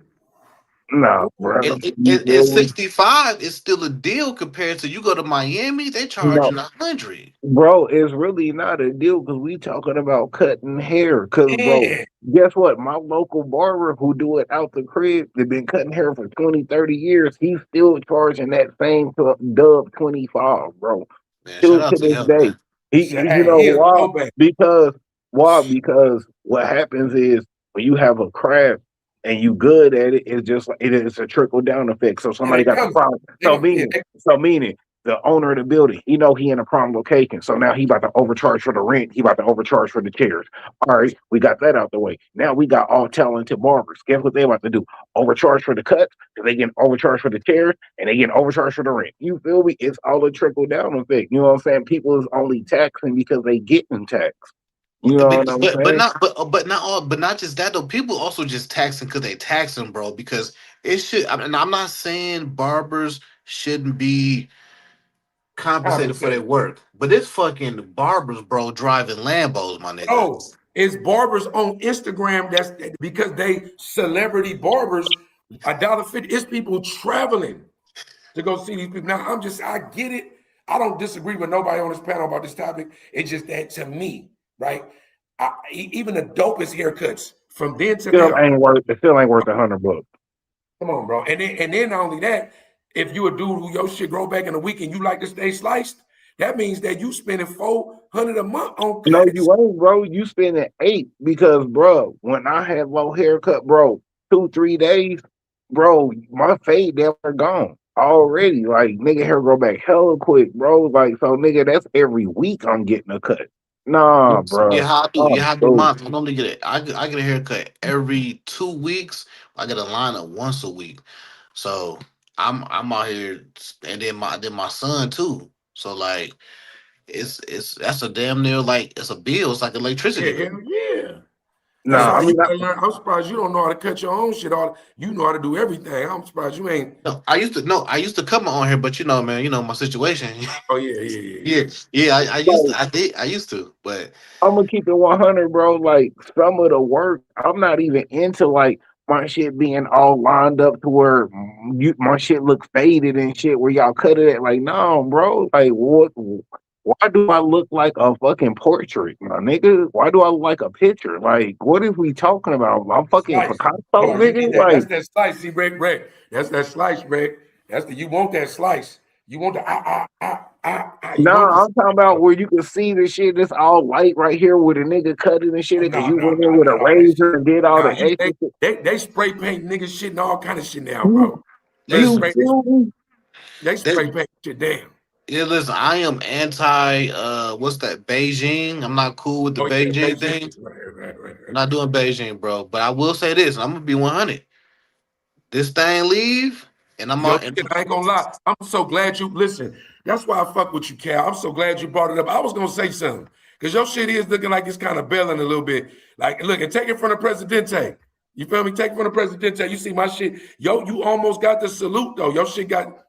[SPEAKER 1] Nah,
[SPEAKER 2] ooh.
[SPEAKER 1] bro.
[SPEAKER 3] And, and,
[SPEAKER 1] You
[SPEAKER 3] and
[SPEAKER 1] feel
[SPEAKER 3] and
[SPEAKER 1] me?
[SPEAKER 3] 65 is still a deal compared to you go to Miami, they
[SPEAKER 1] No,
[SPEAKER 3] charging 100.
[SPEAKER 1] bro, it's really not a deal because we talking about cutting hair. Cause bro,
[SPEAKER 2] Man,
[SPEAKER 1] guess what? My local barber who do it out the crib, they've been cutting hair for 20, 30 years. He's still charging that same dub 25, bro.
[SPEAKER 3] Man, shout
[SPEAKER 1] Still
[SPEAKER 3] out
[SPEAKER 1] to
[SPEAKER 3] to
[SPEAKER 1] this
[SPEAKER 3] him,
[SPEAKER 1] day.
[SPEAKER 3] man.
[SPEAKER 1] You
[SPEAKER 2] hey,
[SPEAKER 1] know
[SPEAKER 2] he a
[SPEAKER 1] why?
[SPEAKER 2] throwback.
[SPEAKER 1] Because why? Because what happens is when you have a craft and you good at it, it's just like it is a trickle down effect. So
[SPEAKER 2] Oh,
[SPEAKER 1] somebody
[SPEAKER 2] they
[SPEAKER 1] got the
[SPEAKER 2] coming.
[SPEAKER 1] problem.
[SPEAKER 2] They gonna, yeah, they,
[SPEAKER 1] So meaning the owner of the building, he know he in a prime location. So now he about to overcharge for the rent. He about to overcharge for the chairs. All right, we got that out the way. Now we got all talented barbers. Guess what they about to do? Overcharge for the cuts, because they getting overcharged for the chairs, and they getting overcharged for the rent. You feel me? It's all a trickle down effect. You know what I'm saying? People is only taxing because they getting taxed. You know what I'm saying?
[SPEAKER 3] But not just that though. People also just taxing because they taxing, bro. Because it should. And I'm not saying barbers shouldn't be compensated for their
[SPEAKER 2] compensated.
[SPEAKER 3] work, but it's fucking barbers, bro, driving Lambos, my nigga.
[SPEAKER 2] Bro, it's barbers on Instagram that's because they celebrity barbers, $1.50. It's people traveling to go see these people. Now, I get it. I don't disagree with nobody on this panel about this topic. It's just that to me, right? Even the dopest haircuts from then to now.
[SPEAKER 1] It still ain't worth $100.
[SPEAKER 2] Come on, bro. And then not only that, if you a dude who your shit grow back in a week and you like to stay sliced, that means that you spending 400 a month on
[SPEAKER 1] No,
[SPEAKER 2] cuts.
[SPEAKER 1] you ain't, bro. You spending 8 because, bro, when I had low haircut, bro, 2, 3 days, bro, my fade never gone already. Like nigga, hair grow back hella quick, bro. Like so, nigga, that's every week I'm getting a cut. Nah,
[SPEAKER 3] Yeah,
[SPEAKER 1] bro.
[SPEAKER 3] how I do? Yeah,
[SPEAKER 1] Oh,
[SPEAKER 3] how I do
[SPEAKER 1] dude.
[SPEAKER 3] mine? I normally get it. I get a haircut every 2 weeks. I get a lineup once a week. So I'm out here, and then my son too. So like it's that's a damn near like it's a bill. It's like
[SPEAKER 2] Yeah,
[SPEAKER 3] electricity bill.
[SPEAKER 2] hell yeah. That's
[SPEAKER 1] Nah,
[SPEAKER 2] why
[SPEAKER 1] I
[SPEAKER 2] you
[SPEAKER 1] mean,
[SPEAKER 2] gotta learn. I'm surprised you don't know how to cut your own shit. All you know how to do everything. I'm surprised you ain't.
[SPEAKER 3] No, I used to come on here, but man, my situation.
[SPEAKER 2] Oh yeah, yeah, yeah,
[SPEAKER 3] Yeah,
[SPEAKER 2] yeah.
[SPEAKER 3] yeah,
[SPEAKER 1] like,
[SPEAKER 3] I used to, but
[SPEAKER 1] I'm gonna keep it 100, bro. Like some of the work, I'm not even into like my shit being all lined up to where my shit look faded and shit. Where y'all cut it at? Like, no, bro. Like, what? Why do I look like a fucking portrait, my nigga? Why do I look like a picture? Like, what is we talking about? I'm fucking
[SPEAKER 2] Slice.
[SPEAKER 1] Picasso,
[SPEAKER 2] No, you
[SPEAKER 1] nigga.
[SPEAKER 2] need that.
[SPEAKER 1] Like,
[SPEAKER 2] That's that slice. See, Rick. That's that slice, Rick. That's the you want that slice. You want the You want
[SPEAKER 1] nah,
[SPEAKER 2] the
[SPEAKER 1] I'm talking about where you can see the shit that's all light right here where the nigga cut it and shit because
[SPEAKER 2] no,
[SPEAKER 1] you
[SPEAKER 2] no,
[SPEAKER 1] went in
[SPEAKER 2] no,
[SPEAKER 1] with a
[SPEAKER 2] no. That shit.
[SPEAKER 1] razor and did all
[SPEAKER 2] Nah,
[SPEAKER 1] the
[SPEAKER 2] you
[SPEAKER 1] extra shit.
[SPEAKER 2] they spray paint nigga shit and all kind of shit now,
[SPEAKER 1] You,
[SPEAKER 2] bro. They
[SPEAKER 1] you
[SPEAKER 3] listen,
[SPEAKER 2] spray
[SPEAKER 1] feel me?
[SPEAKER 2] they
[SPEAKER 3] this,
[SPEAKER 2] spray paint shit down.
[SPEAKER 3] yeah, listen. I am anti. What's that? Beijing. I'm not cool with the
[SPEAKER 2] Oh yeah,
[SPEAKER 3] Beijing
[SPEAKER 2] Beijing.
[SPEAKER 3] thing. I'm
[SPEAKER 2] Right.
[SPEAKER 3] not doing Beijing, bro. But I will say this. I'm gonna be 100. This thing leave, and I'm
[SPEAKER 2] Yo,
[SPEAKER 3] out. And
[SPEAKER 2] shit, I ain't gonna lie. I'm so glad you listen. That's why I fuck with you, Cal. I'm so glad you brought it up. I was gonna say something because your shit is looking like it's kind of belling a little bit. Like, look, and take it from the Presidente. You feel me? Take it from the Presidente. You see my shit. Yo, you almost got the salute though. Your shit got.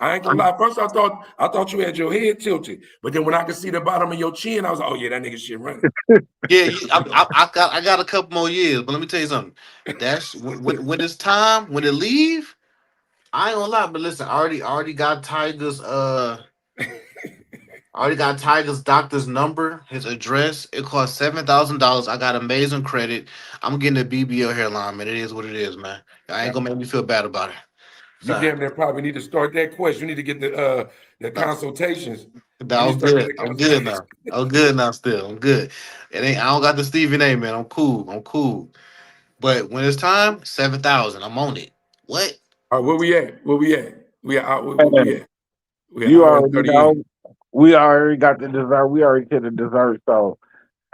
[SPEAKER 2] I ain't gonna lie. First, I thought you had your head tilted, but then when I could see the bottom of your chin, I was like, oh yeah, that nigga shit running.
[SPEAKER 3] yeah, I got a couple more years. But let me tell you something. That's when it's time when it leave. I ain't gonna lie, but listen, I already got Tiger's I already got Tiger's doctor's number, his address. It costs $7,000. I got amazing credit. I'm getting a BBL hairline, man. It is what it is, man. I ain't gonna make me feel bad about it.
[SPEAKER 2] You
[SPEAKER 3] So
[SPEAKER 2] damn near probably need to start that quest. You need to get the
[SPEAKER 3] no,
[SPEAKER 2] consultations. You
[SPEAKER 3] no,
[SPEAKER 2] need to
[SPEAKER 3] I'm
[SPEAKER 2] start
[SPEAKER 3] good.
[SPEAKER 2] getting the
[SPEAKER 3] I'm good
[SPEAKER 2] consultations.
[SPEAKER 3] now. I'm good now. Still, I'm good. It ain't. I don't got the Stephen A. Man. I'm cool. I'm cool. But when it's time, 7,000. I'm on it. What?
[SPEAKER 2] All right, where we at? Where we at? Where we
[SPEAKER 1] Man,
[SPEAKER 2] at? We an
[SPEAKER 1] you
[SPEAKER 2] hour and
[SPEAKER 1] already
[SPEAKER 2] 30 in.
[SPEAKER 1] know. We already got the dessert. We already did the dessert. So,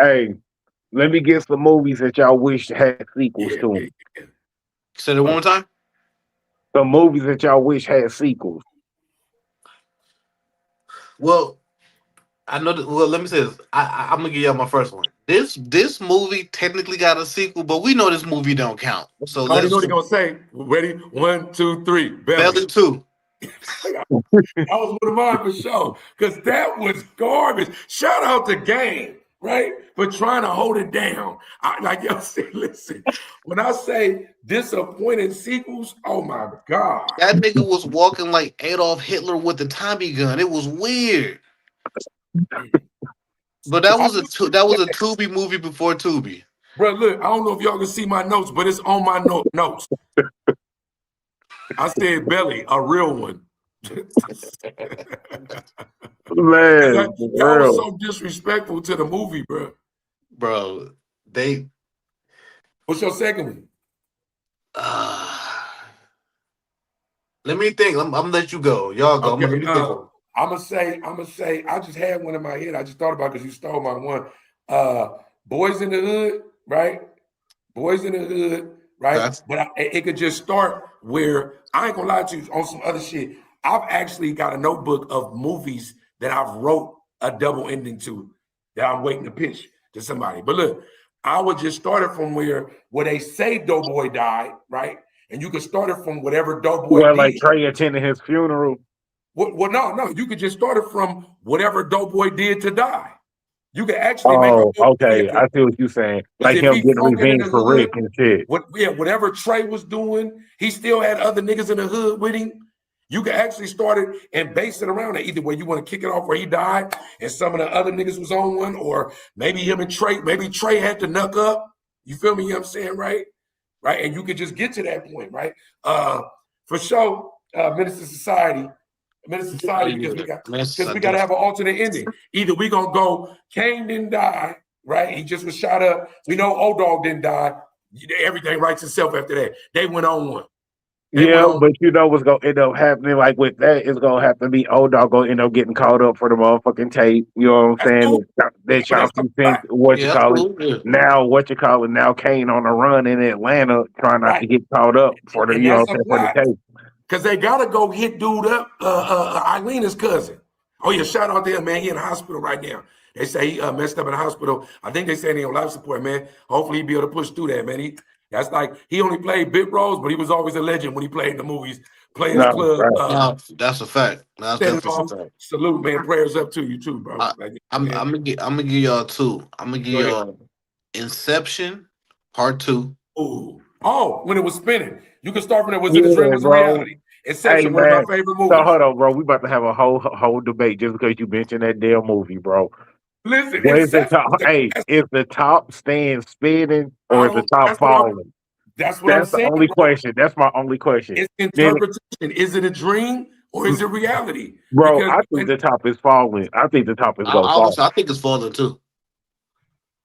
[SPEAKER 1] hey, let me get some movies that y'all wish had sequels
[SPEAKER 2] Yeah,
[SPEAKER 1] to
[SPEAKER 2] yeah,
[SPEAKER 1] them.
[SPEAKER 2] yeah.
[SPEAKER 3] Said it one
[SPEAKER 2] Oh,
[SPEAKER 3] more time.
[SPEAKER 1] Some movies that y'all wish had sequels.
[SPEAKER 3] Well, I know that. Well, let me say this. I'm gonna give y'all my first one. This movie technically got a sequel, but we know this movie don't count. So
[SPEAKER 2] I already know
[SPEAKER 3] let's
[SPEAKER 2] what they're gonna say. Ready? 1, 2, 3. Belly.
[SPEAKER 3] Belly 2.
[SPEAKER 2] That was one of mine for sure. Because that was garbage. Shout out to Game, right? For trying to hold it down. Like y'all say, listen, when I say disappointing sequels, oh my God.
[SPEAKER 3] That nigga was walking like Adolf Hitler with the Tommy gun. It was weird. But that was a Tubi movie before Tubi.
[SPEAKER 2] Bro, look, I don't know if y'all can see my notes, but it's on my notes. I said Belly, a real one.
[SPEAKER 1] Man,
[SPEAKER 2] that was so disrespectful to the movie, bro.
[SPEAKER 3] Bro,
[SPEAKER 2] What's your second one?
[SPEAKER 3] Let me think. I'm gonna let you go. Y'all go.
[SPEAKER 2] Okay, I'm gonna say. I just had one in my head. I just thought about because you stole my one. Boys in the Hood, right? Boys in the Hood, right? But it could just start where I ain't gonna lie to you on some other shit. I've actually got a notebook of movies that I've wrote a double ending to that I'm waiting to pitch to somebody. But look, I would just start it from where they say Doughboy died, right? And you could start it from whatever Doughboy did.
[SPEAKER 1] Like Trey attending his funeral.
[SPEAKER 2] Well, no. You could just start it from whatever Doughboy did to die. You could actually make a
[SPEAKER 1] okay. I see what you're saying. Like him getting revenge for Rick and shit.
[SPEAKER 2] Whatever Trey was doing, he still had other niggas in the hood with him. You can actually start it and base it around it. Either way, you want to kick it off where he died and some of the other niggas was on one, or maybe him and Trey, maybe Trey had to knuck up. You feel me? You know what I'm saying? Right? And you could just get to that point, right? For sure, Minister Society, because we got to have an alternate ending. Either we going to go, Kane didn't die, right? He just was shot up. We know O-Dog didn't die. Everything writes itself after that. They went on one.
[SPEAKER 1] But you know what's gonna end up happening? Like with that, it's gonna have to be O-Dog gonna end up getting caught up for the motherfucking tape. You know what I'm saying?
[SPEAKER 2] Cool.
[SPEAKER 1] That Chauncey think now Kane on the run in Atlanta trying not to get caught up for the for the tape.
[SPEAKER 2] Because they gotta go hit dude up, Eilena's cousin. Oh yeah, shout out to him, man. He in the hospital right now. They say he messed up in the hospital. I think they say he on life support, man. Hopefully he'll be able to push through that, man. That's like he only played bit roles, but he was always a legend when he played in the movies, playing the club.
[SPEAKER 3] That's a fact. That's definitely a fact.
[SPEAKER 2] Salute, man. Prayers up to you too, bro.
[SPEAKER 3] I'm gonna give y'all two. I'm gonna give y'all Inception Part 2.
[SPEAKER 2] Oh, when it was spinning. You can start from there. Was it a dream? Was it reality? Inception, one of my favorite movies.
[SPEAKER 1] So hold on, bro. We about to have a whole debate just because you mentioned that damn movie, bro.
[SPEAKER 2] Listen,
[SPEAKER 1] is the top stand spinning or is the top falling?
[SPEAKER 2] That's what I'm saying.
[SPEAKER 1] The only question. That's my only question.
[SPEAKER 2] It's interpretation. Is it a dream or is it reality?
[SPEAKER 1] Bro, I think the top is falling. I think the top is going to fall.
[SPEAKER 3] I think it's falling too.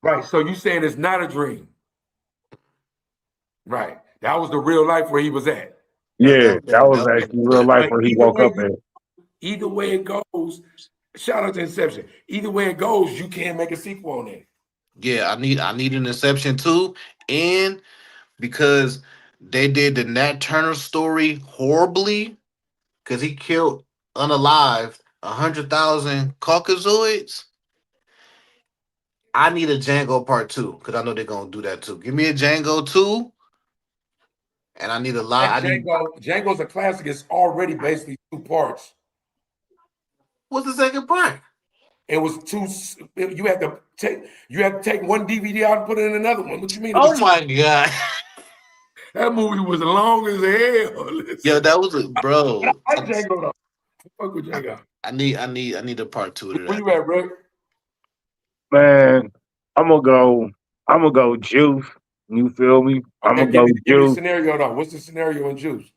[SPEAKER 2] Right. So you saying it's not a dream? Right. That was the real life where he was at.
[SPEAKER 1] Yeah, that was actually real life where he woke up at.
[SPEAKER 2] Either way it goes, shout out to Inception. Either way it goes, you can't make a sequel on that.
[SPEAKER 3] Yeah, I need an Inception too, and because they did the Nat Turner story horribly, because he killed unalived 100,000 Caucasoids. I need a Django Part 2 because I know they're gonna do that too. Give me a Django 2, and I need a lot.
[SPEAKER 2] Django's a classic. It's already basically 2 parts.
[SPEAKER 3] What's the second part?
[SPEAKER 2] It was 2. You had to take one DVD out and put it in another one. What you mean?
[SPEAKER 3] Oh my God.
[SPEAKER 2] That movie was long as hell. Listen.
[SPEAKER 3] Yo, that was bro.
[SPEAKER 2] I like Django though. Fuck with Django.
[SPEAKER 3] I need a Part 2 of that.
[SPEAKER 2] Where you at, bro?
[SPEAKER 1] Man, I'm gonna go Juice. You feel me? I'm gonna go
[SPEAKER 2] Juice. Give me the scenario though. What's the scenario in Juice?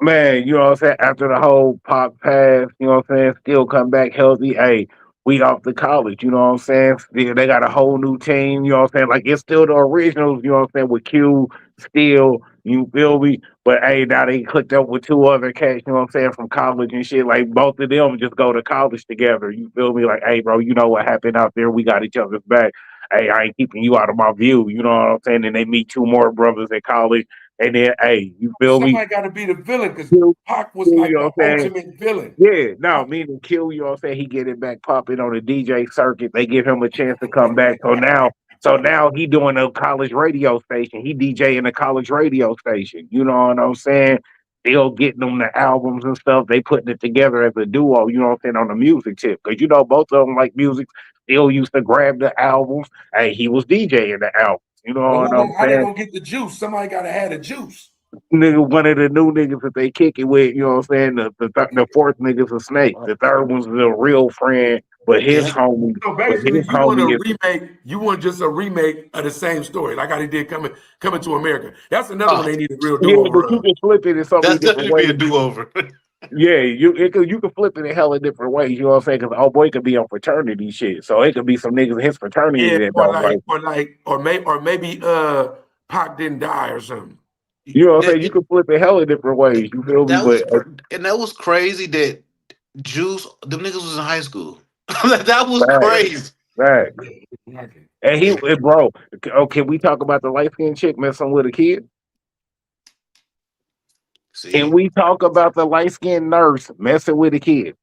[SPEAKER 1] Man, you know what I'm saying? After the whole Pac pass, you know what I'm saying? Still come back healthy. Hey, we off to college, you know what I'm saying? They got a whole new team, you know what I'm saying? Like, it's still the originals, you know what I'm saying? With Q, Steel, you feel me? But, hey, now they clicked up with 2 other cats, you know what I'm saying, from college and shit. Like, both of them just go to college together, you feel me? Like, hey, bro, you know what happened out there? We got each other's back. Hey, I ain't keeping you out of my view, you know what I'm saying? And they meet 2 more brothers at college. And then, hey, you feel me?
[SPEAKER 2] Somebody got to be the villain because Pac was like the ultimate villain.
[SPEAKER 1] Yeah, no, meaning Kill, you know what I'm saying? He get it back popping on the DJ circuit. They give him a chance to come back. So now So now he doing a college radio station. He DJing a college radio station. You know what I'm saying? Still getting them the albums and stuff. They putting it together as a duo. You know what I'm saying, on the music tip, because you know both of them like music. Still used to grab the albums. Hey, he was DJing the albums. You know
[SPEAKER 2] But
[SPEAKER 1] what I'm
[SPEAKER 2] how they
[SPEAKER 1] saying?
[SPEAKER 2] gonna get the juice? Somebody gotta have the juice.
[SPEAKER 1] Nigga, one of the new niggas that they kick it with, you know what I'm saying? The fourth nigga's a snake. The third one's the real friend, but his
[SPEAKER 3] Yeah.
[SPEAKER 1] homie,
[SPEAKER 2] So
[SPEAKER 1] but
[SPEAKER 2] basically,
[SPEAKER 1] his
[SPEAKER 2] you want a
[SPEAKER 1] homie is
[SPEAKER 2] remake. You want just a remake of the same story, like how they did coming to America. That's another one
[SPEAKER 3] Oh,
[SPEAKER 2] they need a real
[SPEAKER 1] yeah,
[SPEAKER 2] do over
[SPEAKER 1] but you
[SPEAKER 2] of.
[SPEAKER 1] can flip it in so many
[SPEAKER 3] that's
[SPEAKER 1] different
[SPEAKER 3] definitely be a
[SPEAKER 1] ways.
[SPEAKER 3] do over.
[SPEAKER 1] Yeah, you can flip it in hella different ways. You know what I'm saying? Because oh boy could be on fraternity shit, so it could be some niggas in his fraternity
[SPEAKER 2] Yeah,
[SPEAKER 1] that don't like.
[SPEAKER 2] or maybe Pac didn't die or something.
[SPEAKER 1] You know what I'm
[SPEAKER 3] That,
[SPEAKER 1] saying? You can flip it hella different ways. You feel me?
[SPEAKER 3] that was
[SPEAKER 1] But
[SPEAKER 3] and that was crazy that Juice, them niggas was in high school. That was
[SPEAKER 1] right,
[SPEAKER 3] crazy.
[SPEAKER 1] right.
[SPEAKER 2] Exactly.
[SPEAKER 1] And bro, oh, can we talk about the light skinned chick messing with a kid? Can
[SPEAKER 3] See,
[SPEAKER 1] we talk about the light skinned nurse messing with a kid?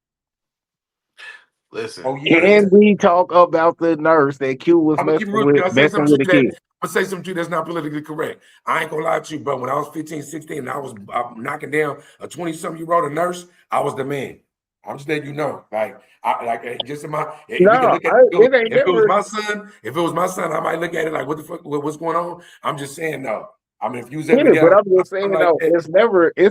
[SPEAKER 3] listen,
[SPEAKER 2] Oh yeah.
[SPEAKER 1] Can we talk about the nurse that Q was
[SPEAKER 2] I'm gonna keep
[SPEAKER 1] messing
[SPEAKER 2] it real.
[SPEAKER 1] with,
[SPEAKER 2] Can I say
[SPEAKER 1] messing
[SPEAKER 2] something
[SPEAKER 1] with
[SPEAKER 2] to
[SPEAKER 1] a
[SPEAKER 2] you that
[SPEAKER 1] kid?
[SPEAKER 2] I'm gonna say something to you that's not politically correct. I ain't gonna lie to you, but when I was 15, 16, and I was knocking down a 20-something-year-old, a nurse, I was the man. I'm just letting you know. Just in my we can
[SPEAKER 1] No,
[SPEAKER 2] look at
[SPEAKER 1] it ain't
[SPEAKER 2] if it was
[SPEAKER 1] never.
[SPEAKER 2] my son, I might look at it like what the fuck what's going on. I'm just saying no. I mean, if you was
[SPEAKER 1] Get
[SPEAKER 2] every
[SPEAKER 1] it,
[SPEAKER 2] day
[SPEAKER 1] but
[SPEAKER 2] around
[SPEAKER 1] I'm just saying
[SPEAKER 2] like
[SPEAKER 1] though,
[SPEAKER 2] that,
[SPEAKER 1] it's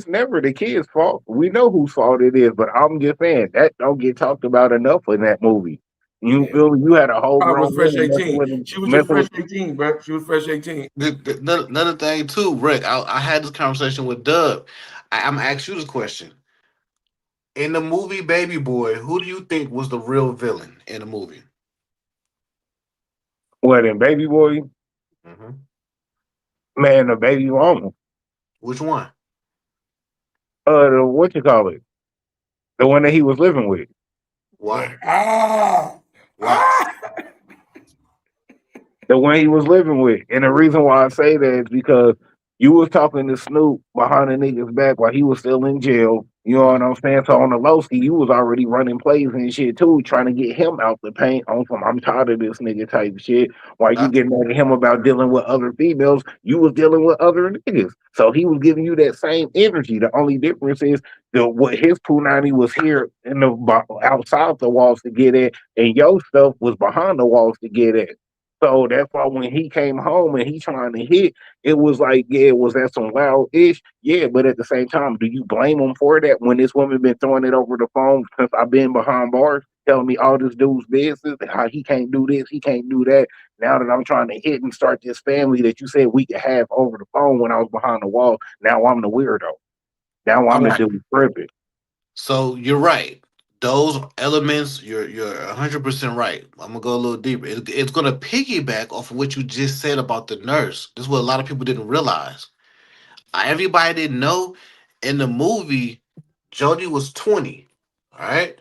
[SPEAKER 1] never the kid's fault. We know whose fault it is, but I'm just saying that don't get talked about enough in that movie. You
[SPEAKER 2] yeah.
[SPEAKER 1] feel me? You had a whole
[SPEAKER 2] Probably was
[SPEAKER 1] grown
[SPEAKER 2] fresh
[SPEAKER 1] woman messing
[SPEAKER 2] 18.
[SPEAKER 1] with him,
[SPEAKER 2] She was just
[SPEAKER 1] messing
[SPEAKER 2] fresh
[SPEAKER 1] with.
[SPEAKER 2] 18, bro. She was fresh 18.
[SPEAKER 3] another thing too, Rick. I had this conversation with Dub. I'm gonna ask you this question. In the movie Baby Boy, who do you think was the real villain in the movie?
[SPEAKER 1] What in Baby Boy?
[SPEAKER 3] Hmm.
[SPEAKER 1] Man, the baby mama.
[SPEAKER 3] Which one?
[SPEAKER 1] What you call it? The one that he was living with.
[SPEAKER 3] Why? Why?
[SPEAKER 2] Ah.
[SPEAKER 1] The one he was living with. And the reason why I say that is because you was talking to Snoop behind the nigga's back while he was still in jail. You know what I'm saying? So on the low ski, you was already running plays and shit too, trying to get him out the paint on some I'm tired of this nigga type shit. While you
[SPEAKER 3] Uh,
[SPEAKER 1] getting at him about dealing with other females, you was dealing with other niggas. So he was giving you that same energy. The only difference is what his punani was here in the outside the walls to get at, and your stuff was behind the walls to get at. So that's why when he came home and he trying to hit, it was like, yeah, was that some loud ish? Yeah, but at the same time, do you blame him for that when this woman been throwing it over the phone since I've been behind bars, telling me all this dude's business, how he can't do this, he can't do that. Now that I'm trying to hit and start this family that you said we could have over the phone when I was behind the wall, now I'm the weirdo. Now
[SPEAKER 3] all
[SPEAKER 1] I'm the
[SPEAKER 3] right.
[SPEAKER 1] dude tripping.
[SPEAKER 3] So you're right. Those elements, you're 100% right. I'm gonna go a little deeper. It's gonna piggyback off of what you just said about the nurse. This is what a lot of people didn't realize. Everybody didn't know in the movie, Jody was 20. All right,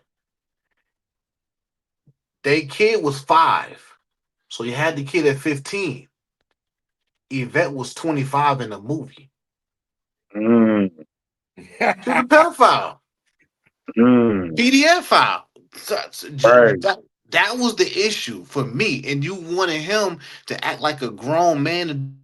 [SPEAKER 3] they kid was 5, so you had the kid at 15. Yvette was 25 in the movie.
[SPEAKER 1] Mm,
[SPEAKER 3] She was a pedophile,
[SPEAKER 1] mm,
[SPEAKER 3] PDF file.
[SPEAKER 1] right.
[SPEAKER 3] That was the issue for me, and you wanted him to act like a grown man.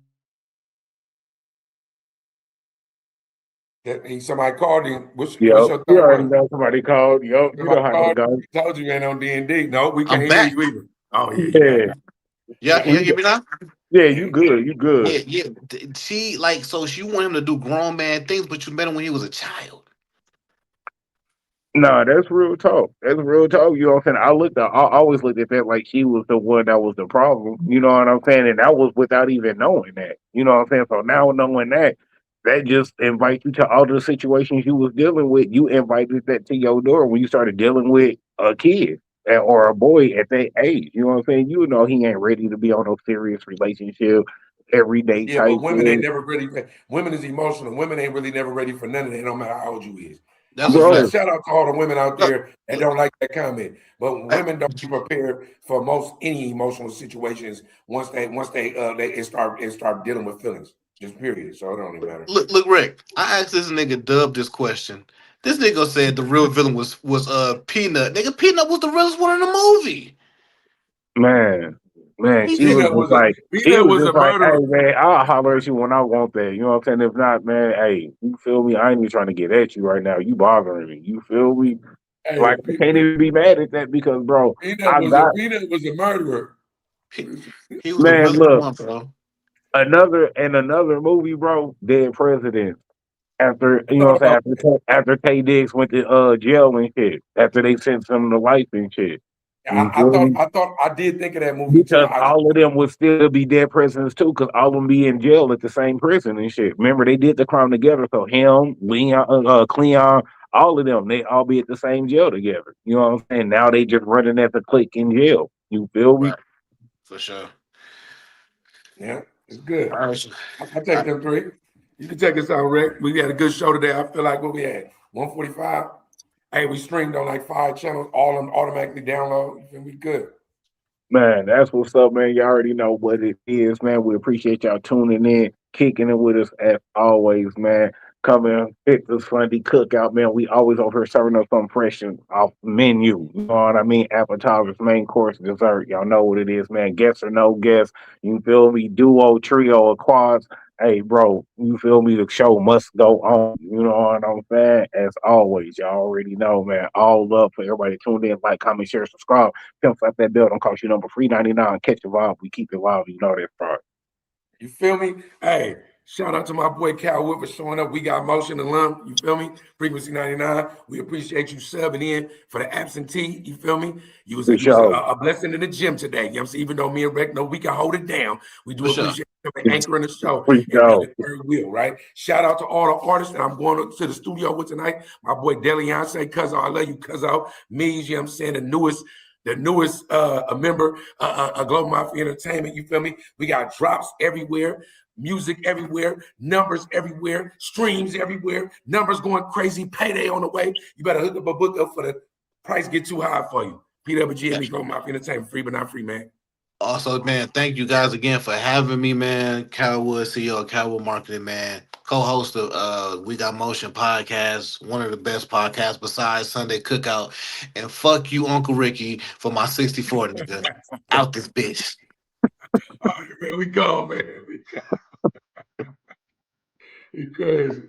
[SPEAKER 2] Somebody called him. What's
[SPEAKER 1] Yep.
[SPEAKER 2] your
[SPEAKER 1] You
[SPEAKER 2] third
[SPEAKER 1] already
[SPEAKER 2] one?
[SPEAKER 1] know somebody called. Yep. You know
[SPEAKER 2] Somebody
[SPEAKER 1] how that
[SPEAKER 2] called.
[SPEAKER 1] goes.
[SPEAKER 2] Told you ain't on D&D. No, we
[SPEAKER 3] I'm
[SPEAKER 2] can't hear
[SPEAKER 3] back.
[SPEAKER 2] you either. Oh yeah, you back
[SPEAKER 1] Yeah.
[SPEAKER 2] now.
[SPEAKER 3] Yeah, can
[SPEAKER 1] We
[SPEAKER 3] you hear me now?
[SPEAKER 1] Yeah,
[SPEAKER 2] Yeah.
[SPEAKER 1] you good. You
[SPEAKER 3] Yeah,
[SPEAKER 1] good.
[SPEAKER 3] yeah. She like so she want him to do grown man things, but you met him when he was a child.
[SPEAKER 1] No, that's real talk. That's real talk. You know what I'm saying? I always looked at that like she was the one that was the problem. You know what I'm saying? And that was without even knowing that. You know what I'm saying? So now knowing that, that just invites you to all the situations you was dealing with. You invited that to your door when you started dealing with a kid or a boy at that age. You know what I'm saying? You know he ain't ready to be on no serious relationship, everyday
[SPEAKER 2] Yeah,
[SPEAKER 1] type
[SPEAKER 2] but women ain't
[SPEAKER 1] shit.
[SPEAKER 2] never really. Women is emotional. Women ain't really never ready for none of that. No matter how old you is.
[SPEAKER 3] That's
[SPEAKER 2] I'm
[SPEAKER 3] a
[SPEAKER 2] just saying.
[SPEAKER 1] Bro,
[SPEAKER 3] fact.
[SPEAKER 2] Shout out to all the women out
[SPEAKER 3] Look,
[SPEAKER 2] there that don't like that comment. But
[SPEAKER 3] uh,
[SPEAKER 2] women don't be prepared for most any emotional situations once they start dealing with feelings. Just period. So it don't even matter.
[SPEAKER 3] look, Rick. I asked this nigga Dub this question. This nigga said the real villain was Peanut. Nigga, Peanut was the realest one in the movie.
[SPEAKER 1] man. Man, she was
[SPEAKER 2] Peanut
[SPEAKER 1] just
[SPEAKER 2] was a
[SPEAKER 1] like,
[SPEAKER 2] Peanut was a
[SPEAKER 1] hey
[SPEAKER 2] murderer.
[SPEAKER 1] man, I'll holler at you when I want that. You know what I'm saying? If not, man, hey, you feel me? I ain't even trying to get at you right now. You bothering me. You feel me?
[SPEAKER 2] Hey,
[SPEAKER 1] Like I can't even be mad at that because bro, I got
[SPEAKER 2] Peanut was a murderer.
[SPEAKER 3] He, he was a
[SPEAKER 1] man,
[SPEAKER 3] brother
[SPEAKER 1] look,
[SPEAKER 3] one, bro.
[SPEAKER 1] another movie, bro, Dead President. After
[SPEAKER 2] I
[SPEAKER 1] you know
[SPEAKER 2] thought
[SPEAKER 1] what I'm
[SPEAKER 2] about
[SPEAKER 1] saying, after K Diggs went to jail and shit, after they sent him to life and shit. You feel me?
[SPEAKER 2] I did think of that movie too.
[SPEAKER 1] Because all of them would still be dead presidents too, because all of them be in jail at the same prison and shit. Remember, they did the crime together. So him, Leon, Cleon, all of them, they all be at the same jail together. You know what I'm saying? Now they just running as a clique in jail. You feel me?
[SPEAKER 3] Right, for sure.
[SPEAKER 2] Yeah, it's good.
[SPEAKER 3] All right.
[SPEAKER 2] I take them three. You can take us out, Rick. We had a good show today. I feel like what we had 145. Hey, we streamed on like 5 channels, all of them automatically download. You feel me? Good.
[SPEAKER 1] Man, that's what's up, man. You already know what it is, man. We appreciate y'all tuning in, kicking it with us as always, man. Coming, hit this Sunday cookout, man. We always over here serving up something fresh and off menu. You know what I mean? Appetizers, main course, dessert. Y'all know what it is, man. Guests or no guests. You feel me? Duo, trio, or quads. Hey, bro, you feel me? The show must go on. You know what I'm saying? As always, y'all already know, man. All love for everybody tuned in, like, comment, share, subscribe. Pimp slap that bell. Don't cost you number $3.99. Catch the vibe. We keep it live. You know that part.
[SPEAKER 2] You feel me? Hey, shout out to my boy Cal Wood for showing up. We got Motion alum. You feel me? Frequency 99. We appreciate you subbing in for the absentee. You feel me? You was
[SPEAKER 1] For sure.
[SPEAKER 2] a blessing in the gym today. You know what I'm saying? Even though me and Rick know we can hold it down, we do
[SPEAKER 3] For sure.
[SPEAKER 2] appreciate you anchoring the show
[SPEAKER 1] For
[SPEAKER 2] and being
[SPEAKER 1] sure.
[SPEAKER 2] the third wheel, right? Shout out to all the artists that I'm going to the studio with tonight. My boy Deliance, Cuzzo, I love you, Cuzzo. Mees, you know what I'm saying? The newest a member, Global Mafia Entertainment, you feel me? We got drops everywhere, music everywhere, numbers everywhere, streams everywhere, numbers going crazy, payday on the way. You better hook up a book up for the price get too high for you. PWG, Global Mafia Entertainment, free but not free, man.
[SPEAKER 3] Also, man, thank you guys again for having me, man. Cowwood, CEO of Cowwood Marketing, man. Co-host of We Got Motion podcast, one of the best podcasts besides Sunday Cookout. And fuck you, Uncle Ricky, for my 64, nigga. Out this bitch.
[SPEAKER 2] All right, man, we go, man. We crazy.